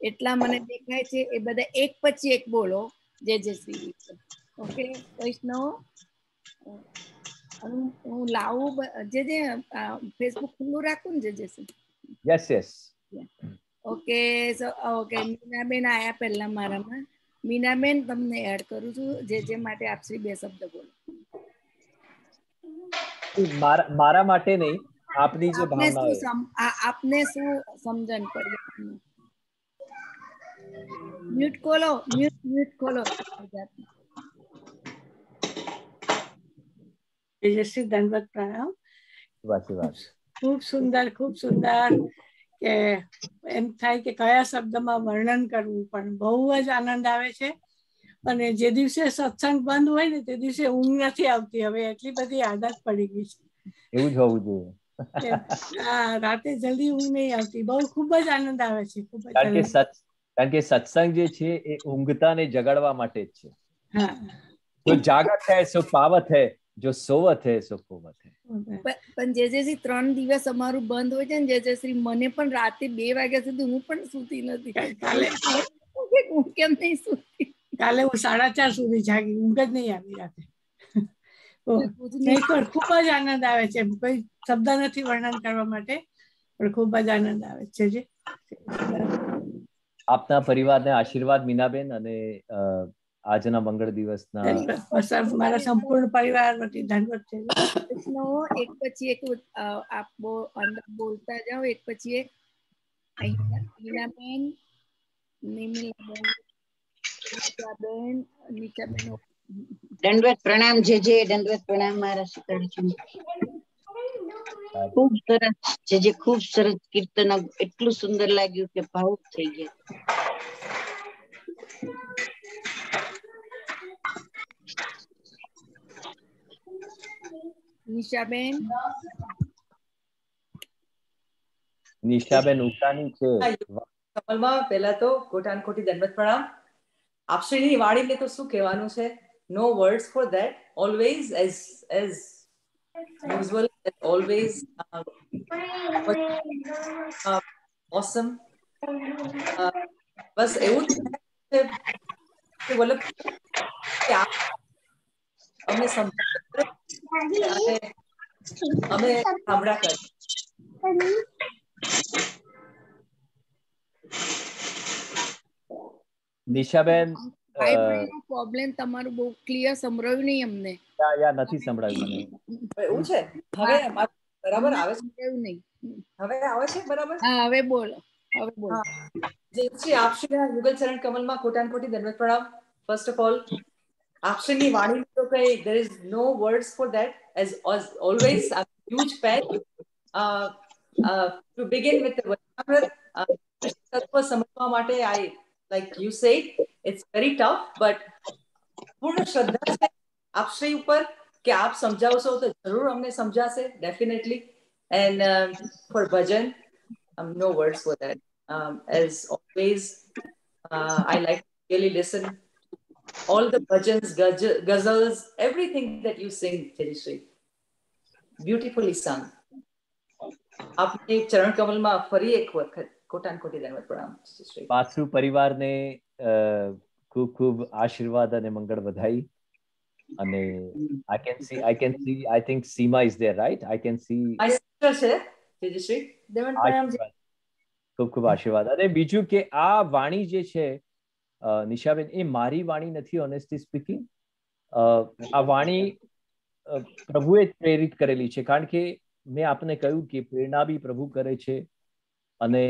એટલા મને દેખાય છે. એ બધા એક પછી એક બોલો જયશ્રી. ઓકે વૈષ્ણવ, હું લાવું જે ફેસબુક ખુલ્લું રાખું ને જયશ્રી? યસ. ઓકે. ઓકે, મીનાબેન આયા પહેલા મારામાં. મીનાબેન, તમને એડ કરું છું. જે માટે આપશ્રી બે શબ્દ બોલો. મારા માટે નહીં, આપની જે ભાવના હોય. આપને શું સમજણ પડી? મ્યુટ ખોલો, મ્યુટ ખોલો. જયશ્રી, દંડવત પ્રણામ. ખૂબ સુંદર કે એમ થાય કે કયા શબ્દમાં વર્ણન કરવું, પણ બહુ જ આનંદ આવે છે. અને જે દિવસે સત્સંગ બંધ હોય ને તે દિવસે ઊંઘ નથી આવતી. હવે એટલી બધી આદત પડી ગઈ છે. એવું જ હોવું જોઈએ. રાતે જલ્દી ઊંઘ નહીં આવતી. ખૂબ જ આનંદ આવે છે. કારણ કે સત્સંગ જે છે એ ઊંઘતાને જગાડવા માટે જ છે. જો જાગત હૈ સો પાવત હૈ, જો સોવત હૈ સો કોવત હૈ. પણ જયશ્રી 3 દિવસ અમારું બંધ હોય છે ને જયશ્રી, મને પણ રાતે 2 વાગ્યા સુધી હું પણ સૂતી નથી. હું કેમ નહીં સૂતી? કાલે હું 4:30 સુધી જાગી, ઊંઘ જ નહીં આવી રાતે. ખૂબ જ આનંદ આવે છે. કોઈ શબ્દ નથી વર્ણન કરવા માટે, પણ ખૂબ જ આનંદ આવે છે. આપના પરિવારને આશીર્વાદ મીનાબેન, અને આજના મંગળ દિવસના મારા સંપૂર્ણ પરિવાર વતી ધન્યવાદ છે. એક પછી એક આપ અંદર બોલતા જાઓ, એક પછી એક. મીનાબેન, નીચાબેન. દંડવત પ્રણામ. જે દંડવત પ્રણામ મારા સીતાજી. ખૂબ સરસ જે ખૂબ સરસ કીર્તન, એટલું સુંદર લાગ્યું કે ભાવુક થઈ ગયા. નિશાબેન ઉકાની છે. કમલમાં પહેલા તો કોટાનકોટી દંડવત પ્રણામ. આપશ્રીની વાણીને તો શું કહેવાનું છે? No words for that. Always as usual, as always awesome. બસ એવું જ વલ્લભ અમને સમજાવે અને અમે સાંભળ્યા કરી. નિશાબેન પ્રોબ્લેમ તમારું બહુ ક્લિયર સંભળાયું નહીં અમને. નથી સંભળાયું મને. એવું છે? હવે બરાબર આવે છે? નહીં. હવે આવે છે બરાબર? હા, હવે બોલો. હવે બોલો. જયશ્રી, આપશ્રીના યુગલ ચરણ કમલમાં કોટાન કોટી દંડવત પ્રણામ. ફર્સ્ટ ઓફ ઓલ, આપશ્રીની વાણી તો કઈ there is no words for that. As always, I'm a huge fan. To begin with the Vajramrit, તત્વ સમજવા માટે I like you said, it's very tough, but પૂર્ણ શ્રદ્ધા છે આપશ્રી ઉપર કે આપ સમજાવશો તો જરૂર અમને સમજાશે, definitely. And for bhajan, no words for that. As always, I like to really listen all the bhajans, ghazals, everything that you sing, Jayashree. Beautifully sung. આપને ચરણ કમલમાં ફરી એક વખત કોટાન કોટી દંડવત પ્રણામ. પાસુ પરિવારને ખૂબ ખૂબ આશીર્વાદ અને મંગળ વધાઈ. અને I can see I think Seema is there, right? I can see my sister છે તેજશ્રી. દંડવત પ્રણામ. ખૂબ ખૂબ આશીર્વાદ. અને બીજું કે આ વાણી જે છે નિશાબેન, એ મારી વાણી નથી, ઓનેસ્ટલી સ્પીકિંગ. આ વાણી પ્રભુએ પ્રેરિત કરેલી છે, કારણ કે મેં આપને કહ્યું કે પ્રેરણા બી પ્રભુ કરે છે અને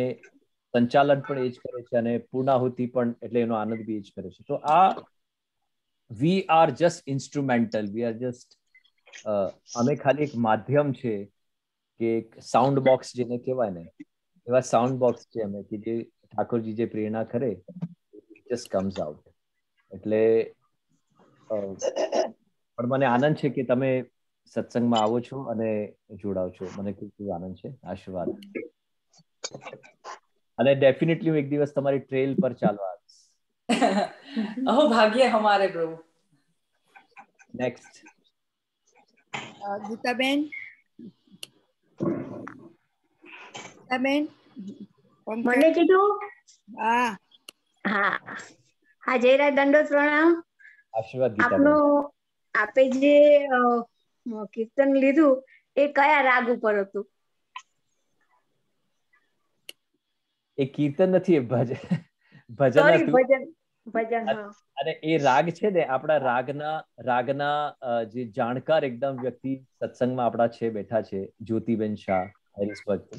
સંચાલન પણ એ જ કરે છે અને પૂર્ણાહુતિ પણ, એટલે એનો આનંદ બી એ જ કરે છે. તો આ we are just instrumental, we are just અમે ખાલી એક માધ્યમ છે કે એક સાઉન્ડ બોક્સ જેને કહેવાય ને, એવા સાઉન્ડ બોક્સ છે અમે કે જે ઠાકોરજી જે પ્રેરણા કરે just comes out. એટલે પણ મને આનંદ છે કે તમે સત્સંગમાં આવો છો અને જોડાવ છો. મને ખૂબ ખૂબ આનંદ છે. આશીર્વાદ. અને ડેફિનેટલી હું એક દિવસ તમારી ટ્રેલ પર ચાલવા આવીશ. અહો ભાગ્ય હમારે પ્રભુ. નેક્સ્ટ ગીતાબેન. ગીતાબેન મને કીધું. હા હા હા, જયરાજ દંડોત પ્રણામ. આશીર્વાદ. આપનો આપે જે કીર્તન લીધું એ કયા રાગ ઉપર હતું? એ કીર્તન નથી, એ ભજન સોરી, હતું. ભજન. અને એ રાગ છે ને, આપણા રાગના જે જાણકાર એકદમ વ્યક્તિ સત્સંગમાં આપણા છે, બેઠા છે, જ્યોતિબેન શાહ, હરીશભક્ત.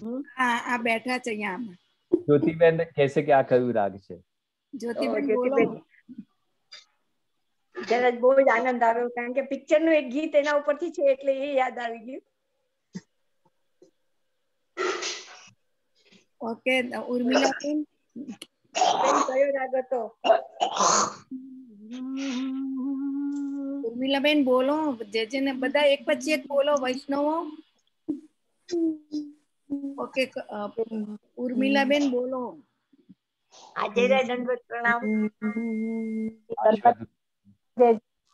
આ બેઠા છે અહીંયા. જ્યોતિબેન કહેશે કે આ કયું રાગ છે. જ્યોતિબેન બોલો. જરા બહુ જ આનંદ આવ્યો, કારણ કે પિક્ચર નું એક ગીત એના ઉપરથી છે એટલે એ યાદ આવી ગયું. ઓકે, ઉર્મિલાબેન. કયો રાગ હતો? ઉર્મિલાબેન બોલો. જેને બધા એક પછી એક બોલો, વૈષ્ણવો. ઓકે, ઉર્મિલાબેન બોલો. આજે દંડવત પ્રણામ.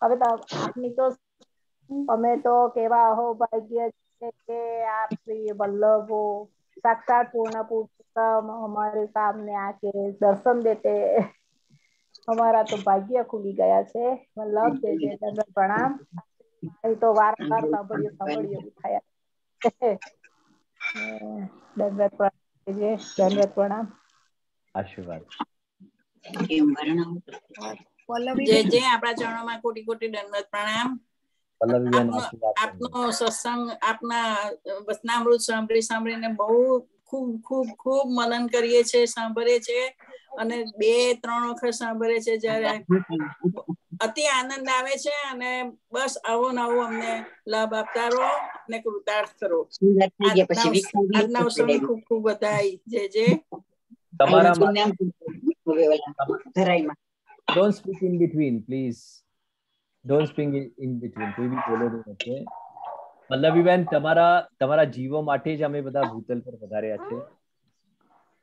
હવે તો આપની તો અમે તો કેવા અહો ભાગ્ય છે કે આપ શ્રી वल्लभ साक्षात पूर्ण पुरुषोत्तम हमारे सामने आके दर्शन देते, हमारा तो भाग्य खुली गया છે. वल्लभ जय जय दंडवत प्रणाम. તો વારંવાર સાંભળીએ થયા. દંડવત પ્રણામ, દંડવત પ્રણામ. આશીર્વાદ. જય જય. આપણા ચરણોમાં કોટી કોટી દંડવત પ્રણામ. આપનો સત્સંગ, આપના વચનામૃત સાંભળીને બહુ ખૂબ ખૂબ ખૂબ મનન કરીએ છીએ, સાંભળે છે અને 2-3 વખત સાંભળે છે, જ્યારે અતિ આનંદ આવે છે. અને બસ આવો નવો અમને લાભ આપતા રહો અને કૃતાર્થ કરો. આજના અવસરની ખૂબ ખૂબ બધાઈ. જય જય. Don't speak in between, please. Don't speak in between. કોઈ બી બોલો નહીં. પલ્લવીબેન, તમારા જીવો માટે જ અમે બધા ભૂતલ પર વધાર્યા છે,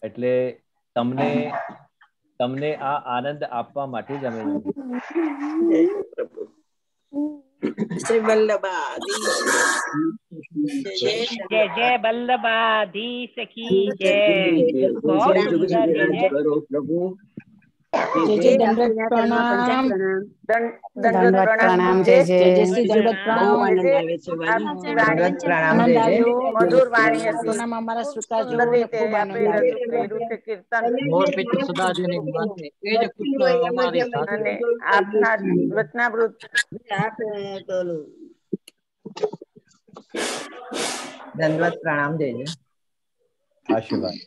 એટલે તમને આ આનંદ આપવા માટે જ અમે. શ્રી વલ્લભાધીશ જય જય. જય વલ્લભાધીશ કી જય. પ્રભુ દંડવત પ્રણામ. દંડવત પ્રણામ. જય શ્રી દંડવત પ્રણામ. આનંદ આવ્યો. મધુર વાણી હતી. પ્રણામ અમારા સુકાજો ને ખૂબ આનંદ આવ્યો. અને આપના વચનામૃત દંડવત પ્રણામ જય જય. આશીર્વાદ.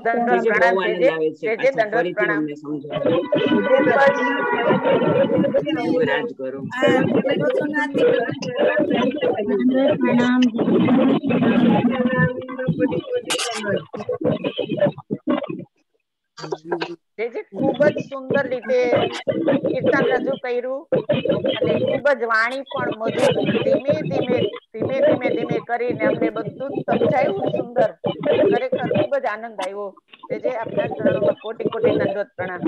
દંડવત પ્રણામ જય જય. દંડવત પ્રણામ. ખૂબ જ સુંદર રીતે કીર્તન રજૂ કર્યું અને ખૂબ જ વાણી પણ મધુર. ધીમે ધીમે ધીમે ધીમે ધીમે કરીને અમને બધું જ સમજાયું સુંદર. ખરેખર ખૂબ જ આનંદ આવ્યો. જે આપના ચરણોમાં કોટી કોટી દંડવત પ્રણામ.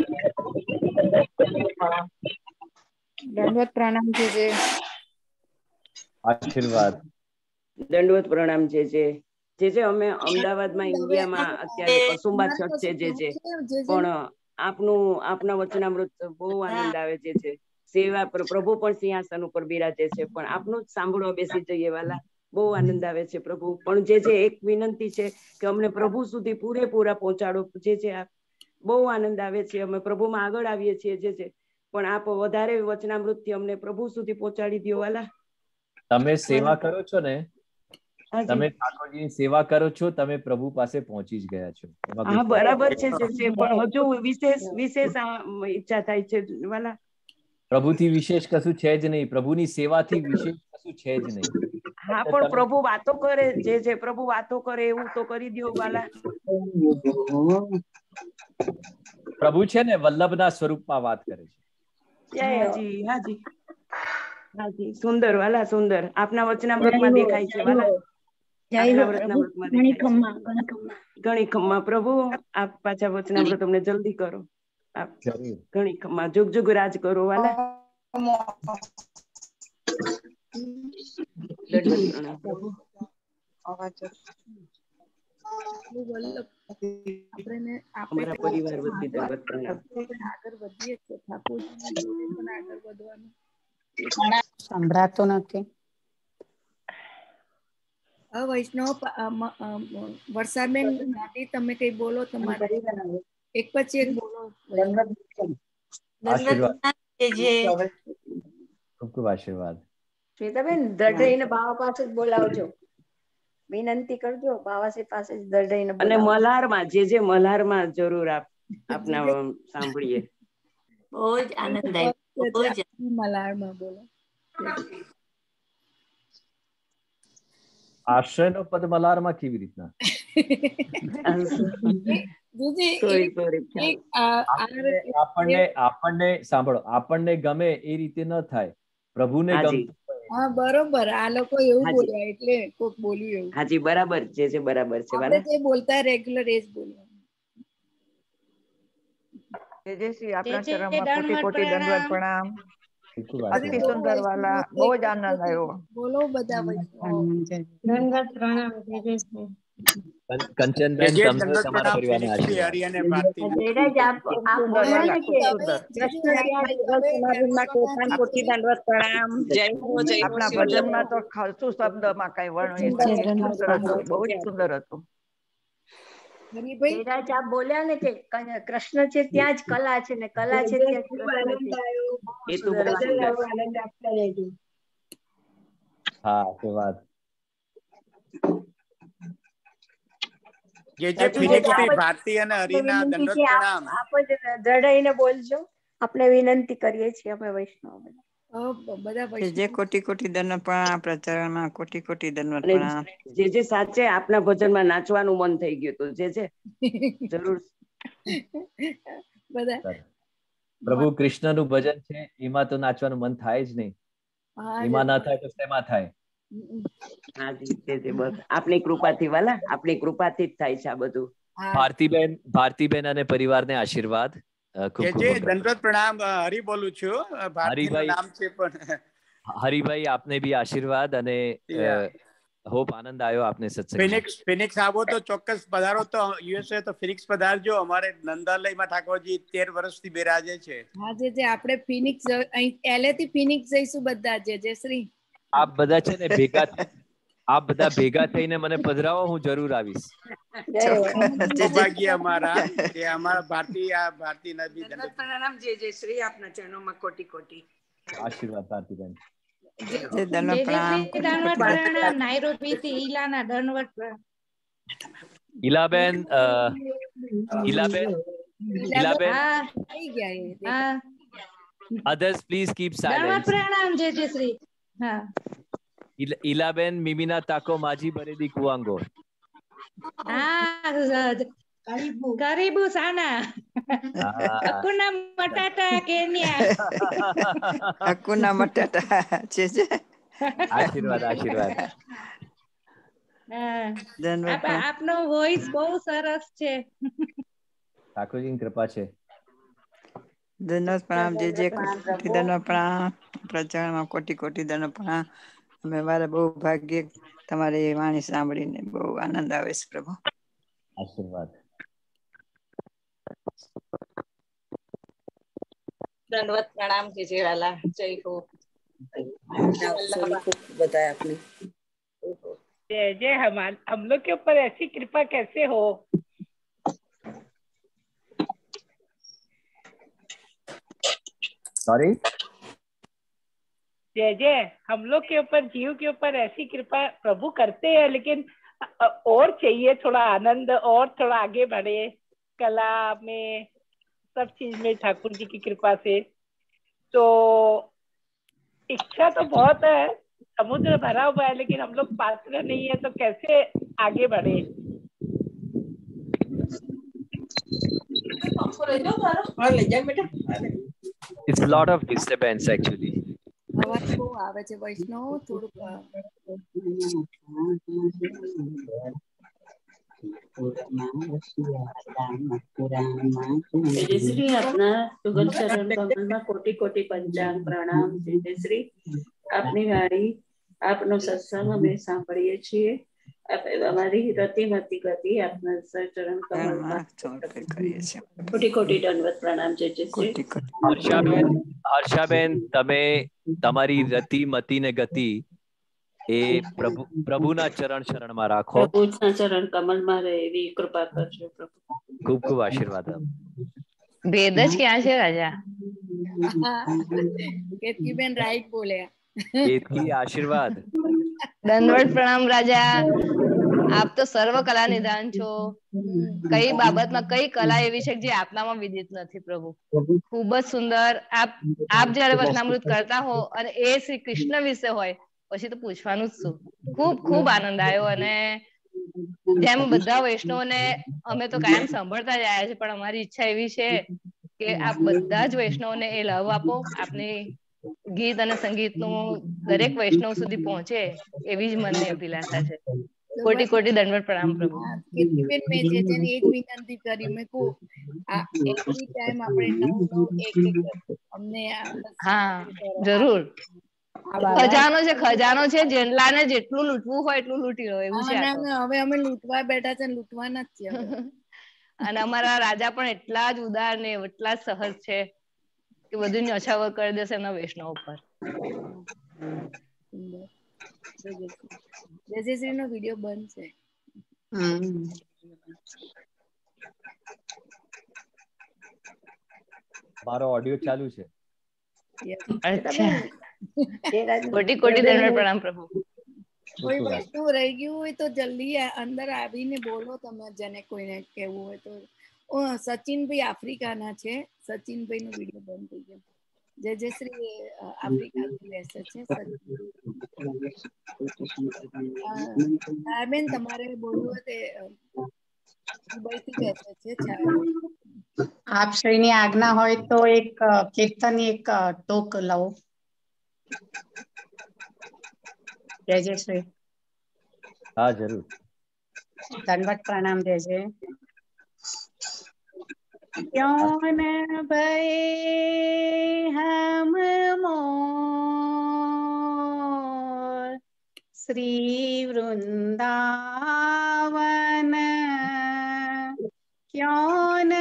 દંડવત પ્રણામ છે. આશીર્વાદ. દંડવત પ્રણામ છે. જે અમે અમદાવાદમાં ઇન્ડિયામાં અત્યારે કસુંબા છઠ છે જે પણ આપના વચનામૃત બહુ આનંદ આવે છે. સેવા પ્રભુ પણ સિંહાસન ઉપર બિરાજે છે, પણ આપનું જ સાંભળવા બેસી જઈએ વાલા. બહુ આનંદ આવે છે પ્રભુ. પણ જે એક વિનંતી છે કે અમને પ્રભુ સુધી પૂરેપૂરા પહોંચાડો. બહુ આનંદ આવે છે. અમે પ્રભુમાં આગળ આવીએ છીએ પણ આપ વધારે વચનામૃતથી અમને પ્રભુ સુધી પહોંચાડી દો વાલા. તમે સેવા કરો છો ને, તમે ઠાકોરજીની સેવા કરો છો, તમે પ્રભુ પાસે પહોંચી જ ગયા છો. હા બરાબર છે. પણ હજુ વિશેષ ઈચ્છા થાય છે વાલા. પ્રભુથી વિશેષ કશું છે જ નહીં. પ્રભુની સેવાથી વિશેષ કશું છે જ નહીં. હા પણ પ્રભુ વાતો કરે જે પ્રભુ વાતો કરે એવું તો કરી દો વાલા. પ્રભુ છે ને વલ્લભના સ્વરૂપમાં વાત કરે છે. હાજી હાજી હાજી. સુંદર વાલા સુંદર. આપના વચનામૃતમાં દેખાય છે વાલા. ઘણી ખમ્મા પ્રભુ. આપ પાછા વચનામૃત તમને જલ્દી કરો. આપ ઘણી ખમ્મા. જુગ જુગ રાજ કરો વાલા. દંડવત પ્રણામ પ્રભુ. અમારા પરિવાર વતી દંડવત પ્રણામ. આગળ વધીએ તો ઠાકોરજીની જોડે પણ આગળ વધવાનું. સંભળાતો નથી. વૈષ્ણવ વર્ષાબેન દાદી તમે કઈ બોલો. તમારે એક પછી એક બોલો. ખૂબ આશીર્વાદ. શ્વેતાબેન દરડાઈને બાવા પાસે જ બોલાવજો. વિનંતી કરજો બાવાસી પાસે જ દરડાઈને. અને મલ્હારમાં જે મલ્હારમાં જરૂર આપના સાંભળીએ. બહુ જ આનંદ આવ્યો. મલ્હારમાં બોલો. આશ્રયનો પદ મલ્હારમાં કેવી રીતના? આપણને સાંભળો, આપણને ગમે એ રીતે ન થાય. પ્રભુને ગમતું. હા બરોબર. આ લોકો એવું બોલ્યા એટલે કોક બોલ્યું એવું. હાજી બરાબર છે. બરાબર છે. આપણે જે બોલતા રેગ્યુલર એ જ બોલવાનું. આપણા ચરણમાં કોટી કોટી દંડવત પ્રણામ. અતિ સુંદર વાલા. બહુ જ આનંદ આવ્યો. બોલો બધા. દંડવત પ્રણામ. કંચનબેન તમને તમારા પરિવારને આશીર્વાદ. આપણા ભજનમાં તો ખાલસુ શબ્દમાં કઈ વર્ણન બહુ જ સુંદર હતું. આપ બોલ્યા ને કે કૃષ્ણ છે ત્યાં જ કલા છે ને કલા છે ત્યાં હા તે વાત. ભારતી અને હરિના દંડવત પ્રણામ. આપ જ દરડાઈને બોલજો. આપણે વિનંતી કરીએ છીએ અમે વૈષ્ણવ બધા. જે કોટી કોટી દંડવત પ્રણામ. આપણા ચરણમાં કોટી કોટી દંડવત પ્રણામ. જે સાચે આપના ભજનમાં નાચવાનું મન થઈ ગયું હતું. જે જરૂર બધા. પ્રભુ કૃષ્ણનું ભજન છે એમાં તો નાચવાનું મન થાય જ નહીં. એમાં ના થાય તો શેમાં થાય? આપની કૃપાથી વાલા. આપની કૃપાથી જ થાય છે આ બધું. ભારતીબેન અને પરિવારને આશીર્વાદ. દંડવત પ્રણામ. હરિ બોલું છું. ભારતીનું નામ છે પણ હરિભાઈ આપને બી આશીર્વાદ. અને હોપ આનંદ આવ્યો આપને સત્સંગ. ફિનિક્સ આવો તો ચોક્કસ પધારો, તો યુએસએ તો ફિનિક્સ પધારજો. અમારે નંદાલયમાં ઠાકોરજી 13 વર્ષથી બિરાજે છે. હા જે આપણે ફિનિક્સ એલેથી ફિનિક્સ જઈશું બધા. જે શ્રી આપ બધા છે ને ભેગા થઈને મને પધરાવો, હું જરૂર આવીશ. સૌભાગ્ય અમારા કે અમારા ભારતી નદી પ્રણામ જે શ્રી આપના ચરણોમાં કોટી કોટી આશીર્વાદ. ભારતીબેન પ્રણામ. નાઈરોબી થી ઈલાના દંડવત પ્રણામ. Ilaben others please keep silence. પ્રણામ જે શ્રી. હા ઈલાબેન મિમિના તાકો માજી બરેદી કુવાંગો. karibu sana. Hakuna matata Kenya. Hakuna matata. આશીર્વાદ. આપનો વોઇસ બહુ સરસ છે. ઠાકોરજીની કૃપા છે. ધન્યવાદ પ્રણામ જે કોટી ધન્યવાદ પ્રણામ. પ્રચરણમાં કોટી કોટી ધન્યવાદ પ્રણામ. અમે મારા બહુ ભાગ્ય તમારી વાણી સાંભળીને બહુ આનંદ આવે છે પ્રભુ. આશીર્વાદ. दंडवत प्रणाम कीजिए वाला जय हो। बताया आपने जय जय। हम लोग के ऊपर ऐसी कृपा कैसे हो। सॉरी जय जय। हम लोग के ऊपर जीव के ऊपर ऐसी कृपा प्रभु करते हैं, लेकिन और चाहिए थोड़ा आनंद और थोड़ा आगे बढ़े कला में सब चीज में ठाकुर जी की कृपा से। तो इच्छा तो बहुत है, समुद्र भरा हुआ है, लेकिन हम लोग पात्र नहीं है, तो कैसे आगे बढ़े। It's a lot of disturbance actually. અવાજ બહુ આવે છે વૈષ્ણવ, થોડુંક श्री अपना सुगत चरण कमल में कोटि कोटि पंचांग प्रणाम। श्री आपनी वाणी आपनो सत्संग અમે સાંભળીએ છીએ। અમારી રતિમતી ગતિ આપના ચરણ કમલ માં કરીએ છીએ। કોટી કોટી દંડવત પ્રણામ જય જય શ્રી। હર્ષાબેન તમે તમારી રતિમતી ને ગતિ એ પ્રભુના ચરણ શરણમાં રાખો। પ્રભુના ચરણ કમલમાં રહે એવી કૃપા કરજો પ્રભુ। ખૂબ ખૂબ આશીર્વાદ। ભેદ જ ક્યાં છે રાજા? કેતકીબેન રાઈટ બોલ્યા। કેતકી આશીર્વાદ। દંડવત પ્રણામ રાજા। આપ તો સર્વ કલા નિદાન છો। કઈ બાબતમાં કઈ કલા એવી છે જે આપનામાં વિદિત નથી પ્રભુ। ખૂબ જ સુંદર। આપ જયારે વચનામૃત કરતા હો અને એ શ્રી કૃષ્ણ વિશે હોય પછી તો પૂછવાનું જ શું। ખૂબ ખૂબ આનંદ આવ્યો। અને જેમ બધા વૈષ્ણવોને અમે તો કાયમ સાંભળતા જ આવ્યા છે, પણ અમારી ઈચ્છા એવી છે કે આપ બધા જ વૈષ્ણવોને એ લાભ આપો। આપની ગીત અને સંગીતનું દરેક વૈષ્ણવ સુધી પહોંચે એવી જ મનની અભિલાષા છે। કોટી કોટી દંડવત પ્રણામ પ્રભુ। કેતકીબેન મેં જે છે ને એ જ વિનંતી કરી। મેં કહું એવરી ટાઈમ આપણે 9-9 અમને હા જરૂર। ખજાનો છે, ખજાનો છે, જેટલાને જેટલું લૂંટવું હોય એટલું લૂંટી લો એવું છે। હવે અમે લૂંટવા બેઠા છે, લૂંટવાના જ છે। અને અમારા રાજા પણ એટલા જ ઉદાર ને એટલા જ સહજ છે કે બધું ન્યોછાવર કરી દેશે એમના વૈષ્ણવ ઉપર। જયશ્રી નો વિડિયો બંધ છે। મારો ઓડિયો ચાલુ છે। અચ્છા કોટી કોટી દંડવત પ્રણામ પ્રભુ। કોઈ વૈષ્ણવ રહી ગયું હોય તો જલ્દી અંદર આવીને બોલો તમે, જેને કોઈને કહેવું હોય તો। સચિનભાઈ આફ્રિકાના છે। સચિનભાઈ નો વિડિયો બંધ થઈ ગયો। જયશ્રી આફ્રિકાથી બેસે છે। બેન તમારે બોલવું હોય તે દુબઈથી બેસે છે। આપ શ્રીની આજ્ઞા હોય તો એક કીર્તનની એક ટોક લઉં। જય જય શ્રી। હા જરૂર। દંડવત પ્રણામ જય જય। क्यों न भय हम मोर श्री वृंदावन क्यों न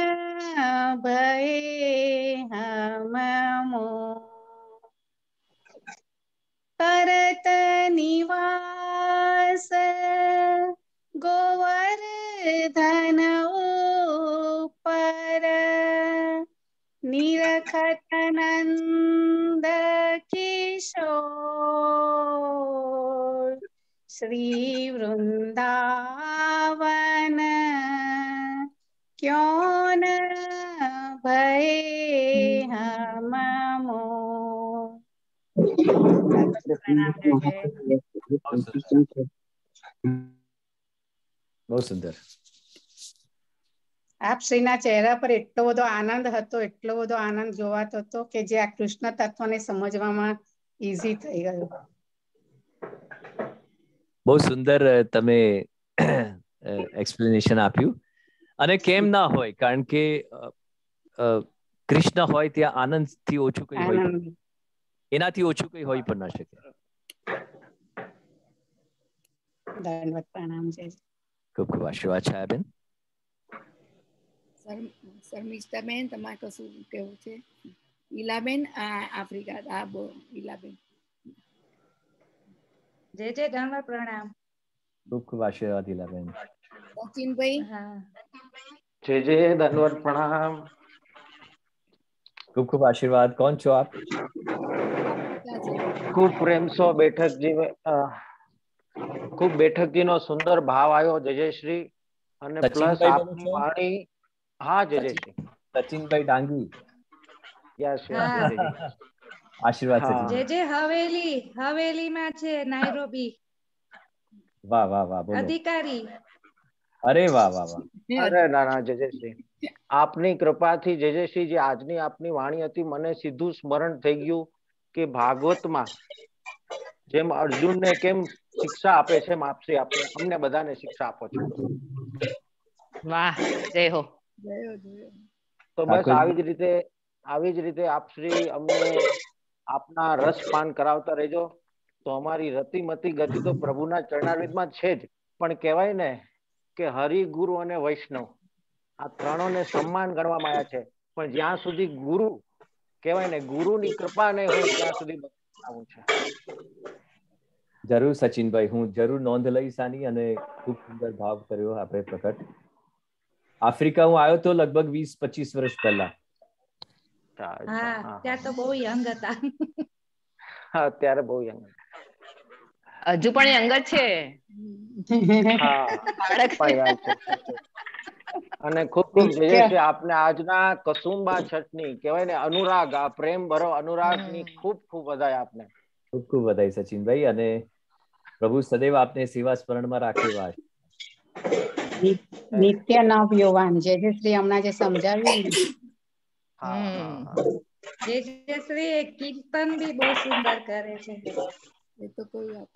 भये हम मोह करत निवास गोवर्धन ऊपर निरखत नंद किशोर श्री वृंदावन क्यों न भये हम मोह। બહુ સુંદર. આપ શ્રીના ચહેરા પર એટલો બધો આનંદ હતો, એટલો બધો આનંદ જોવાતો હતો કે જે આ કૃષ્ણ તત્વને સમજવામાં ઈઝી થઈ ગયું. બહુ સુંદર તમે એક્સપ્લેનેશન આપ્યું. અને કેમ ના હોય, કારણ કે કૃષ્ણ હોય ત્યાં આનંદથી ઓછું કઈ હોય, એનાથી ઓછું કઈ હોય પણ ના શકે. ધન્યવાદ, પ્રણામ છે. ખૂબ ખૂબ આશીર્વાદ છે બેન. શર્મિષ્ઠાબેન, તમારે કશું કેવું છે? ઈલાબેન, આફ્રિકા, ઈલાબેન. જય જય ધન્યવાદ, પ્રણામ. ખૂબ ખૂબ આશીર્વાદ ઈલાબેન. સચિનભાઈ, જય જય ધન્યવાદ, પ્રણામ. ખૂબ ખૂબ આશીર્વાદ. કોણ છો આપ? ખૂબ પ્રેમ સો બેઠકજી, ખૂબ બેઠકજી નો સુંદર ભાવ આવ્યો. જય જય શ્રી. અને પ્લસ આપની વાણી. હા, જય જય શ્રી. સચિનભાઈ ડાંગી. Yes yes. આશીર્વાદ સચિન. જય જય હવેલી માં છે, નાઇરોબી. વાહ વાહ વાહ, બોલો. અધિકારી. અરે વાહ વાહ વાહ. અરે ના ના, જય જય શ્રી. આપની કૃપાથી જય જય શ્રી, જે આજની આપની વાણી હતી, મને સીધું સ્મરણ થઈ ગયું કે ભાગવતમાં જેમ અર્જુનને કેમ શિક્ષા આપે છે, આપશ્રી આપને અમને બધાને શિક્ષા આપો છો. વાહ, જય હો. તો બસ આવી જ રીતે આપશ્રી અમને આપના રસપાન કરાવતા રહેજો. તો અમારી રતિમતી ગતિ તો પ્રભુના ચરણારવિંદમાં છે જ, પણ કહેવાય ને કે હરિ, ગુરુ અને વૈષ્ણવ આ ત્રણોને સન્માન ગણવામાં આવ્યા છે. પણ જ્યાં સુધી ગુરુ કહેવાય ને, ગુરુની કૃપા નહીં હોય ત્યાં સુધી આવું છે. જરૂર સચિનભાઈ, હું જરૂર નોંધ લઈશ આની. અને ખૂબ સુંદર ભાવ કર્યો આપણે પ્રકટ. આફ્રિકા હું આવ્યો તો લગભગ 20-25 વર્ષ પહેલા. ત્યાં તો બહુ યંગ હતા. હા, ત્યારે બહુ યંગ. હજુ પણ યંગ જ છે. અને ખૂબ ખૂબ જય શ્રી આપને આજના કસુંબા છઠની કહેવાય ને અનુરાગ, આ પ્રેમ ભરો અનુરાગની ખૂબ ખૂબ વધાય આપને. ખૂબ ખૂબ વધાય સચિનભાઈ. અને પ્રભુ સદૈવ આપને સેવા સ્મરણમાં રાખે. વાત નિત્ય નવ યુવાન જય જય શ્રી હમણાં જે સમજાવ્યું. જય જય શ્રી કીર્તન બી બહુ સુંદર કરે છે. એ તો કોઈ વાત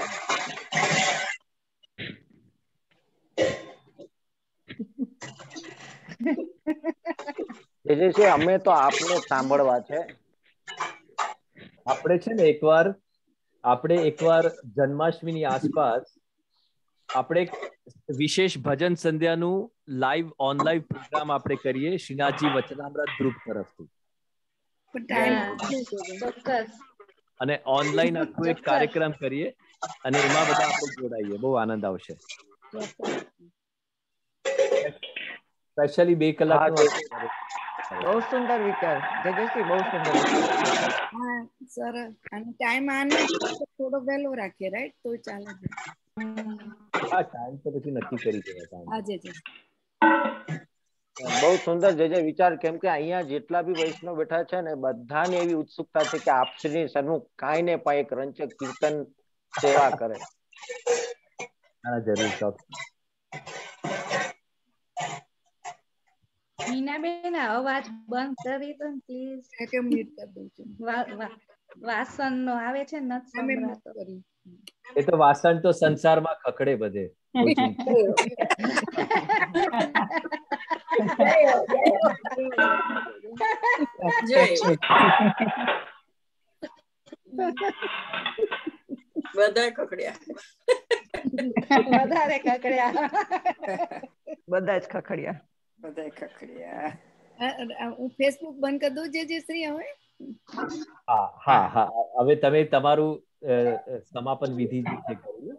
નહીં. છે અમે તો આપને સાંભળવા છે. આપણે છે ને એકવાર જન્માષ્ટમીની આસપાસ આપણે વિશેષ ભજન સંધ્યાનું લાઈવ ઓનલાઈન પ્રોગ્રામ આપણે કરીએ શ્રીનાથજી વચનામૃત ગ્રુપ તરફથી. અને ઓનલાઈન આખો એક કાર્યક્રમ કરીએ અને એમાં બધા આપણે જોડાઈએ. બહુ આનંદ આવશે. સ્પેશિયલી 2 કલાકનો. બહુ સુંદર વિચાર જયશ્રી, બહુ સુંદર વિચાર. હા સર, અને ટાઈમ આનો થોડો વહેલો રાખીએ, રાઈટ? તો ચાલે. હા, ટાઈમ તો પછી નક્કી કરી દેવા. આજે બહુ સુંદર જય વિચાર. કેમ કે અહીંયા જેટલા બી વૈષ્ણવ બેઠા છે ને, બધાને એવી ઉત્સુકતા છે કે આપશ્રીની સન્મુખ કાંઈ ને પાય એક રંચક કીર્તન સેવા કરે. હા, જરૂર. મીનાબેન, અવાજ બંધ કરી દો ને પ્લીઝ. મ્યુટ કરી દઉં છું. વાસણનો આવે છે ને, સંભળાતો. એ તો વાસણ તો સંસારમાં ખખડે બધે. બધા ખખડ્યા. વધારે ખખડ્યા. બધા જ ખખડ્યા. બધા ખખડ્યા. હું ફેસબુક બંધ કરી દઉં જે શ્રી હવે. હા હા હા, હવે તમે તમારું સમાપન વિધિ જે છે કર્યું.